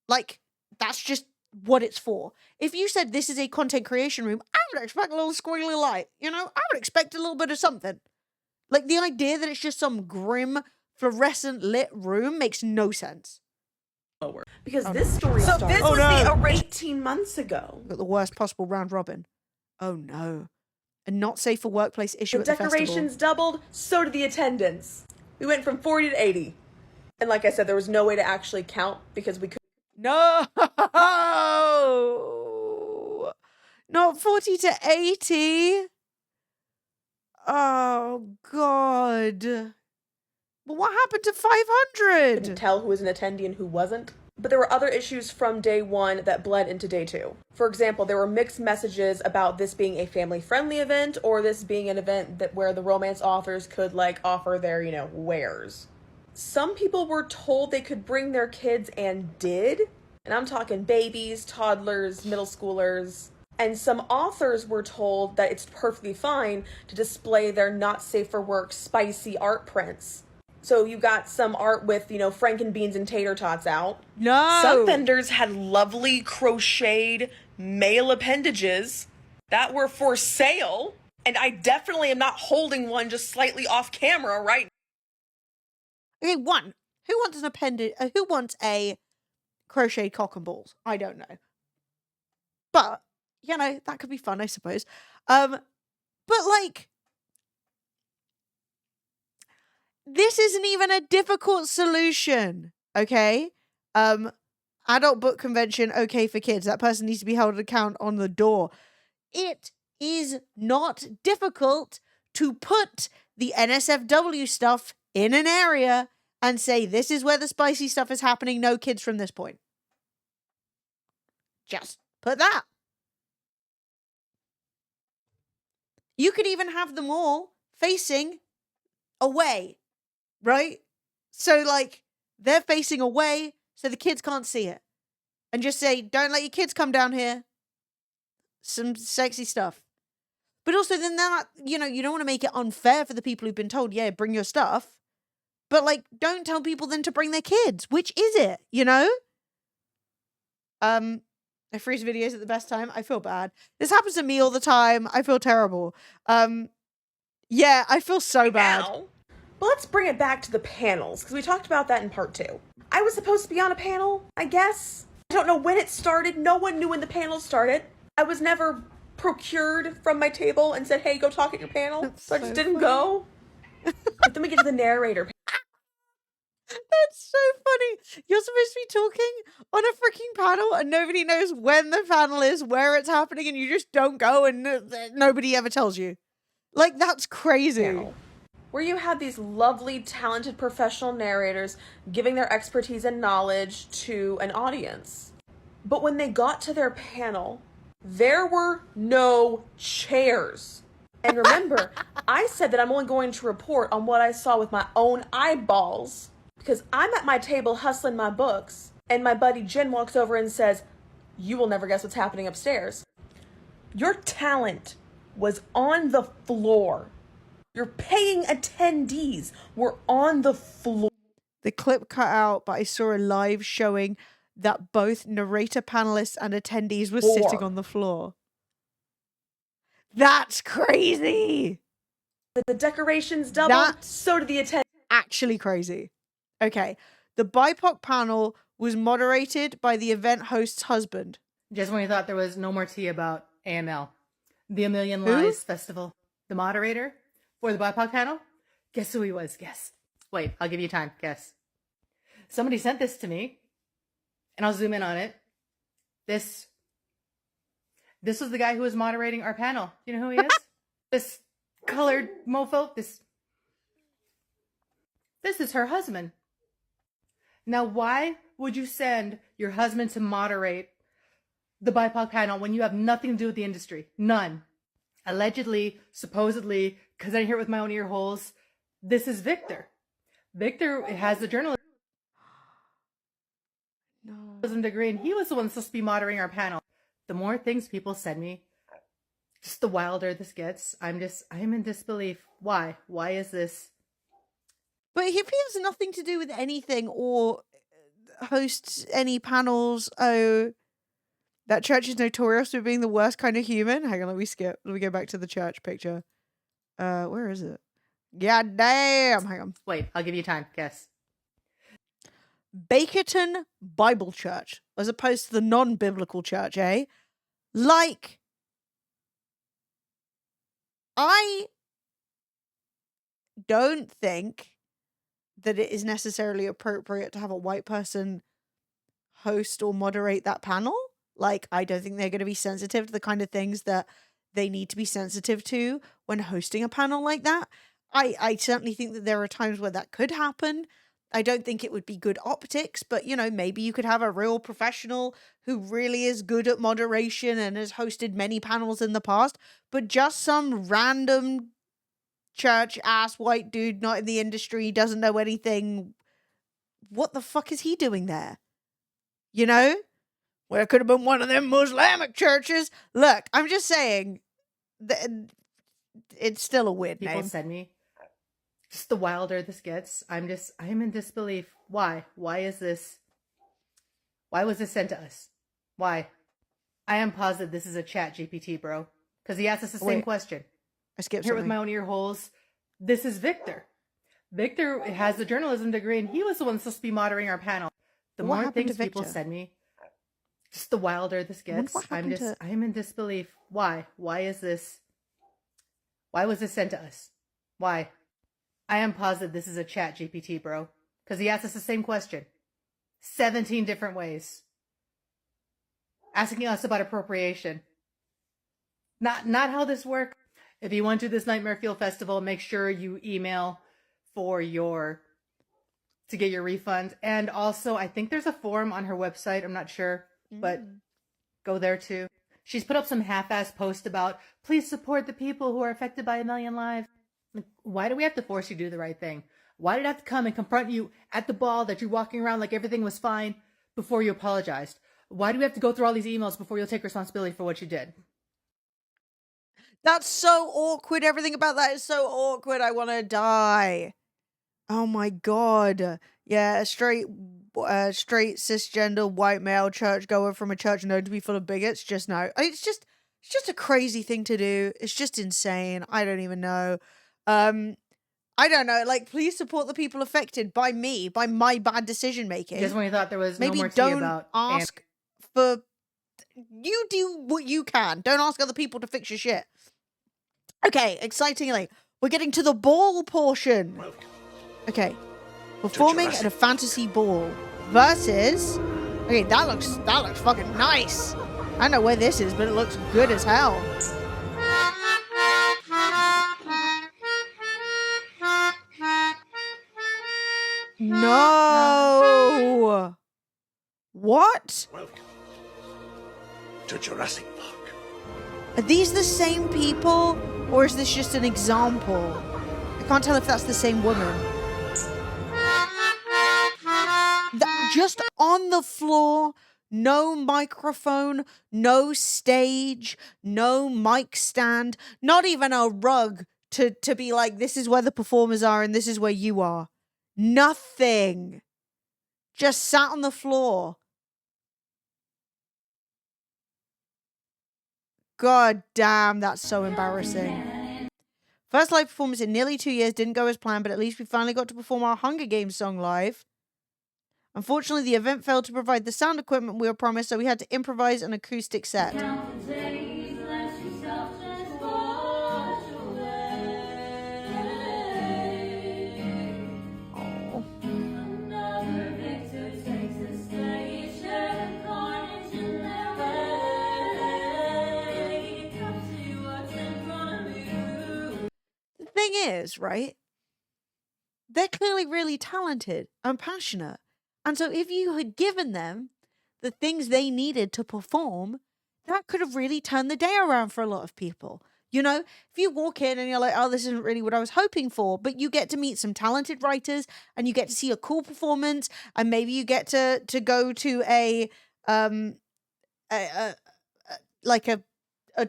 Like, that's just what it's for. If you said this is a content creation room, I would expect a little squiggly light, you know? I would expect a little bit of something. Like, the idea that it's just some grim, fluorescent lit room makes no sense. Because this story started this was the original 18 months ago. Got the worst possible round robin. Oh no. A not safe for workplace issue The at the festival. decorations doubled, so did the attendance. We went from 40 to 80. And like I said, there was no way to actually count because we couldn't. No! Not 40 to 80. Oh, God. But what happened to 500? Tell who was an attendee and who wasn't. But there were other issues from day one that bled into day two. For example, there were mixed messages about this being a family-friendly event or this being an event that where the romance authors could like offer their, you know, wares. Some people were told they could bring their kids and did. And I'm talking babies, toddlers, middle schoolers. And some authors were told that it's perfectly fine to display their not safe for work spicy art prints. So you got some art with, you know, frankenbeans and tater tots out. No! Some vendors had lovely crocheted male appendages that were for sale. And I definitely am not holding one just slightly off camera right now. Okay, one. Who wants an appendage? Who wants a crocheted cock and balls? I don't know. But, you know, that could be fun, I suppose. But like, this isn't even a difficult solution, okay? Adult book convention, okay for kids. That person needs to be held to account on the door. It is not difficult to put the NSFW stuff in an area and say, this is where the spicy stuff is happening. No kids from this point. Just put that. You could even have them all facing away, right? So, like, they're facing away so the kids can't see it. And just say, don't let your kids come down here. Some sexy stuff. But also then that, you know, you don't want to make it unfair for the people who've been told, yeah, bring your stuff. But, like, don't tell people then to bring their kids. Which is it, you know? I freeze videos at the best time. I feel bad. This happens to me all the time. I feel terrible. Yeah, I feel so bad. Well, let's bring it back to the panels, because we talked about that in part 2. I was supposed to be on a panel, I guess. I don't know when it started. No one knew when the panel started. I was never procured from my table and said, hey, go talk at your panel. That's so I just so didn't funny. go. But then we get to the narrator. That's so funny. You're supposed to be talking on a freaking panel and nobody knows when the panel is, where it's happening, and you just don't go and nobody ever tells you. Like, that's crazy. Panel, where you had these lovely, talented professional narrators giving their expertise and knowledge to an audience. But when they got to their panel, there were no chairs. And remember, I said that I'm only going to report on what I saw with my own eyeballs, because I'm at my table hustling my books, And my buddy Jen walks over and says, "You will never guess what's happening upstairs." Your talent was on the floor. Your paying attendees were on the floor. The clip cut out, but I saw a live showing that both narrator, panelists, and attendees were sitting on the floor. That's crazy. The decorations doubled, so did the attendance. Actually crazy. Okay. The BIPOC panel was moderated by the event host's husband. Just when you thought there was no more tea about AML, the A Million Who? Lies Festival, the moderator for the BIPOC panel, guess who he was? Guess. Wait, I'll give you time. Guess. Somebody sent this to me, and I'll zoom in on it. This was the guy who was moderating our panel. Do you know who he is? This colored mofo. This is her husband. Now, why would you send your husband to moderate the BIPOC panel when you have nothing to do with the industry? None. Allegedly, supposedly, because I hear it with my own ear holes, this is Victor. Victor has the journalism degree, and he was the one supposed to be moderating our panel. The more things people send me, just the wilder this gets. I'm in disbelief. Why? Why is this? But if he has nothing to do with anything or hosts any panels, oh, that church is notorious for being the worst kind of human. Hang on, let me skip. Let me go back to the church picture. Where is it? Yeah, damn. Hang on. Wait, I'll give you time. Guess. Bakerton Bible Church, as opposed to the non-biblical church, eh? Like, I don't think that it is necessarily appropriate to have a white person host or moderate that panel. Like, I don't think they're going to be sensitive to the kind of things that they need to be sensitive to when hosting a panel like that. I certainly think that there are times where that could happen. I don't think it would be good optics, but, you know, maybe you could have a real professional who really is good at moderation and has hosted many panels in the past, but just some random church-ass white dude not in the industry, doesn't know anything. What the fuck is he doing there? You know? Well, it could have been one of them Muslimic churches. Look, I'm just saying, it's still a weird name. People send me. Just the wilder this gets, I'm in disbelief. Why? Why is this? Why was this sent to us? Why? I am positive this is a chat GPT, bro. Because he asked us the same question. I skipped Here with something. my own ear holes. This is Victor. Victor has a journalism degree, and he was the one supposed to be moderating our panel. The What more happened things to people Victor? send me, just the wilder this gets. I'm in disbelief. Why? Why is this? Why was this sent to us? Why? I am positive this is a chat GPT, bro. Because he asked us the same question. 17 different ways. Asking us about appropriation. Not how this works. If you want to do this Nightmare Fuel Festival, make sure you email to get your refund. And also, I think there's a form on her website. I'm not sure, but go there too. She's put up some half-ass post about, please support the people who are affected by A Million Lives. Why do we have to force you to do the right thing? Why did I have to come and confront you at the ball that you're walking around like everything was fine before you apologized? Why do we have to go through all these emails before you'll take responsibility for what you did? That's so awkward. Everything about that is so awkward. I want to die. Oh my god. Yeah, a straight cisgender white male churchgoer from a church known to be full of bigots. Just no. It's just a crazy thing to do. It's just insane. I don't even know. I don't know. Like, please support the people affected by me, by my bad decision making. Just when you thought there was Maybe no more tea don't about ask for. You do what you can. Don't ask other people to fix your shit. Okay, excitingly, we're getting to the ball portion. Okay, performing at a fantasy ball versus. Okay, that looks fucking nice. I don't know where this is, but it looks good as hell. No. What? Welcome to Jurassic Park. Are these the same people, or is this just an example? I can't tell if that's the same woman. just on the floor, no microphone, no stage, no mic stand, not even a rug to be like, this is where the performers are and this is where you are. Nothing. Just sat on the floor. God damn, that's so embarrassing. First live performance in nearly 2 years, didn't go as planned, but at least we finally got to perform our Hunger Games song live. Unfortunately, the event failed to provide the sound equipment we were promised, so we had to improvise an acoustic set. The thing is, right? They're clearly really talented and passionate. And so if you had given them the things they needed to perform, that could have really turned the day around for a lot of people. You know, if you walk in and you're like, oh, this isn't really what I was hoping for, but you get to meet some talented writers and you get to see a cool performance, and maybe you get to go to a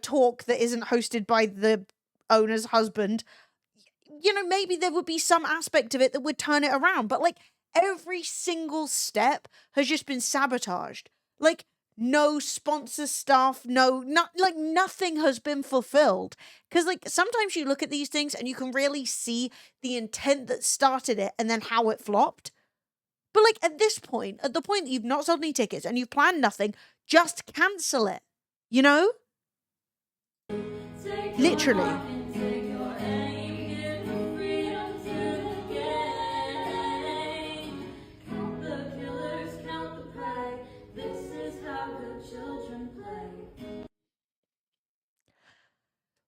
talk that isn't hosted by the owner's husband. You know, maybe there would be some aspect of it that would turn it around, but like every single step has just been sabotaged. Like no sponsor stuff, nothing has been fulfilled. Because like sometimes you look at these things and you can really see the intent that started it and then how it flopped. But like at this point, at the point that you've not sold any tickets and you've planned nothing, just cancel it. You know? Literally.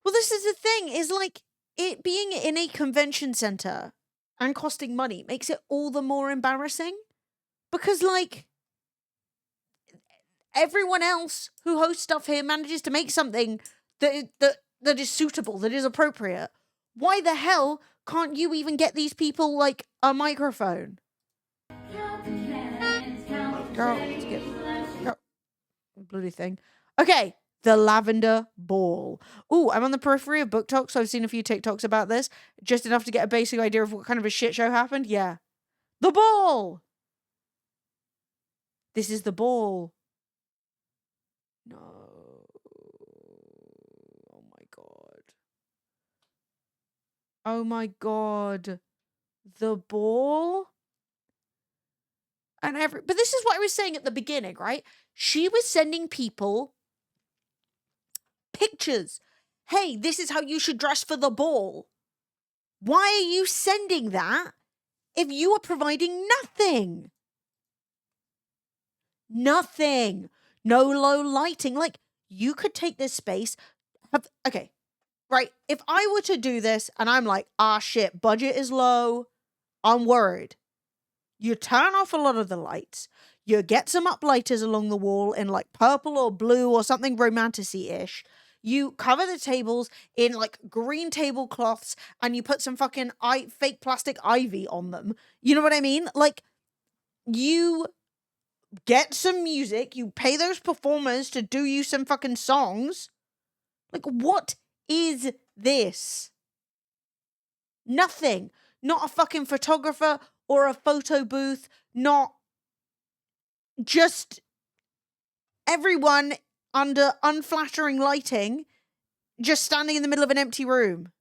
Well, this is the thing, is like it being in a convention center and costing money makes it all the more embarrassing, because like everyone else who hosts stuff here manages to make something that is suitable, that is appropriate. Why the hell can't you even get these people like a microphone? Girl, let's get bloody thing. Okay. The Lavender Ball. Ooh, I'm on the periphery of Book Talk, so I've seen a few TikToks about this. Just enough to get a basic idea of what kind of a shit show happened. Yeah. The ball! This is the ball. No. Oh my god. Oh my god. The ball? But this is what I was saying at the beginning, right? She was sending people pictures. Hey, this is how you should dress for the ball. Why are you sending that if you are providing nothing? Nothing. No low lighting. Like, you could take this space. Okay, right. If I were to do this and I'm like, shit, budget is low, I'm worried. You turn off a lot of the lights. You get some uplighters along the wall in like purple or blue or something romantic-y-ish. You cover the tables in like green tablecloths and you put some fucking fake plastic ivy on them. You know what I mean? Like, you get some music, you pay those performers to do you some fucking songs. Like, what is this? Nothing. Not a fucking photographer or a photo booth. Not just everyone under unflattering lighting, just standing in the middle of an empty room.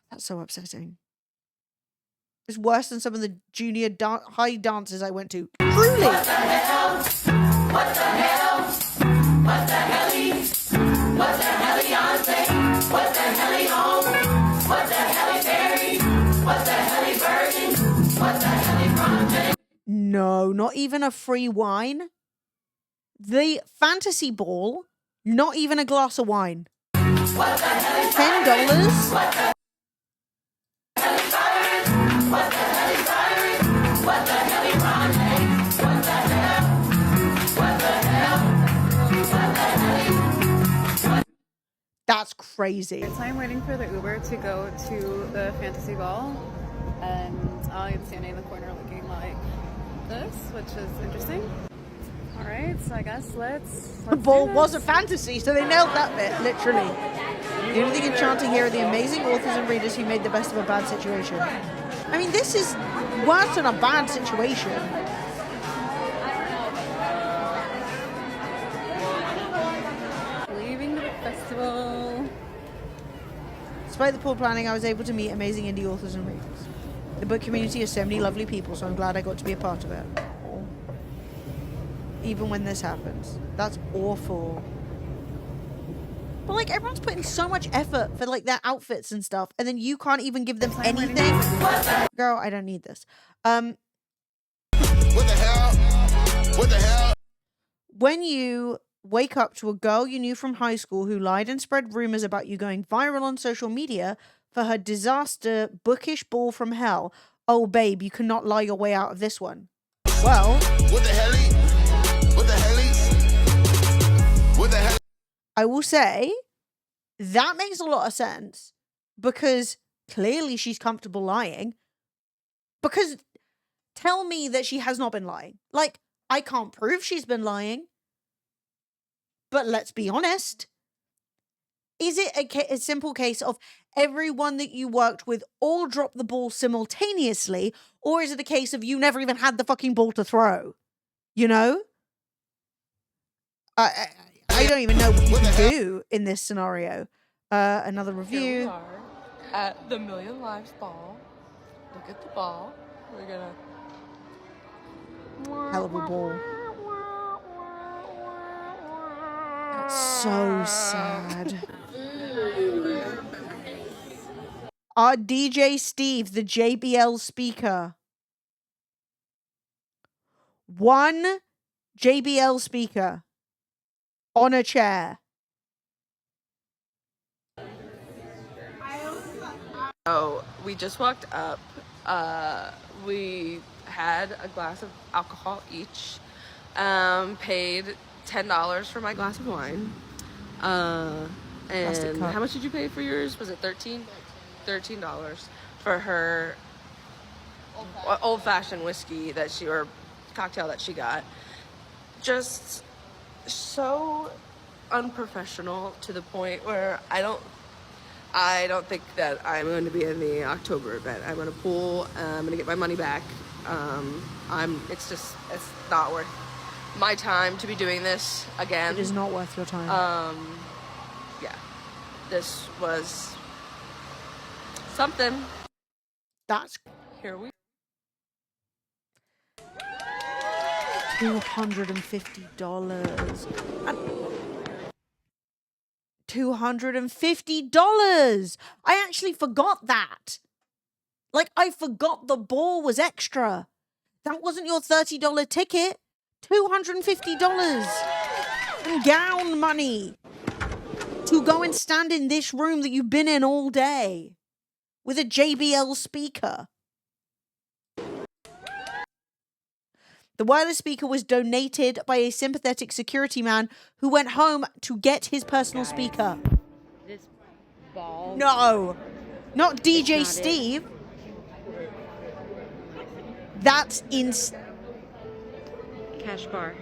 That's so upsetting. It's worse than some of the junior high dances I went to. Truly! What the hell? What the hell? What the hell? What the hell, Beyonce? What the hell, home? What the hell, Barry? What the hell, Virgin? What the hell, Ron? No, not even a free wine. The fantasy ball, not even a glass of wine. What the hell is $10? What the hell is Byron? What the hell is Byron? What the hell is Ron? What the hell? What the hell? What the hell? That's crazy. So I'm waiting for the Uber to go to the fantasy ball, and I am standing in the corner looking like this, which is interesting. All right, so I guess let's The ball was a fantasy, so they nailed that bit, literally. The only thing enchanting here are the amazing authors and readers who made the best of a bad situation. I mean, this is worse than a bad situation. Leaving the book festival. Despite the poor planning, I was able to meet amazing indie authors and readers. The book community has so many lovely people, so I'm glad I got to be a part of it. Even when this happens. That's awful. But like, everyone's putting so much effort for like their outfits and stuff, and then you can't even give them anything. Girl, I don't need this. What the hell? What the hell? When you wake up to a girl you knew from high school who lied and spread rumors about you going viral on social media for her disaster bookish ball from hell, oh babe, you cannot lie your way out of this one. Well, What the hell? What the hell? What the hell? I will say that makes a lot of sense because clearly she's comfortable lying. Because tell me that she has not been lying. Like, I can't prove she's been lying. But let's be honest. Is it a simple case of everyone that you worked with all dropped the ball simultaneously? Or is it a case of you never even had the fucking ball to throw? You know? I don't even know what you can do in this scenario. Another review. Here we are at the Million Lives Ball. Look at the ball. We're gonna... Hell of a ball. So sad. Our DJ Steve, the JBL speaker. One JBL speaker on a chair. Oh, we just walked up. We had a glass of alcohol each. Paid $10 for my glass of wine. And how much did you pay for yours? Was it $13? $13 for her old-fashioned whiskey or cocktail that she got. Just so unprofessional to the point where I don't think that I'm going to be in the October event. I'm going to pull. I'm going to get my money back. It's not worth my time to be doing this again. It is not worth your time. Yeah, this was something. That's here we. $250. $250. I actually forgot that. Like, I forgot the ball was extra. That wasn't your $30 ticket. $250 in gown money to go and stand in this room that you've been in all day with a JBL speaker. The wireless speaker was donated by a sympathetic security man who went home to get his personal speaker. This ball. No, not DJ Steve. That's Cash bar.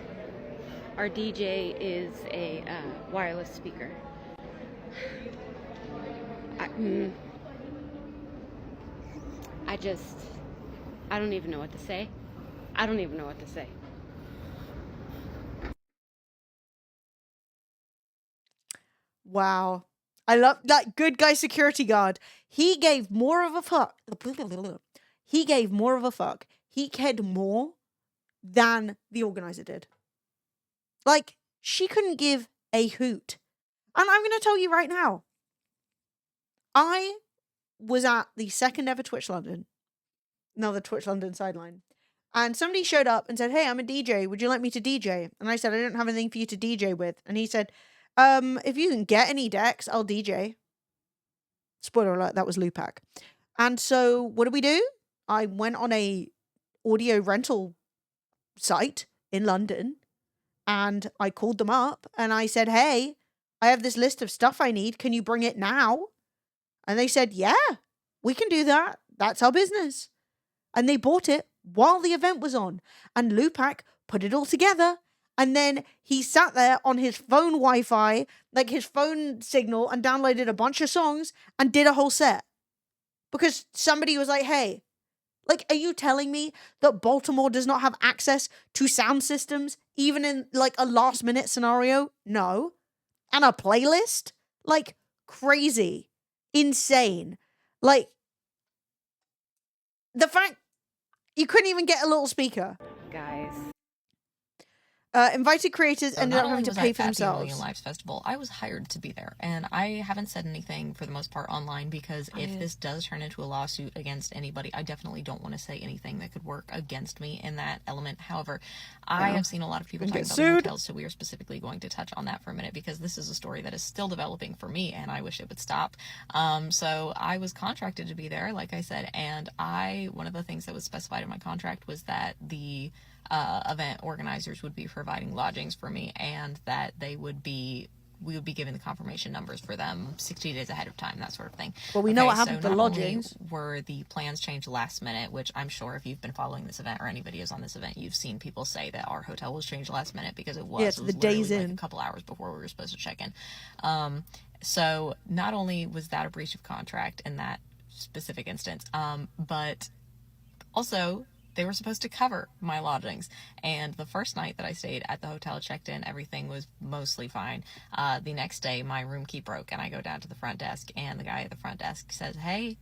Our DJ is a wireless speaker. I don't even know what to say. I don't even know what to say. Wow. I love that good guy security guard. He gave more of a fuck. He gave more of a fuck. He cared more than the organizer did. Like, she couldn't give a hoot. And I'm going to tell you right now. I was at the second ever Twitch London. No, the Twitch London sideline. And somebody showed up and said, hey, I'm a DJ. Would you like me to DJ? And I said, I don't have anything for you to DJ with. And he said, if you can get any decks, I'll DJ. Spoiler alert, that was Lupac. And so what do? I went on a audio rental site in London and I called them up and I said, hey, I have this list of stuff I need. Can you bring it now? And they said, yeah, we can do that. That's our business. And they bought it while the event was on. And Lupac put it all together. And then he sat there on his phone Wi-Fi, like his phone signal, and downloaded a bunch of songs and did a whole set. Because somebody was like, hey, like, are you telling me that Baltimore does not have access to sound systems, even in, like, a last-minute scenario? No. And a playlist? Like, crazy. Insane. Like, the fact you couldn't even get a little speaker. Guys. Invited creators ended up having to pay for At the themselves. Million Lives Festival, I was hired to be there, and I haven't said anything for the most part online because if this does turn into a lawsuit against anybody, I definitely don't want to say anything that could work against me in that element. However, I have seen a lot of people talking about the hotels, so we are specifically going to touch on that for a minute because this is a story that is still developing for me, and I wish it would stop. So I was contracted to be there, like I said, and one of the things that was specified in my contract was that the event organizers would be providing lodgings for me and that we would be giving the confirmation numbers for them 60 days ahead of time, that sort of thing. Well, we know what happened to the lodgings. Were the plans changed last minute, which I'm sure if you've been following this event or any videos on this event, you've seen people say that our hotel was changed last minute because it was. Yeah, it's it was the days like in. a couple hours before we were supposed to check in. So not only was that a breach of contract in that specific instance, but also they were supposed to cover my lodgings. And the first night that I stayed at the hotel, checked in, everything was mostly fine. The next day, my room key broke, and I go down to the front desk, and the guy at the front desk says, hey,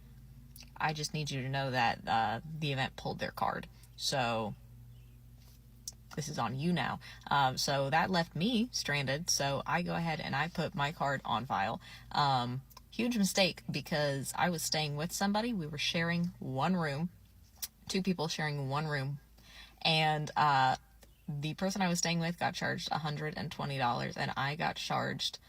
I just need you to know that the event pulled their card. So this is on you now. So that left me stranded. So I go ahead and I put my card on file. Huge mistake because I was staying with somebody. We were sharing one room. 2 people sharing one room, and the person I was staying with got charged $120, and I got charged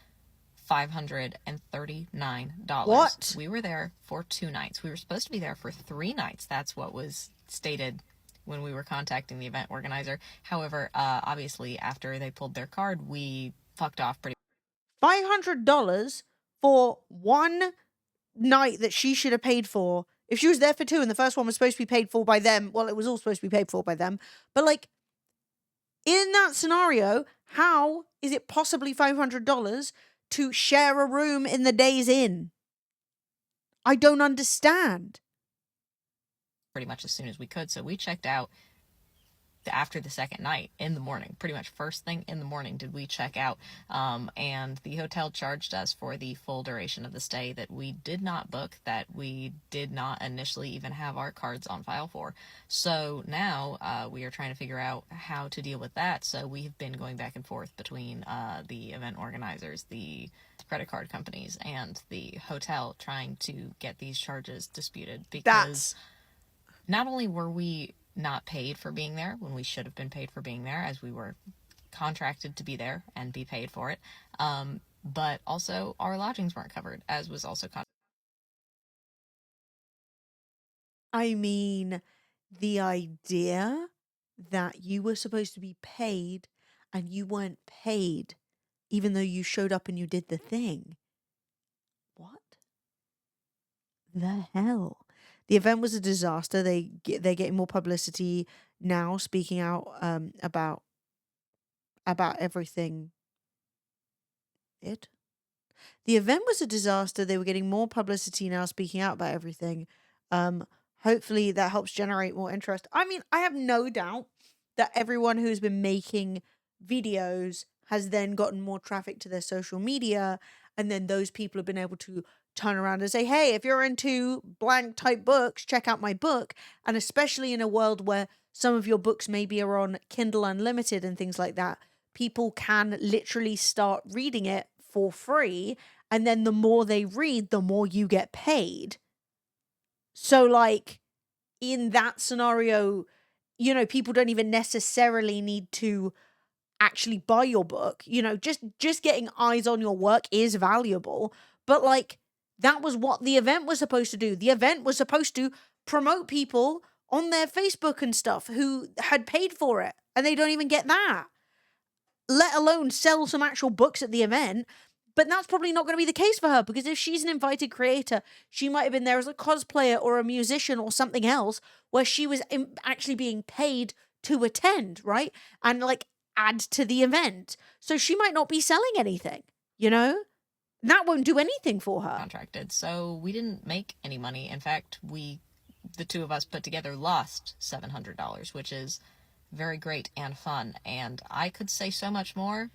$539. What? We were there for 2 nights. We were supposed to be there for 3 nights. That's what was stated when we were contacting the event organizer. However, obviously, after they pulled their card, we fucked off pretty. $500 for one night that she should have paid for. If she was there for 2 and the first one was supposed to be paid for by them, well, it was all supposed to be paid for by them. But, like, in that scenario, how is it possibly $500 to share a room in the Days Inn? I don't understand. Pretty much as soon as we could. So we checked out after the second night in the morning. Pretty much first thing in the morning did we check out. And the hotel charged us for the full duration of the stay that we did not book, that we did not initially even have our cards on file for. So now we are trying to figure out how to deal with that. So we have been going back and forth between the event organizers, the credit card companies, and the hotel trying to get these charges disputed because not only were we not paid for being there when we should have been paid for being there, as we were contracted to be there and be paid for it, but also our lodgings weren't covered, as was also I mean, the idea that you were supposed to be paid and you weren't paid even though you showed up and you did the thing. What the hell? The event was a disaster. They're getting more publicity now, speaking out about everything. The event was a disaster. They were getting more publicity now, speaking out about everything. Hopefully that helps generate more interest. I mean, I have no doubt that everyone who's been making videos has then gotten more traffic to their social media, and then those people have been able to turn around and say, hey, if you're into blank type books, check out my book. And especially in a world where some of your books maybe are on Kindle Unlimited and things like that, people can literally start reading it for free. And then the more they read, the more you get paid. So, like, in that scenario, you know, people don't even necessarily need to actually buy your book. You know, just getting eyes on your work is valuable. But, like, that was what the event was supposed to do. The event was supposed to promote people on their Facebook and stuff who had paid for it. And they don't even get that. Let alone sell some actual books at the event. But that's probably not going to be the case for her, because if she's an invited creator, she might have been there as a cosplayer or a musician or something else where she was actually being paid to attend, right? And like add to the event. So she might not be selling anything, you know? That won't do anything for her. Contracted, so we didn't make any money. In fact, the two of us put together, lost $700, which is very great and fun. And I could say so much more,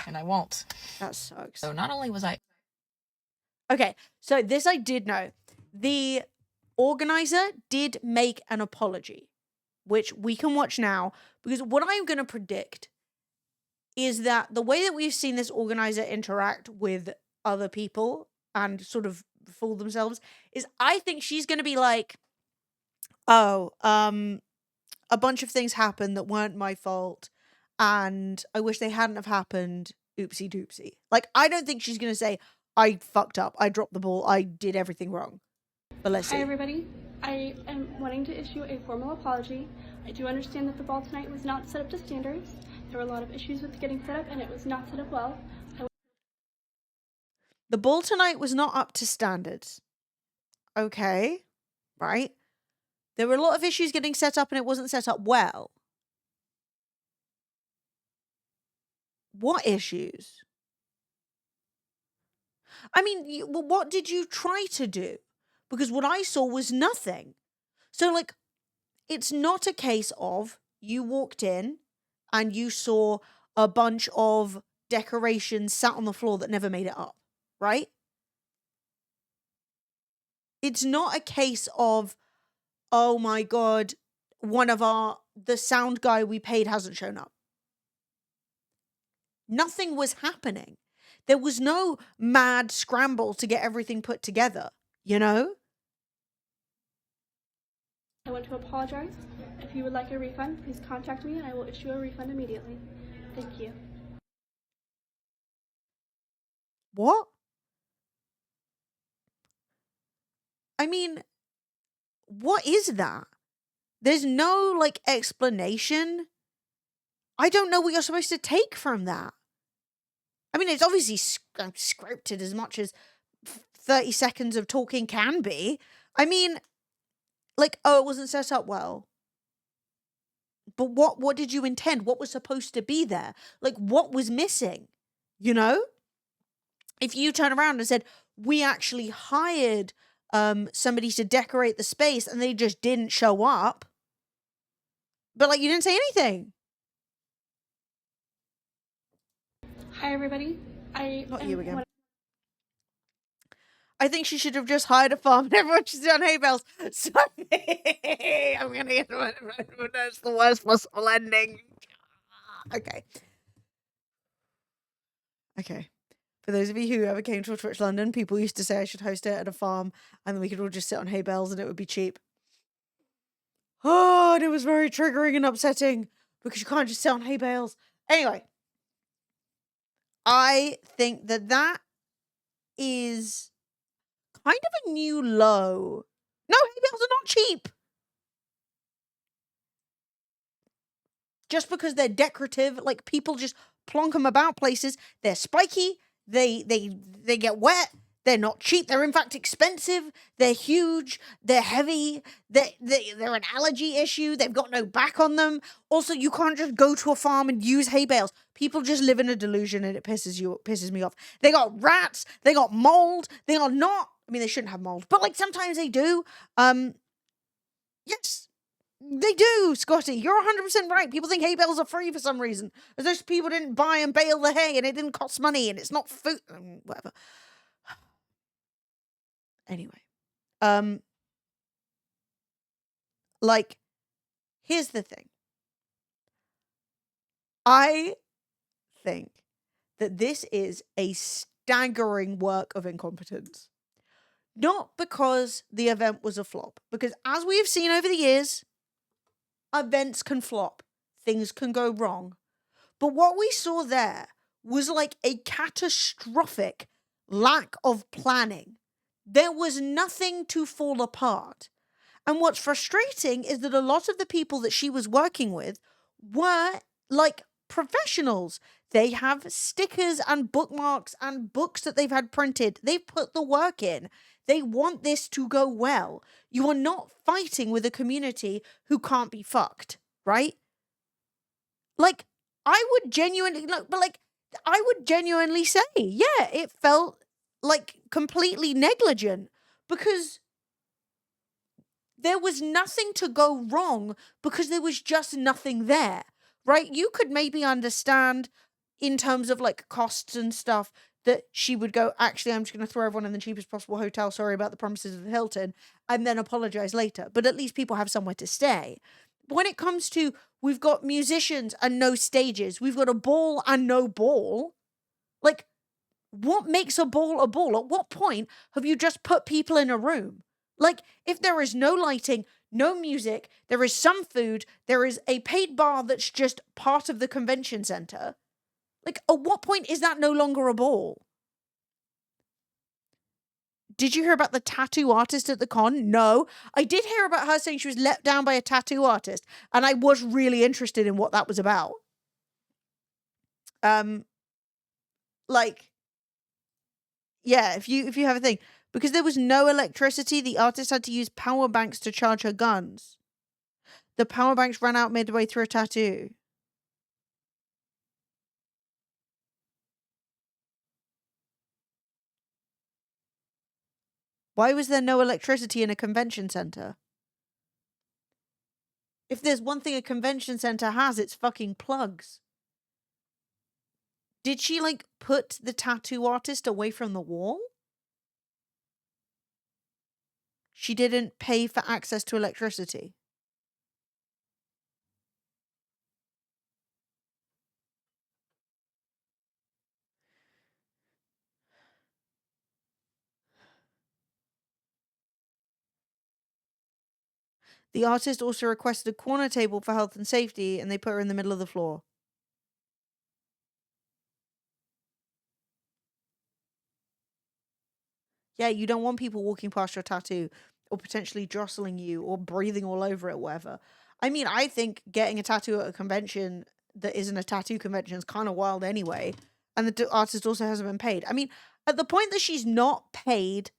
and I won't. That sucks. So not only was I... Okay, so this I did know. The organizer did make an apology, which we can watch now, because what I'm going to predict is that the way that we've seen this organizer interact with other people and sort of fool themselves is, I think she's going to be like, oh, a bunch of things happened that weren't my fault, and I wish they hadn't have happened. Oopsie doopsie. Like, I don't think she's gonna say, I fucked up, I dropped the ball, I did everything wrong. But let's see. Hi everybody. I am wanting to issue a formal apology. I do understand that the ball tonight was not set up to standards. There were a lot of issues with getting set up, and it was not set up well. The ball tonight was not up to standards. Okay. Right. There were a lot of issues getting set up, and it wasn't set up well. What issues? I mean, what did you try to do? Because what I saw was nothing. So, like, it's not a case of you walked in and you saw a bunch of decorations sat on the floor that never made it up, right? It's not a case of, oh my God, the sound guy we paid hasn't shown up. Nothing was happening. There was no mad scramble to get everything put together, you know? I want to apologize. If you would like a refund, please contact me and I will issue a refund immediately. Thank you. What? I mean, what is that? There's no, like, explanation. I don't know what you're supposed to take from that. I mean, it's obviously scripted as much as 30 seconds of talking can be. I mean, like, oh, it wasn't set up well. But what did you intend? What was supposed to be there? Like, what was missing? You know? If you turn around and said, we actually hired somebody to decorate the space and they just didn't show up. But, like, you didn't say anything. Hi everybody. Not you again. I think she should have just hired a farm and everyone should sit on hay bales. Sorry. I'm going to get that's the worst possible ending. Okay. Okay. For those of you who ever came to a Twitch London, people used to say I should host it at a farm and then we could all just sit on hay bales and it would be cheap. Oh, and it was very triggering and upsetting because you can't just sit on hay bales. Anyway. I think that is kind of a new low. No, hay bales are not cheap. Just because they're decorative, like people just plonk them about places. They're spiky. They get wet. They're not cheap. They're in fact expensive. They're huge. They're heavy. They're an allergy issue. They've got no back on them. Also, you can't just go to a farm and use hay bales. People just live in a delusion and it pisses me off. They got rats. They got mold. They are not. I mean, they shouldn't have mold, but like sometimes they do. Yes, they do, Scotty. You're 100% right. People think hay bales are free for some reason. As those people didn't buy and bale the hay and it didn't cost money and it's not food. Whatever. Anyway, like, here's the thing. I think that this is a staggering work of incompetence. Not because the event was a flop, because as we have seen over the years, events can flop, things can go wrong. But what we saw there was like a catastrophic lack of planning. There was nothing to fall apart. And what's frustrating is that a lot of the people that she was working with were like professionals. They have stickers and bookmarks and books that they've had printed. They've put the work in. They want this to go well. You are not fighting with a community who can't be fucked, right? Like, I would genuinely, I would genuinely say, yeah, it felt like completely negligent because there was nothing to go wrong because there was just nothing there, right? You could maybe understand in terms of like costs and stuff that she would go, actually, I'm just going to throw everyone in the cheapest possible hotel. Sorry about the promises of the Hilton, and then apologize later. But at least people have somewhere to stay. But when it comes to, we've got musicians and no stages, we've got a ball and no ball. Like, what makes a ball a ball? At what point have you just put people in a room? Like, if there is no lighting, no music, there is some food, there is a paid bar that's just part of the convention center. Like, at what point is that no longer a ball? Did you hear about the tattoo artist at the con? No. I did hear about her saying she was let down by a tattoo artist, and I was really interested in what that was about. Like, yeah, if you have a thing. Because there was no electricity, the artist had to use power banks to charge her guns. The power banks ran out midway through a tattoo. Why was there no electricity in a convention center? If there's one thing a convention center has, it's fucking plugs. Did she, like, put the tattoo artist away from the wall? She didn't pay for access to electricity. The artist also requested a corner table for health and safety, and they put her in the middle of the floor. Yeah, you don't want people walking past your tattoo or potentially jostling you or breathing all over it, whatever. I mean, I think getting a tattoo at a convention that isn't a tattoo convention is kind of wild anyway. And the artist also hasn't been paid. I mean, at the point that she's not paid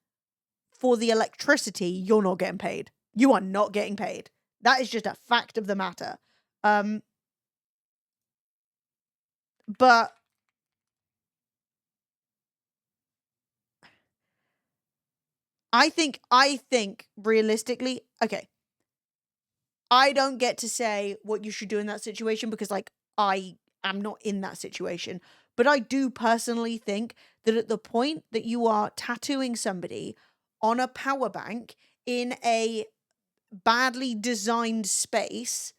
for the electricity, you're not getting paid. You are not getting paid. That is just a fact of the matter. But I think realistically, okay, I don't get to say what you should do in that situation because, like, I am not in that situation. But I do personally think that at the point that you are tattooing somebody on a power bank in a badly designed space,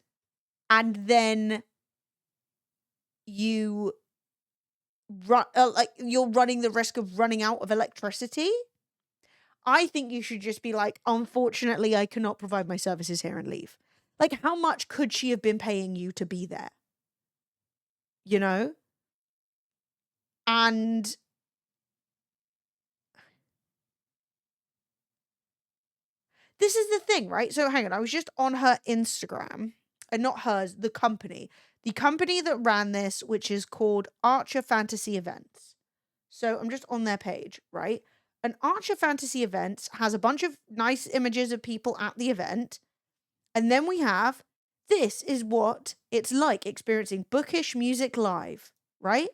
and then you you're running the risk of running out of electricity, I think you should just be like, unfortunately, I cannot provide my services here, and leave. Like, how much could she have been paying you to be there? You know? And this is the thing, right? So hang on, I was just on her Instagram, and not hers, the company that ran this, which is called Archer Fantasy Events. So I'm just on their page, right? And Archer Fantasy Events has a bunch of nice images of people at the event. And then we have, this is what it's like experiencing bookish music live, right?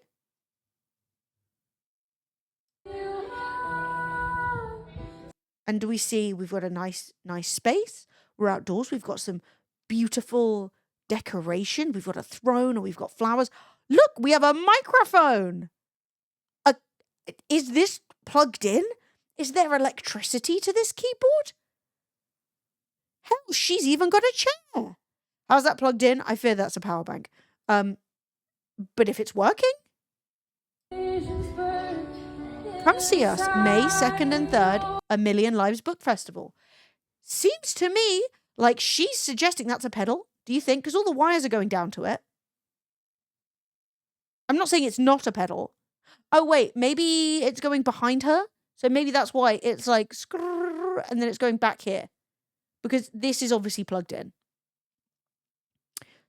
And do we see we've got a nice space? We're outdoors. We've got some beautiful decoration. We've got a throne and we've got flowers. Look, we have a microphone. Is this plugged in? Is there electricity to this keyboard? Hell, she's even got a chair. How's that plugged in? I fear that's a power bank. But if it's working, come see us May 2nd and 3rd, A Million Lives Book Festival. Seems to me like she's suggesting that's a pedal. Do you think? Because all the wires are going down to it. I'm not saying it's not a pedal. Oh, wait, maybe it's going behind her? So maybe that's why it's like, and then it's going back here. Because this is obviously plugged in.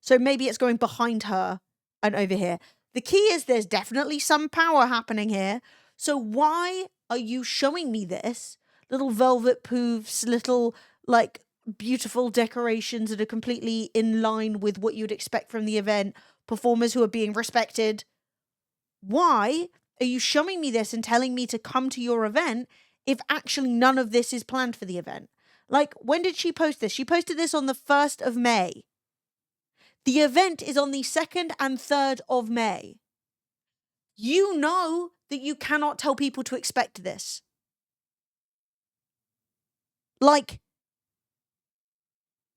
So maybe it's going behind her and over here. The key is there's definitely some power happening here. So why are you showing me this? Little velvet poofs, little, like, beautiful decorations that are completely in line with what you'd expect from the event. Performers who are being respected. Why are you showing me this and telling me to come to your event if actually none of this is planned for the event? Like, when did she post this? She posted this on the 1st of May. The event is on the 2nd and 3rd of May. You know that you cannot tell people to expect this. Like,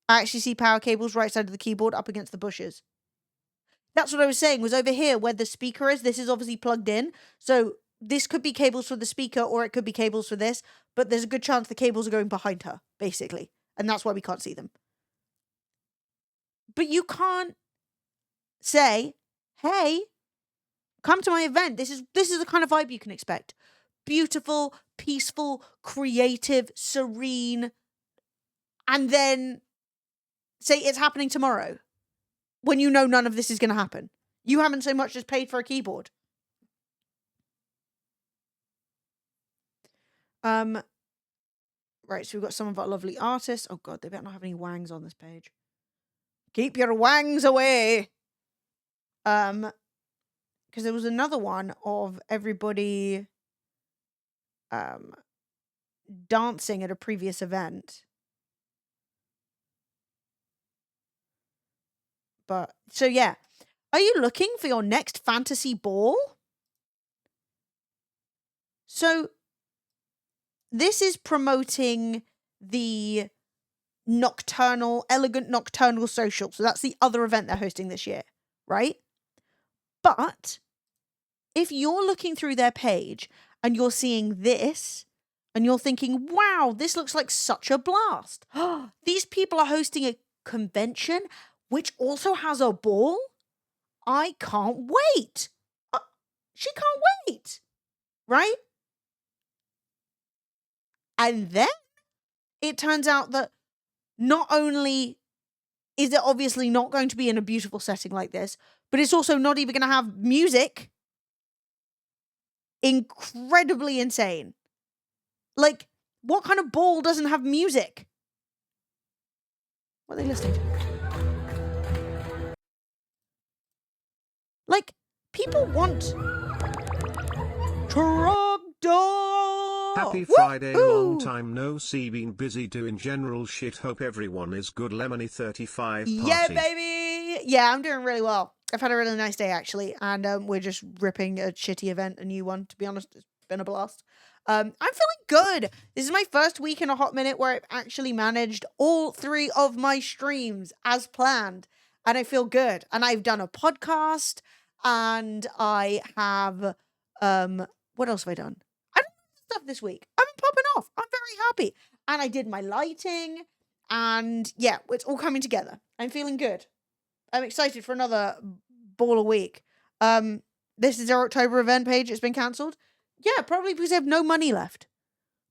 I actually see power cables right side of the keyboard up against the bushes. That's what I was saying, was over here where the speaker is, this is obviously plugged in. So this could be cables for the speaker or it could be cables for this, but there's a good chance the cables are going behind her, basically. And that's why we can't see them. But you can't say, hey, come to my event. This is the kind of vibe you can expect. Beautiful, peaceful, creative, serene, and then say it's happening tomorrow when you know none of this is going to happen. You haven't so much as paid for a keyboard. Right, so we've got some of our lovely artists. Oh god, they better not have any wangs on this page. Keep your wangs away. Because there was another one of everybody dancing at a previous event. But so yeah, are you looking for your next fantasy ball? So this is promoting the elegant nocturnal social. So that's the other event they're hosting this year, right? But if you're looking through their page and you're seeing this and you're thinking, wow, this looks like such a blast. These people are hosting a convention which also has a ball. I can't wait. She can't wait. Right? And then it turns out that not only is it obviously not going to be in a beautiful setting like this, but it's also not even going to have music. Incredibly insane. Like, what kind of ball doesn't have music? What are they listening to? Like, people want Trogdor! Happy Friday, long time no see, been busy doing general shit, hope everyone is good, Lemony 35 party. Yeah, baby! Yeah, I'm doing really well. I've had a really nice day, actually, and we're just ripping a shitty event, a new one, to be honest. It's been a blast. I'm feeling good. This is my first week in a hot minute where I've actually managed all 3 of my streams as planned, and I feel good. And I've done a podcast, and I have, what else have I done? I've done stuff this week. I've been popping off. I'm very happy. And I did my lighting, and yeah, it's all coming together. I'm feeling good. I'm excited for another ball a week. This is their October event page. It's been cancelled. Yeah, probably because they have no money left.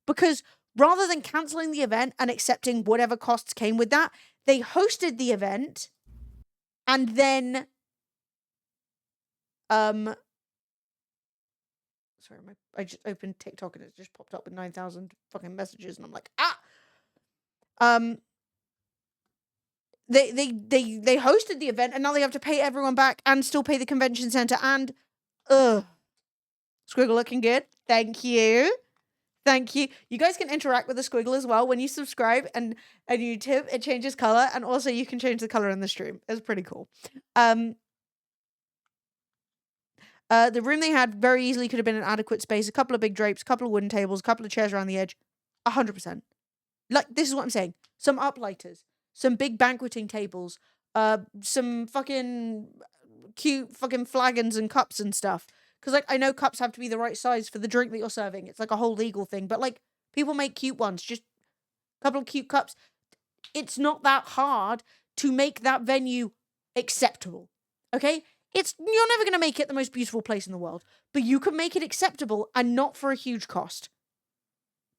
Because rather than cancelling the event and accepting whatever costs came with that, they hosted the event and then sorry, I just opened TikTok and it just popped up with 9,000 fucking messages and I'm like, They hosted the event and now they have to pay everyone back and still pay the convention center and Squiggle looking good. Thank you. Thank you. You guys can interact with the squiggle as well when you subscribe and you tip, it changes color, and also you can change the color in the stream. It's pretty cool. The room they had very easily could have been an adequate space, a couple of big drapes, a couple of wooden tables, a couple of chairs around the edge. 100%. Like, this is what I'm saying. Some uplighters, some big banqueting tables, some fucking cute fucking flagons and cups and stuff. Because, like, I know cups have to be the right size for the drink that you're serving. It's like a whole legal thing. But, like, people make cute ones. Just a couple of cute cups. It's not that hard to make that venue acceptable. Okay? You're never going to make it the most beautiful place in the world. But you can make it acceptable and not for a huge cost.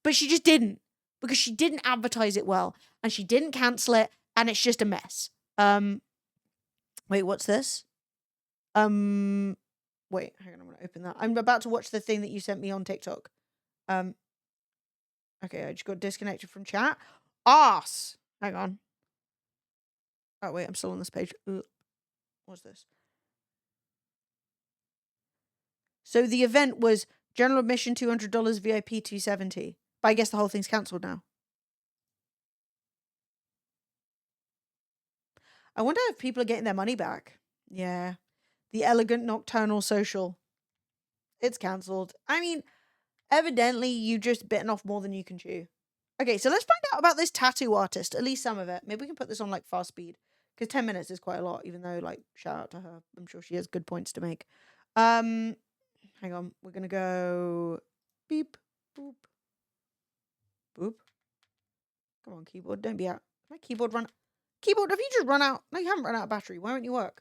But she just didn't. Because she didn't advertise it well. And she didn't cancel it. And it's just a mess. Wait, what's this? Wait, hang on, I'm gonna open that. I'm about to watch the thing that you sent me on TikTok. Okay, I just got disconnected from chat. Arse! Hang on. Oh, wait, I'm still on this page. Ugh. What's this? So the event was general admission $200, VIP $270. But I guess the whole thing's cancelled now. I wonder if people are getting their money back. Yeah. The Elegant Nocturnal Social. It's cancelled. I mean, evidently you just bitten off more than you can chew. Okay, so let's find out about this tattoo artist. At least some of it. Maybe we can put this on like fast speed. Because 10 minutes is quite a lot, even though, like, shout out to her. I'm sure she has good points to make. Hang on. We're going to go beep, boop, boop. Come on, keyboard. Don't be out. My keyboard run. Keyboard, have you just run out? No, you haven't run out of battery. Why won't you work?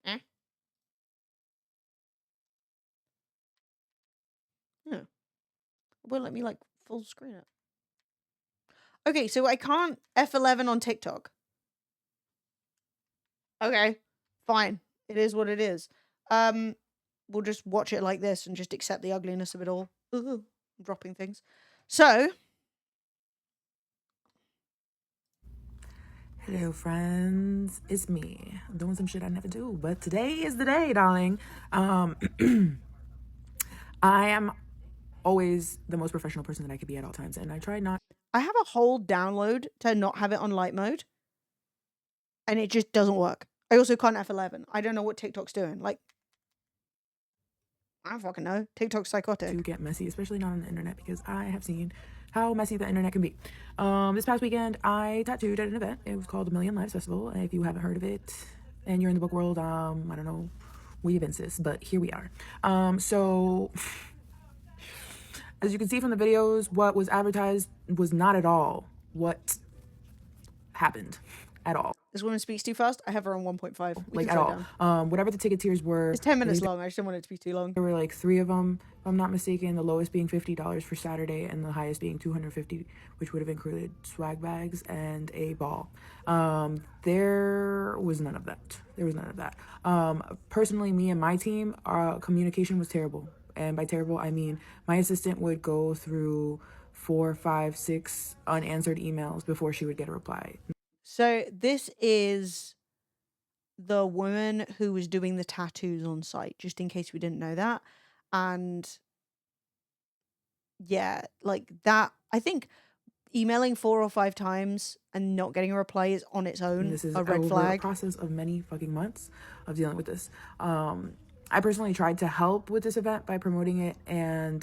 Eh? No. It won't let me, like, full screen it. Okay, so I can't F11 on TikTok. Okay, fine. It is what it is. We'll just watch it like this and just accept the ugliness of it all. Ooh, I'm dropping things. So, hello, friends. It's me. I'm doing some shit I never do, but today is the day, darling. I am always the most professional person that I could be at all times, and I try not. I have a whole download to not have it on light mode, and it just doesn't work. I also can't F11. I don't know what TikTok's doing. Like, I don't fucking know. TikTok's psychotic. To get messy, especially not on the internet, because I have seen how messy the internet can be. This past weekend, I tattooed at an event. It was called the Million Lives Festival. If you haven't heard of it, and you're in the book world, I don't know where you've been, sis, but here we are. So, as you can see from the videos, what was advertised was not at all what happened at all. This woman speaks too fast. I have her on 1.5. Like at all. Whatever the ticket tiers were. It's 10 minutes long. I just didn't want it to be too long. There were like 3 of them, if I'm not mistaken. The lowest being $50 for Saturday, and the highest being $250, which would have included swag bags and a ball. There was none of that. Personally, me and my team, our communication was terrible. And by terrible, I mean my assistant would go through 4, 5, 6 unanswered emails before she would get a reply. So this is the woman who was doing the tattoos on site, just in case we didn't know that. And yeah, like that, I think emailing 4 or 5 times and not getting a reply is on its own this is a red flag. A process of many fucking months of dealing with this. I personally tried to help with this event by promoting it and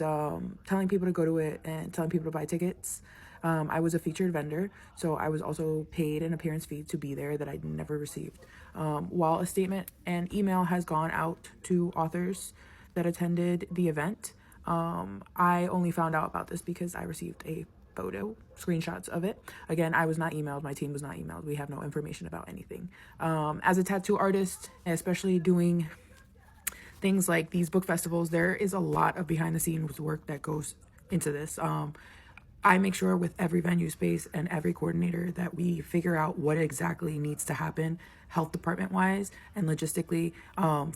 telling people to go to it and telling people to buy tickets. I was a featured vendor, so I was also paid an appearance fee to be there that I'd never received. While a statement and email has gone out to authors that attended the event, I only found out about this because I received a photo, screenshots of it. Again, I was not emailed. My team was not emailed. We have no information about anything. As a tattoo artist, especially doing things like these book festivals, there is a lot of behind the scenes work that goes into this. I make sure with every venue space and every coordinator that we figure out what exactly needs to happen health department wise and logistically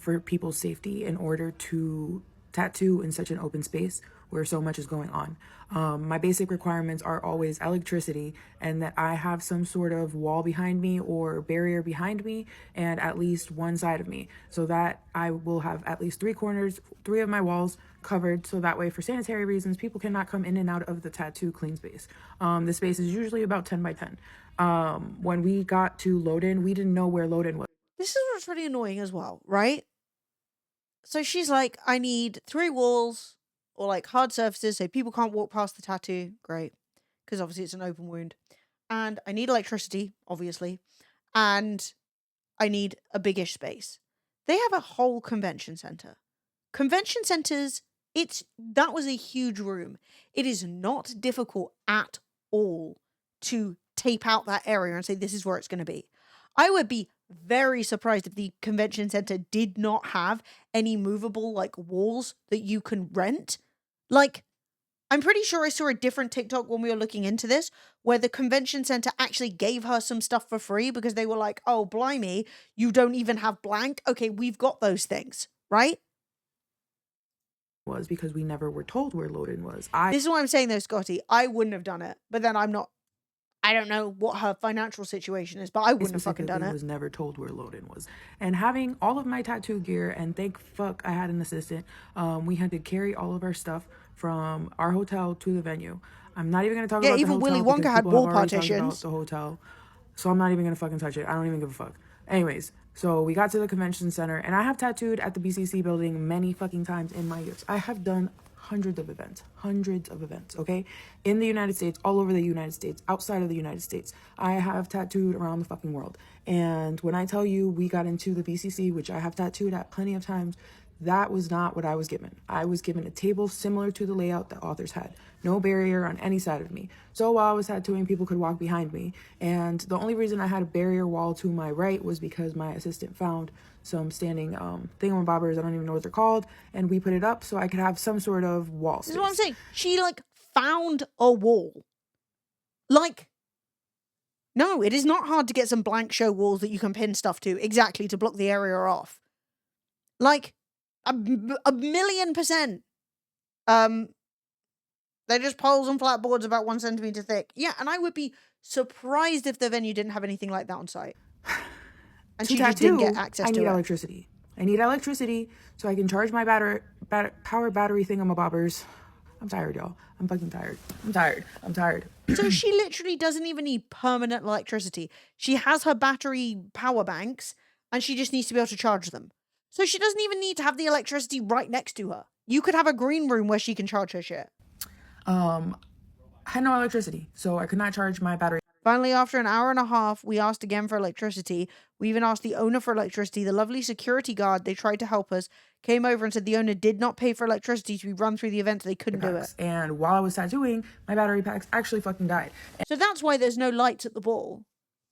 for people's safety in order to tattoo in such an open space where so much is going on. My basic requirements are always electricity and that I have some sort of wall behind me or barrier behind me and at least one side of me, so that I will have at least 3 corners, 3 of my walls covered, so that way for sanitary reasons people cannot come in and out of the tattoo clean space. The space is usually about 10 by 10. When we got to Loden, we didn't know where Loden was. This is what's really annoying as well, right? So she's like, I need 3 walls or like hard surfaces so people can't walk past the tattoo. Great. Because obviously it's an open wound. And I need electricity, obviously. And I need a biggish space. They have a whole convention center. Convention centers, that was a huge room. It is not difficult at all to tape out that area and say this is where it's going to be. I would be very surprised if the convention center did not have any movable like walls that you can rent. Like, I'm pretty sure I saw a different TikTok when we were looking into this where the convention center actually gave her some stuff for free because they were like, oh, blimey, you don't even have blank. Okay, we've got those things. right? Was because we never were told where Loden was. This is what I'm saying though, Scotty. I wouldn't have done it, but then I don't know what her financial situation is, but I wouldn't have fucking done it. Was never told where Loden was. And having all of my tattoo gear, and thank fuck I had an assistant, we had to carry all of our stuff from our hotel to the venue. I'm not even going to talk about the hotel. Yeah, even Willy Wonka had wall partitions. The hotel. So I'm not even going to fucking touch it. I don't even give a fuck. Anyways, so we got to the convention center, and I have tattooed at the BCC building many fucking times in my years. I have done hundreds of events, okay? In the United States, all over the United States, outside of the United States. I have tattooed around the fucking world. And when I tell you we got into the BCC, which I have tattooed at plenty of times, that was not what I was given. I was given a table similar to the layout that authors had. No barrier on any side of me. So while I was tattooing, people could walk behind me. And the only reason I had a barrier wall to my right was because my assistant found some standing thingamabobbers, I don't even know what they're called, and we put it up so I could have some sort of wall space. This is what I'm saying. She, like, found a wall. Like, no, it is not hard to get some blank show walls that you can pin stuff to exactly to block the area off. Like, a 1,000,000%. They're just poles and flat boards about 1 centimeter thick. Yeah, and I would be surprised if the venue didn't have anything like that on site. And she just didn't get access to it. I need electricity. I need electricity so I can charge my power battery thingamabobbers. I'm tired, y'all. I'm fucking tired. I'm tired. So she literally doesn't even need permanent electricity. She has her battery power banks, and she just needs to be able to charge them. So she doesn't even need to have the electricity right next to her. You could have a green room where she can charge her shit. I had no electricity, so I could not charge my battery. Finally, after an hour and a half, we asked again for electricity. We even asked the owner for electricity. The lovely security guard, they tried to help us, came over and said the owner did not pay for electricity to be run through the event, so they couldn't do it. And while I was tattooing, my battery packs actually fucking died. So that's why there's no lights at the ball.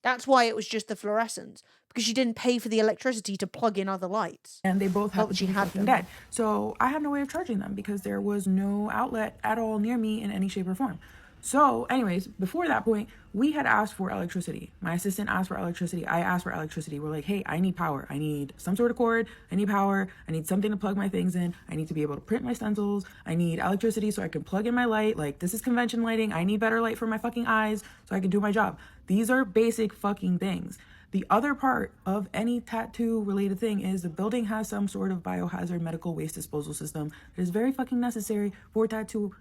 That's why it was just the fluorescents. Because she didn't pay for the electricity to plug in other lights. And they both happened to be fucking dead. So I had no way of charging them because there was no outlet at all near me in any shape or form. So anyways, before that point, we had asked for electricity. My assistant asked for electricity. I asked for electricity. We're like, hey, I need power. I need some sort of cord. I need power. I need something to plug my things in. I need to be able to print my stencils. I need electricity so I can plug in my light. Like, this is convention lighting. I need better light for my fucking eyes so I can do my job. These are basic fucking things. The other part of any tattoo related thing is the building has some sort of biohazard medical waste disposal system that is very fucking necessary for tattooing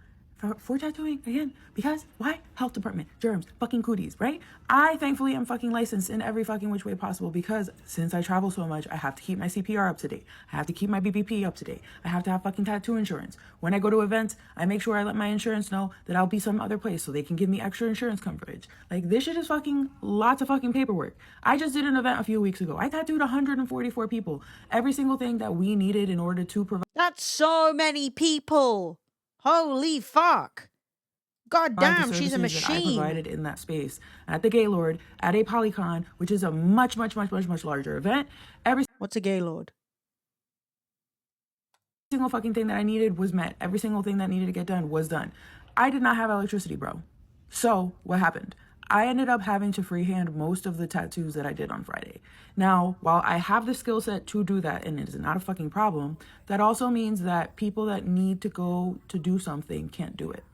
again, because why? Health department, germs, fucking cooties, right? I thankfully am fucking licensed in every fucking which way possible because since I travel so much, I have to keep my CPR up to date. I have to keep my BBP up to date. I have to have fucking tattoo insurance. When I go to events, I make sure I let my insurance know that I'll be some other place so they can give me extra insurance coverage. Like, this shit is fucking lots of fucking paperwork. I just did an event a few weeks ago. I tattooed 144 people. Every single thing that we needed in order to provide. That's so many people. Holy fuck. God damn, she's a machine. That I provided in that space at the Gaylord, at a Polycon, which is a much larger event. What's a Gaylord? Every single fucking thing that I needed was met. Every single thing that needed to get done was done. I did not have electricity, bro. So what happened? I ended up having to freehand most of the tattoos that I did on Friday. Now, while I have the skill set to do that, and it is not a fucking problem, that also means that people that need to go to do something can't do it.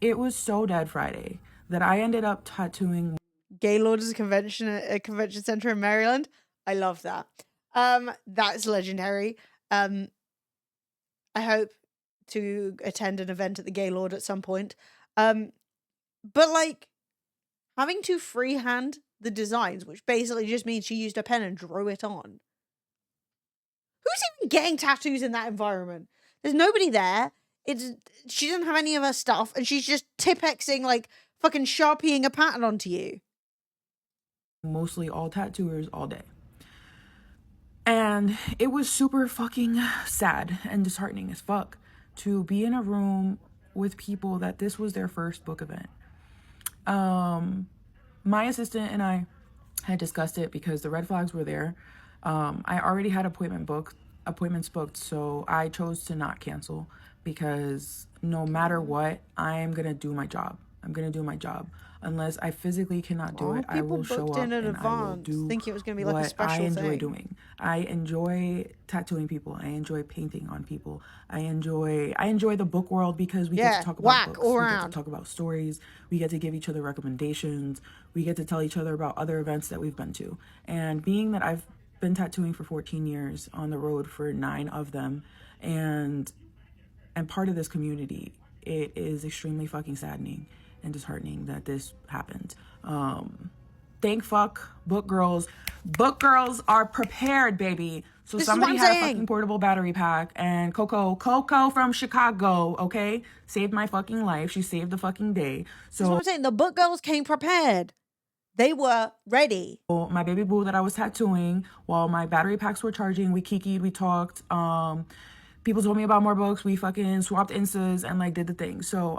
It was so dead Friday that I ended up tattooing. Gaylord is a convention center in Maryland. I love that. That's legendary. I hope to attend an event at the Gaylord at some point. But like, having to freehand the designs, which basically just means she used a pen and drew it on. Who's even getting tattoos in that environment? There's nobody there. She doesn't have any of her stuff, and she's just Tipp-Exing, like, fucking Sharpieing a pattern onto you. Mostly all tattooers all day. And it was super fucking sad and disheartening as fuck to be in a room with people that this was their first book event. My assistant and I had discussed it because the red flags were there. I already had appointments booked, so I chose to not cancel because no matter what, I'm gonna do my job. I'm gonna do my job. Unless I physically cannot do Oh, it, I people will show booked up in in and I will advance, do thinking it was gonna be like a what I special enjoy thing. doing. I enjoy tattooing people. I enjoy painting on people. I enjoy the book world because we get to Yeah, talk about whack books. all We get to around. talk about stories. We get to give each other recommendations. We get to tell each other about other events that we've been to. And being that I've been tattooing for 14 years, on the road for 9 of them, and part of this community, it is extremely fucking saddening and disheartening that this happened. Thank fuck book girls. Book girls are prepared, baby. So This is what somebody I'm had a saying. fucking portable battery pack, and Coco from Chicago, okay, saved my fucking life. She saved the fucking day. That's what I'm saying. The book girls came prepared. They were ready. My baby boo that I was tattooing, while my battery packs were charging, we kikied, we talked. People told me about more books. We fucking swapped instas and like did the thing. So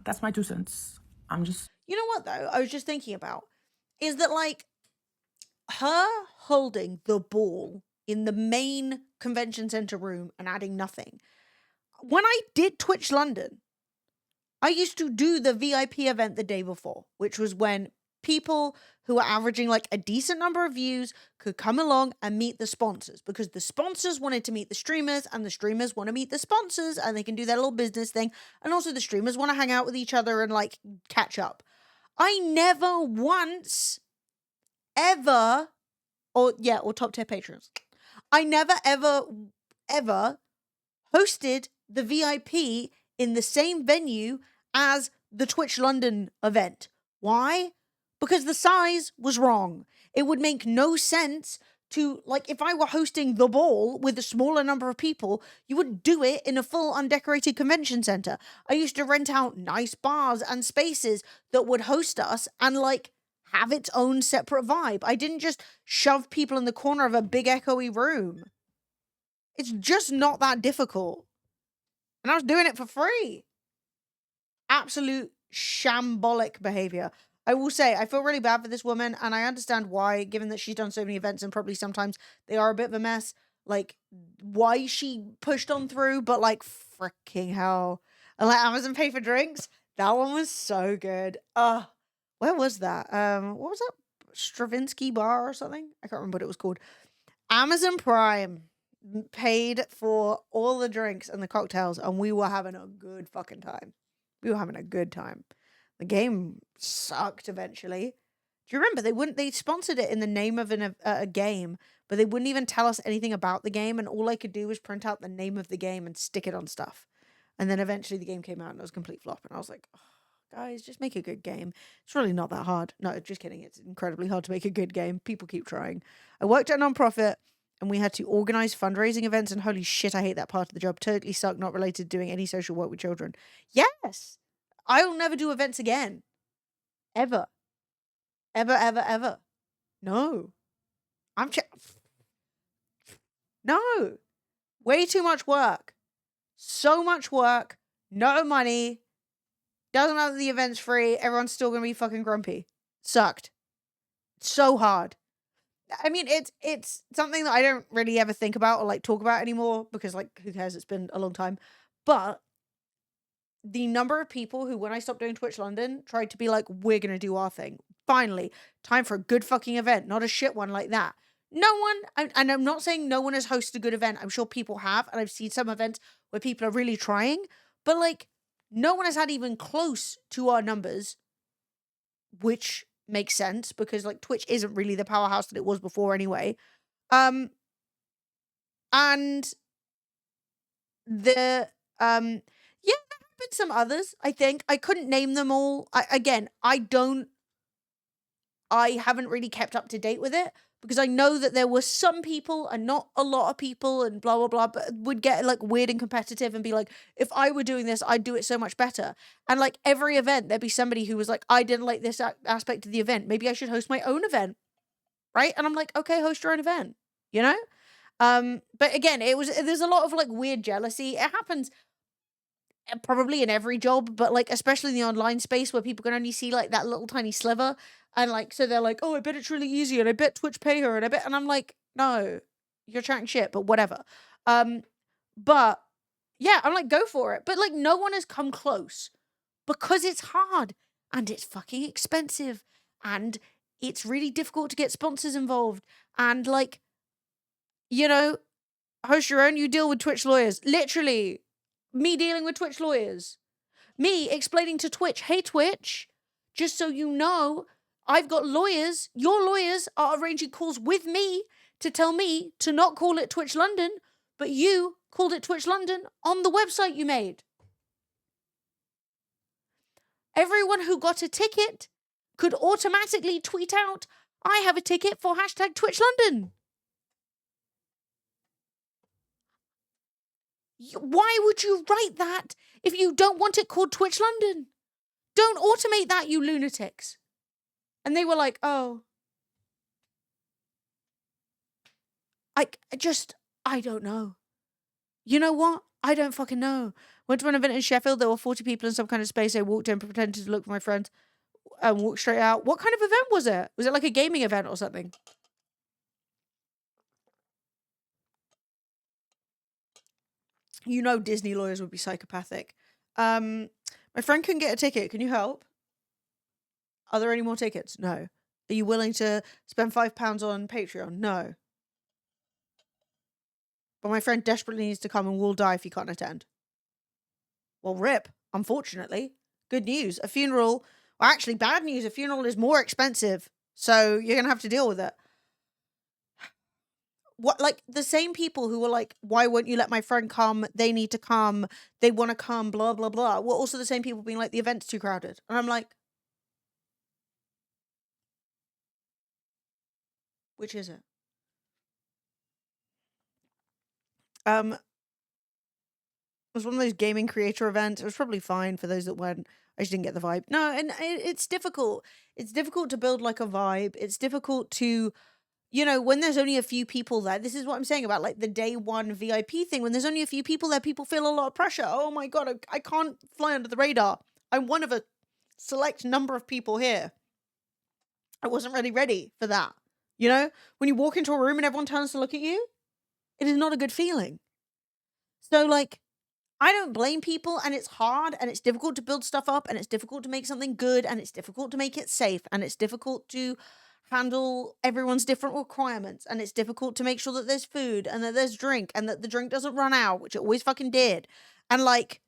that's my 2 cents. I'm just. You know what though? I was just thinking about is that like her holding the ball in the main convention center room and adding nothing. When I did Twitch London, I used to do the VIP event the day before, which was when people who were averaging like a decent number of views could come along and meet the sponsors, because the sponsors wanted to meet the streamers and the streamers want to meet the sponsors and they can do their little business thing. And also the streamers want to hang out with each other and like catch up. I never once ever, or top tier patrons. I never ever hosted the VIP in the same venue as the Twitch London event. Why? Because the size was wrong. It would make no sense to, like, if I were hosting the ball with a smaller number of people, you would do it in a full undecorated convention center. I used to rent out nice bars and spaces that would host us and, like, have its own separate vibe. I didn't just shove people in the corner of a big echoey room. It's just not that difficult. And I was doing it for free. Absolute shambolic behavior. I will say, I feel really bad for this woman, and I understand why, given that she's done so many events and probably sometimes they are a bit of a mess, like, why she pushed on through, but, like, freaking hell. And, like, Amazon Pay for Drinks, that one was so good. Where was that? What was that? Stravinsky Bar or something? I can't remember what it was called. Amazon Prime paid for all the drinks and the cocktails, and we were having a good fucking time. We were having a good time. The game sucked eventually. Do you remember they sponsored it in the name of a game, but they wouldn't even tell us anything about the game, and all I could do was print out the name of the game and stick it on stuff. And then eventually the game came out and it was a complete flop, and I was like, oh, guys, just make a good game. It's really not that hard. No, just kidding. It's incredibly hard to make a good game. People keep trying. I worked at a nonprofit and we had to organize fundraising events, and holy shit, I hate that part of the job. Totally sucked, not related to doing any social work with children. Yes! I will never do events again. Ever. Ever. No. No. Way too much work. So much work. No money. Doesn't matter the event's free. Everyone's still going to be fucking grumpy. Sucked. So hard. I mean, it's something that I don't really ever think about or like talk about anymore because, like, who cares? It's been a long time. But the number of people who, when I stopped doing Twitch London, tried to be like, we're going to do our thing. Finally, time for a good fucking event, not a shit one like that. No one, and I'm not saying no one has hosted a good event. I'm sure people have, and I've seen some events where people are really trying, but like, no one has had even close to our numbers, which makes sense because like Twitch isn't really the powerhouse that it was before anyway. And the there have been some others. I think I couldn't name them all. I haven't really kept up to date with it because I know that there were some people and not a lot of people and blah blah blah, but would get like weird and competitive and be like, if I were doing this, I'd do it so much better. And like every event, there'd be somebody who was like, I didn't like this aspect of the event. Maybe I should host my own event, right? And I'm like, okay, host your own event, you know. But again, there's a lot of like weird jealousy. It happens probably in every job, but like especially in the online space where people can only see like that little tiny sliver, and like so they're like, oh, I bet it's really easy, and I bet Twitch pay her, and I'm like, no, you're chatting shit, but whatever. But yeah, I'm like, go for it. But like no one has come close because it's hard and it's fucking expensive and it's really difficult to get sponsors involved. And like, you know, host your own, you deal with Twitch lawyers. Literally, me dealing with Twitch lawyers. Me explaining to Twitch, hey, Twitch, just so you know, I've got lawyers. Your lawyers are arranging calls with me to tell me to not call it Twitch London, but you called it Twitch London on the website you made. Everyone who got a ticket could automatically tweet out, I have a ticket for hashtag Twitch London. Why would you write that if you don't want it called Twitch London? Don't automate that, you lunatics. And they were like, oh. I don't know. You know what? I don't fucking know. Went to an event in Sheffield. There were 40 people in some kind of space. I walked in, pretended to look for my friends, and walked straight out. What kind of event was it? Was it like a gaming event or something? You know Disney lawyers would be psychopathic. My friend couldn't get a ticket. Can you help? Are there any more tickets? No. Are you willing to spend £5 on Patreon? No. But my friend desperately needs to come and will die if he can't attend. Well, rip, unfortunately. Good news. A funeral, well, actually, bad news. A funeral is more expensive. So you're going to have to deal with it. What, like, the same people who were like, why won't you let my friend come? They need to come. They want to come, blah, blah, blah. Were also the same people being like, the event's too crowded. And I'm like, which is it? It was one of those gaming creator events. It was probably fine for those that went. I just didn't get the vibe. No, and it's difficult. It's difficult to build like a vibe. It's difficult to, you know, when there's only a few people there. This is what I'm saying about like the day one VIP thing. When there's only a few people there, people feel a lot of pressure. Oh my God, I can't fly under the radar. I'm one of a select number of people here. I wasn't really ready for that. You know, when you walk into a room and everyone turns to look at you, it is not a good feeling. So like, I don't blame people, and it's hard and it's difficult to build stuff up and it's difficult to make something good and it's difficult to make it safe and it's difficult to handle everyone's different requirements and it's difficult to make sure that there's food and that there's drink and that the drink doesn't run out, which it always fucking did. And like,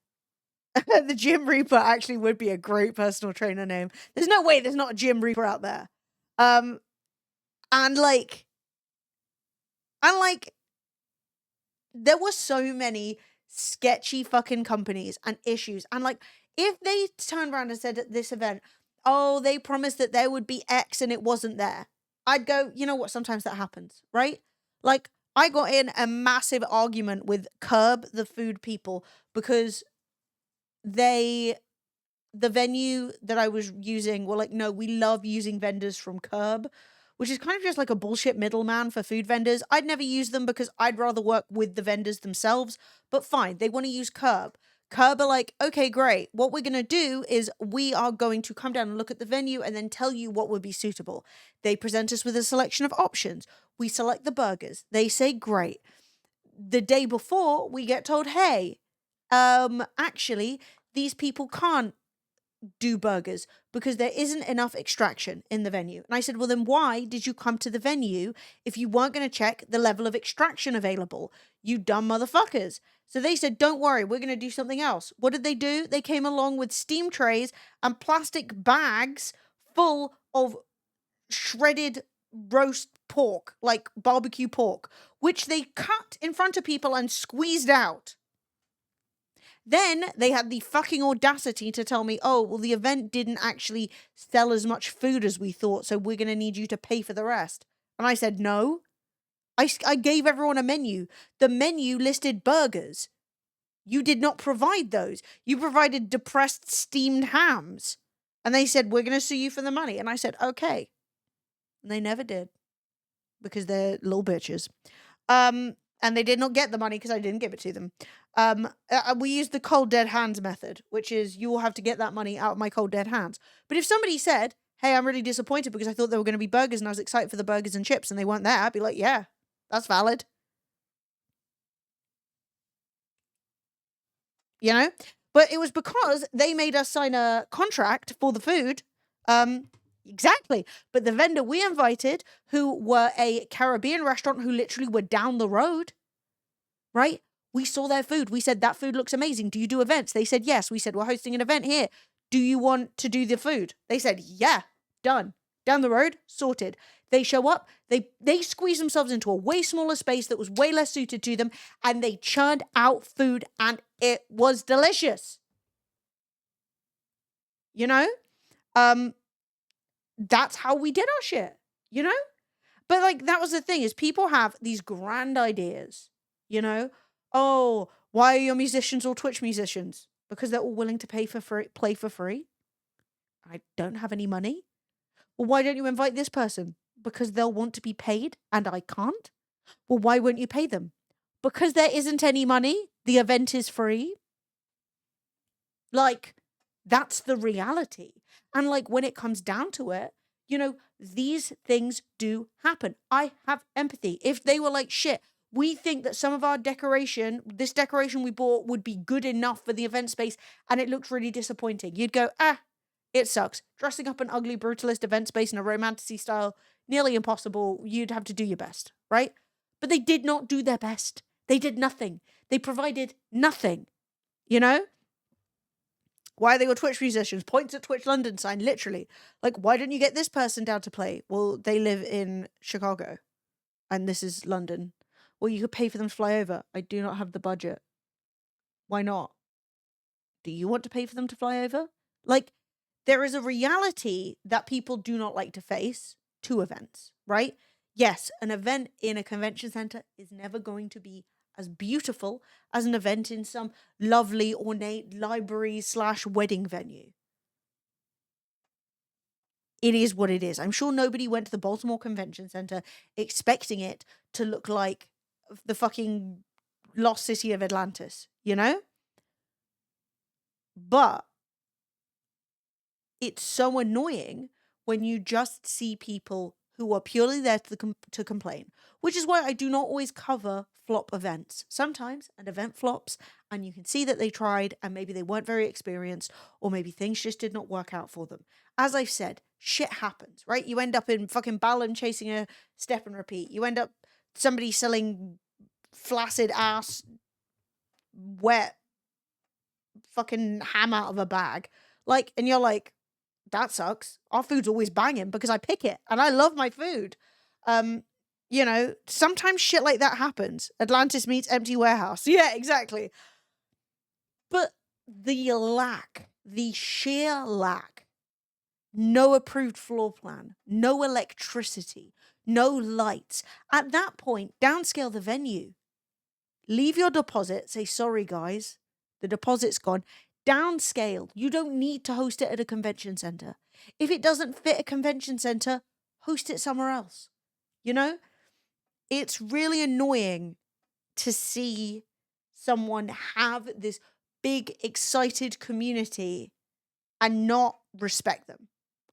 the Gym Reaper actually would be a great personal trainer name. There's no way there's not a Gym Reaper out there. And like, there were so many sketchy fucking companies and issues. And like, if they turned around and said at this event, oh, they promised that there would be X and it wasn't there, I'd go, you know what? Sometimes that happens, right? Like, I got in a massive argument with Curb, the food people, because the venue that I was using were like, no, we love using vendors from Curb, which is kind of just like a bullshit middleman for food vendors. I'd never use them because I'd rather work with the vendors themselves, but fine, they want to use Curb. Curb are like, okay, great. What we're going to do is we are going to come down and look at the venue and then tell you what would be suitable. They present us with a selection of options. We select the burgers. They say, great. The day before, we get told, hey, actually, these people can't do burgers because there isn't enough extraction in the venue. And I said, well, then why did you come to the venue if you weren't going to check the level of extraction available? You dumb motherfuckers. So they said, don't worry, we're going to do something else. What did they do? They came along with steam trays and plastic bags full of shredded roast pork, like barbecue pork, which they cut in front of people and squeezed out. Then they had the fucking audacity to tell me, oh, well, the event didn't actually sell as much food as we thought, so we're going to need you to pay for the rest. And I said, no. I gave everyone a menu. The menu listed burgers. You did not provide those. You provided depressed steamed hams. And they said, we're going to sue you for the money. And I said, okay. And they never did. Because they're little bitches. And they did not get the money because I didn't give it to them. We used the cold dead hands method, which is you will have to get that money out of my cold dead hands. But if somebody said, hey, I'm really disappointed because I thought there were going to be burgers and I was excited for the burgers and chips and they weren't there, I'd be like, yeah, that's valid. You know? But it was because they made us sign a contract for the food. Exactly. But the vendor we invited, who were a Caribbean restaurant who literally were down the road, right? We saw their food. We said, that food looks amazing. Do you do events? They said, yes. We said, we're hosting an event here. Do you want to do the food? They said, yeah, done. Down the road, sorted. They show up, they squeeze themselves into a way smaller space that was way less suited to them, and they churned out food, and it was delicious. You know? That's how we did our shit, you know? But like, that was the thing, is people have these grand ideas, you know? Oh, why are your musicians all Twitch musicians? Because they're all willing to play for free. I don't have any money. Well, why don't you invite this person? Because they'll want to be paid and I can't. Well, why won't you pay them? Because there isn't any money. The event is free. Like, that's the reality. And like, when it comes down to it, you know, these things do happen. I have empathy. If they were like, shit, we think that some of our this decoration we bought would be good enough for the event space, and it looked really disappointing, you'd go, it sucks. Dressing up an ugly brutalist event space in a romantic style, nearly impossible. You'd have to do your best, right? But they did not do their best. They did nothing. They provided nothing, you know? Why they were Twitch musicians? Points at Twitch London sign, literally. Like, why didn't you get this person down to play? Well, they live in Chicago, and this is London. Well, you could pay for them to fly over. I do not have the budget. Why not? Do you want to pay for them to fly over? Like, there is a reality that people do not like to face to events, right? Yes, an event in a convention center is never going to be as beautiful as an event in some lovely, ornate library/wedding venue. It is what it is. I'm sure nobody went to the Baltimore Convention Center expecting it to look like the fucking lost city of Atlantis, you know? But it's so annoying when you just see people who are purely there to complain, which is why I do not always cover flop events. Sometimes an event flops and you can see that they tried and maybe they weren't very experienced, or maybe things just did not work out for them. As I've said, shit happens, right? You end up in fucking Ballon chasing a step and repeat. You end up somebody selling flaccid ass, wet fucking ham out of a bag. Like, and you're like, that sucks. Our food's always banging because I pick it and I love my food. You know, sometimes shit like that happens. Atlantis meets empty warehouse. Yeah, exactly. But the sheer lack, no approved floor plan, no electricity, no lights. At that point, downscale the venue. Leave your deposit. Say, sorry, guys. The deposit's gone. Downscale. You don't need to host it at a convention center. If it doesn't fit a convention center, host it somewhere else. You know? It's really annoying to see someone have this big, excited community and not respect them.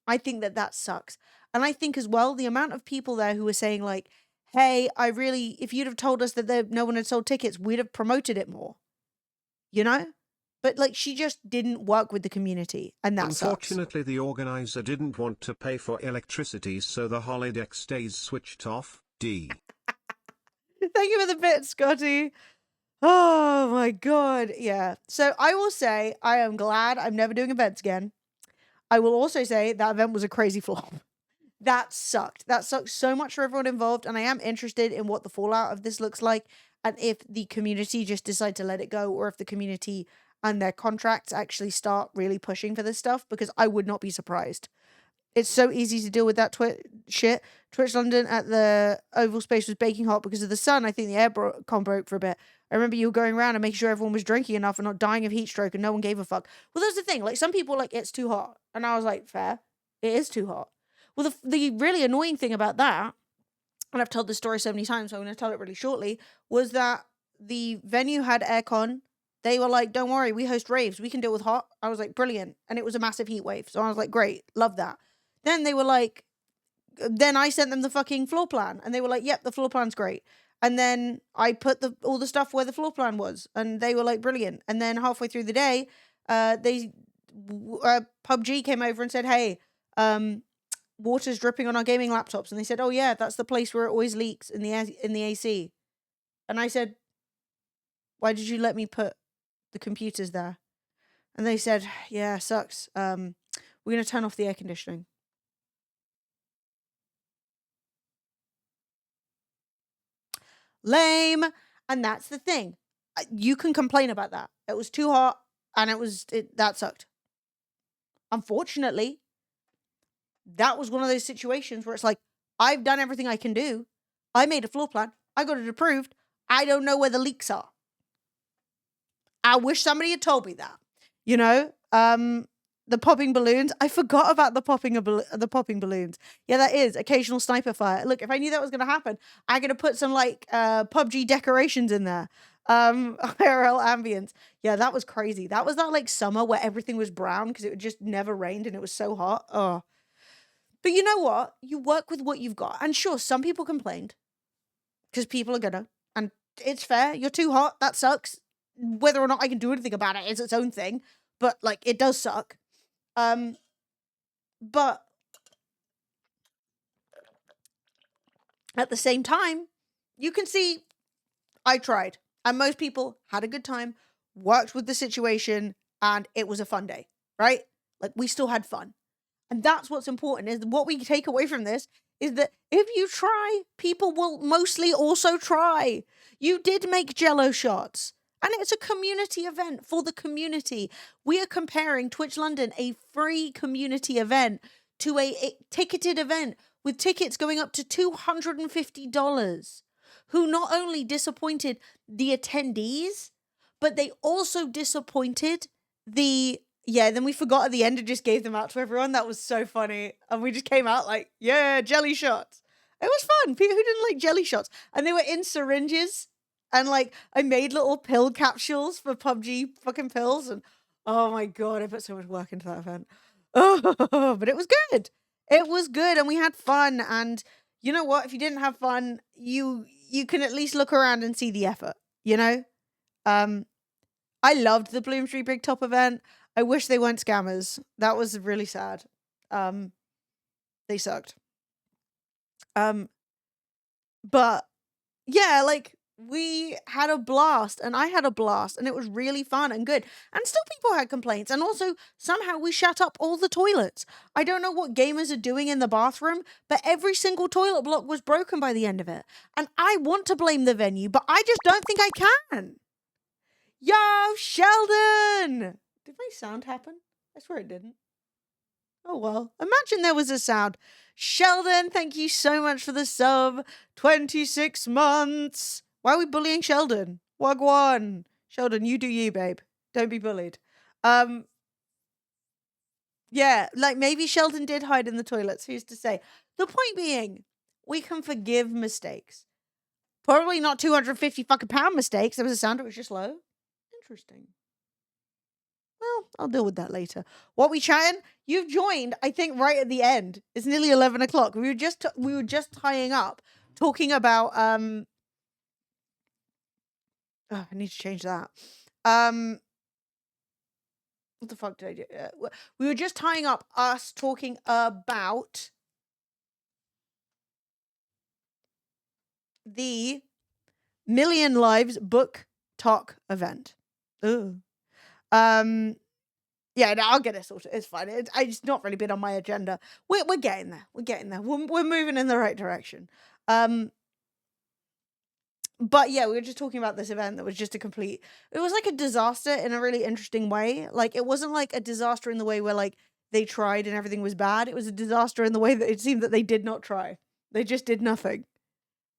I think that sucks. And I think as well, the amount of people there who were saying like, hey, if you'd have told us that no one had sold tickets, we'd have promoted it more. You know? But like, she just didn't work with the community, and that Unfortunately, sucks. the organizer didn't want to pay for electricity, so the holodeck stays switched off. D. Thank you for the bit, Scotty. Oh my god, yeah. So I will say, I am glad I'm never doing events again. I will also say that event was a crazy flop. That sucked. That sucked so much for everyone involved, and I am interested in what the fallout of this looks like, and if the community just decide to let it go, or if the community and their contracts actually start really pushing for this stuff, because I would not be surprised. It's so easy to deal with that shit. Twitch London at the Oval Space was baking hot because of the sun. I think the aircon broke for a bit. I remember you going around and making sure everyone was drinking enough and not dying of heat stroke, and no one gave a fuck. Well, that's the thing. Like, some people like, it's too hot. And I was like, fair. It is too hot. Well, the really annoying thing about that, and I've told this story so many times, so I'm going to tell it really shortly, was that the venue had aircon. They were like, don't worry, we host raves. We can deal with hot. I was like, brilliant. And it was a massive heat wave. So I was like, great. Love that. Then they were like, then I sent them the fucking floor plan. And they were like, yep, the floor plan's great. And then I put all the stuff where the floor plan was. And they were like, brilliant. And then halfway through the day, PUBG came over and said, hey, water's dripping on our gaming laptops. And they said, oh yeah, that's the place where it always leaks in the AC. And I said, why did you let me put the computers there? And they said, yeah, sucks. We're going to turn off the air conditioning. Lame. And that's the thing. You can complain about that. It was too hot and that sucked. Unfortunately, that was one of those situations where it's like, I've done everything I can do. I made a floor plan. I got it approved. I don't know where the leaks are. I wish somebody had told me that. You know, the popping balloons. I forgot about the popping balloons. Yeah, that is occasional sniper fire. Look, if I knew that was going to happen, I'm going to put some like PUBG decorations in there. IRL ambience. Yeah, that was crazy. That was that like summer where everything was brown because it just never rained and it was so hot. Oh. But you know what? You work with what you've got. And sure, some people complained because people are gonna. And it's fair. You're too hot. That sucks. Whether or not I can do anything about it is its own thing. But like, it does suck. But at the same time, you can see I tried. And most people had a good time, worked with the situation, and it was a fun day, right? Like, we still had fun. And that's what's important, is what we take away from this is that if you try, people will mostly also try. You did make Jello shots. And it's a community event for the community. We are comparing Twitch London, a free community event, to a ticketed event with tickets going up to $250, who not only disappointed the attendees, but they also disappointed then we forgot at the end and just gave them out to everyone. That was so funny. And we just came out like, yeah, jelly shots. It was fun. People who didn't like jelly shots. And they were in syringes. And like, I made little pill capsules for PUBG fucking pills. And oh my God, I put so much work into that event. Oh, but it was good. It was good. And we had fun. And you know what? If you didn't have fun, you can at least look around and see the effort, you know? I loved the Bloomsbury Big Top event. I wish they weren't scammers. That was really sad. They sucked. But yeah, like, we had a blast and I had a blast and it was really fun and good. And still people had complaints. And also somehow we shut up all the toilets. I don't know what gamers are doing in the bathroom, but every single toilet block was broken by the end of it. And I want to blame the venue, but I just don't think I can. Yo, Sheldon! Did my sound happen? I swear it didn't. Oh, well. Imagine there was a sound. Sheldon, thank you so much for the sub. 26 months. Why are we bullying Sheldon? Wagwan. Sheldon, you do you, babe. Don't be bullied. Yeah, like maybe Sheldon did hide in the toilets. Who's to say? The point being, we can forgive mistakes. Probably not 250 fucking pound mistakes. There was a sound that was just low. Interesting. Well, I'll deal with that later. What we chatting? You've joined, I think, right at the end. It's nearly 11 o'clock. We were just tying up, talking about I need to change that. What the fuck did I do? We were just tying up us talking about the Million Lives Book Talk event. Ugh. Yeah, no, I'll get it sorted. It's fine. It's not really been on my agenda. We're getting there. We're getting there. We're moving in the right direction. But yeah, we were just talking about this event that was just it was like a disaster in a really interesting way. Like, it wasn't like a disaster in the way where like they tried and everything was bad. It was a disaster in the way that it seemed that they did not try. They just did nothing.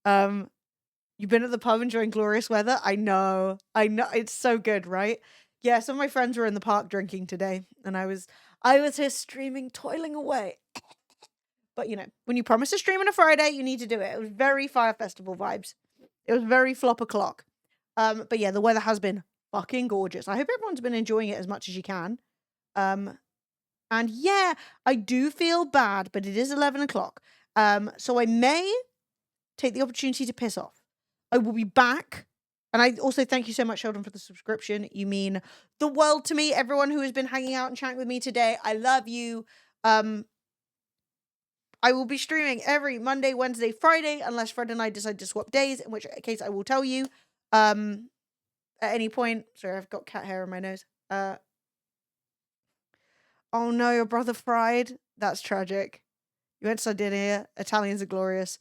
You've been at the pub enjoying glorious weather? I know. It's so good, right? Yeah, some of my friends were in the park drinking today, and I was here streaming, toiling away. But you know, when you promise to stream on a Friday, you need to do it. It was very Fire Festival vibes. It was very flop o'clock. But yeah, the weather has been fucking gorgeous. I hope everyone's been enjoying it as much as you can. And yeah, I do feel bad, but it is 11 o'clock. So I may take the opportunity to piss off. I will be back And I also thank you so much, Sheldon, for the subscription. You mean the world to me. Everyone who has been hanging out and chatting with me today, I love you. I will be streaming every Monday, Wednesday, Friday, unless Fred and I decide to swap days, in which case I will tell you at any point. Sorry, I've got cat hair in my nose. Oh no, your brother fried. That's tragic. You went to Sardinia. Italians are glorious.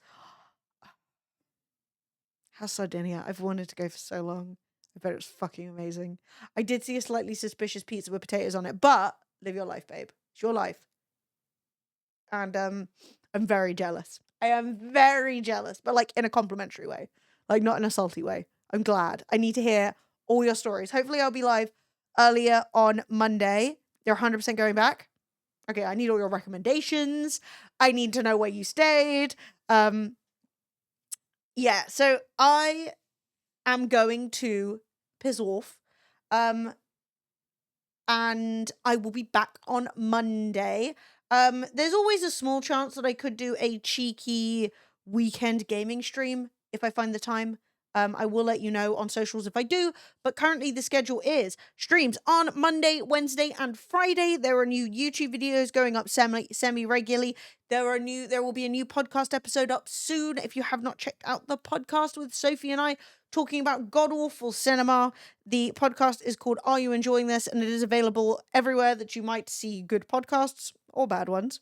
How's Sardinia? I've wanted to go for so long. I bet it was fucking amazing. I did see a slightly suspicious pizza with potatoes on it, but live your life, babe. It's your life. And I'm very jealous. I am very jealous, but like in a complimentary way, like not in a salty way. I'm glad. I need to hear all your stories. Hopefully I'll be live earlier on Monday. They're 100% going back. Okay, I need all your recommendations. I need to know where you stayed. Yeah, so I am going to piss off. And I will be back on Monday. There's always a small chance that I could do a cheeky weekend gaming stream if I find the time. I will let you know on socials if I do, but currently the schedule is streams on Monday, Wednesday, and Friday. There are new YouTube videos going up semi-regularly. There will be a new podcast episode up soon. If you have not checked out the podcast with Sophie and I talking about god-awful cinema, the podcast is called Are You Enjoying This? And it is available everywhere that you might see good podcasts or bad ones.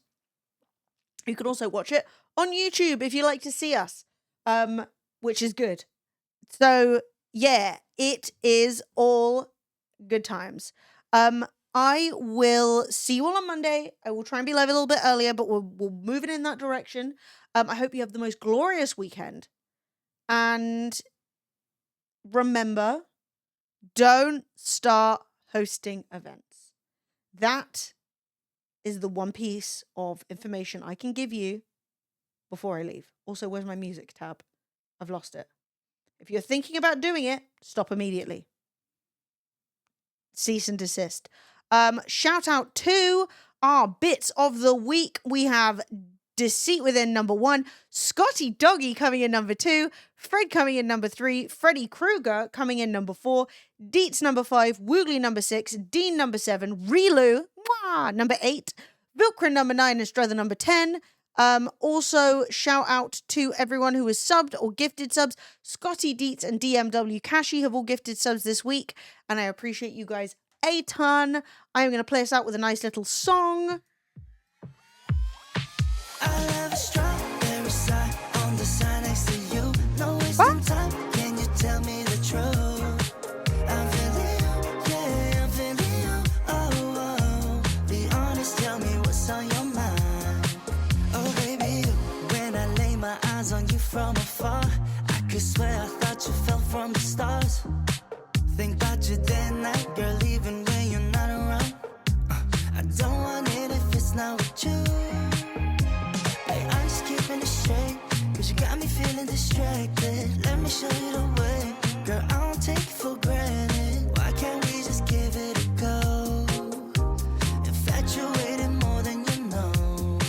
You can also watch it on YouTube if you like to see us, which is good. So, yeah, it is all good times. I will see you all on Monday. I will try and be live a little bit earlier, but we'll move it in that direction. I hope you have the most glorious weekend. And remember, don't start hosting events. That is the one piece of information I can give you before I leave. Also, where's my music tab? I've lost it. If you're thinking about doing it, stop immediately. Cease and desist. Shout out to our bits of the week. We have Deceit Within number 1, Scotty Doggy coming in number 2, Fred coming in number 3, Freddy Krueger coming in number 4, Deets number 5, Woogly number 6, Dean number 7, Relu number 8, Vilkrin number 9, and Strother number 10. Also, shout out to everyone who has subbed or gifted subs. Scotty Deets and DMW Kashi have all gifted subs this week, and I appreciate you guys a ton. I'm going to play us out with a nice little song. I have a strawberry side on the side next to you. No wasting time. Can you tell me the truth? I'm feeling you, yeah, I'm feeling you. Oh, oh. Be honest, tell me what's on your mind. Oh, baby, when I lay my eyes on you from afar, I could swear I thought you fell from the stars. Think about you day and night, girl, even when you're not around. I don't want it if it's not with you. I'm just keeping it straight, cause you got me feeling distracted. Let me show you the way, girl, I don't take it for granted. Why can't we just give it a go? Infatuated more than you know.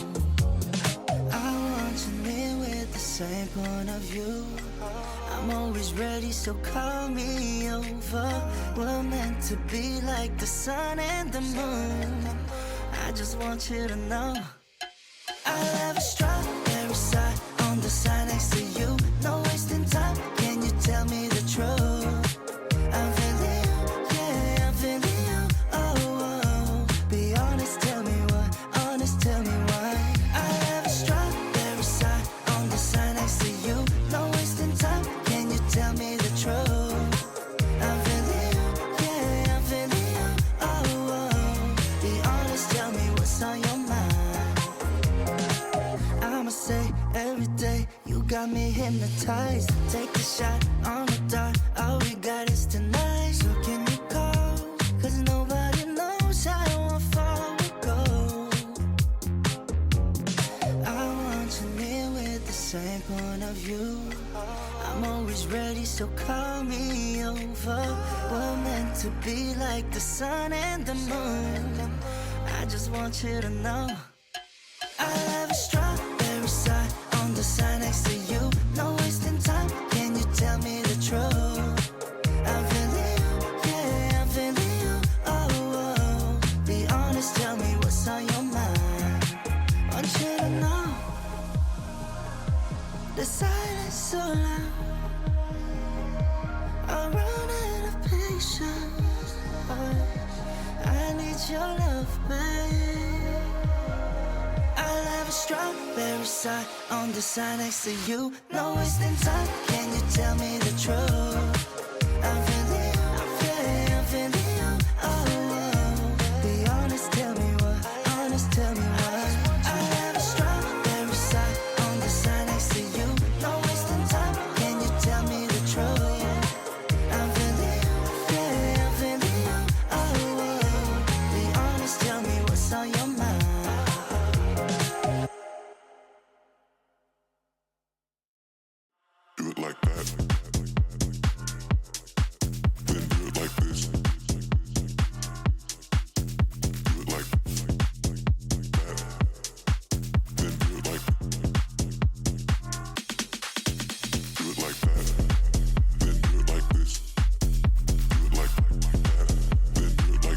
I want you near with the same point of view. I'm always ready, so call me over. We're meant to be like the sun and the moon. I just want you to know I have a strawberry side on the side next to you. No wasting time, can you tell me the truth? I'm feeling you, yeah, I'm feeling you. Oh, oh. Be honest, tell me what, honest, tell me why. I have a strawberry side on the side next to you. No wasting time, can you tell me the truth? I'm feeling you, yeah, I'm feeling you. Oh, oh. Be honest, tell me what's on your mind. I'ma say every day you got me hypnotized. Take a shot on the dart, all we got is tonight. So can you call? Cause nobody knows how far we go. I want you near with the same point of view. I'm always ready, so call me over. We're meant to be like the sun and the moon. I just want you to know I have a strawberry side on the side next to you. No wasting time, can you tell me the truth? you love me. I'll have a strawberry side on the side next to you. No wasting time, can you tell me the truth? I'm feeling you, I'm feeling you, oh, oh. Be honest, tell me what, honest, tell me what. I'll have a strawberry side on the side next to you. No wasting time, can you tell me the truth? I'm feeling you, yeah, I'm feeling you, oh, oh. Be honest, tell me what's on your mind. Do it like that.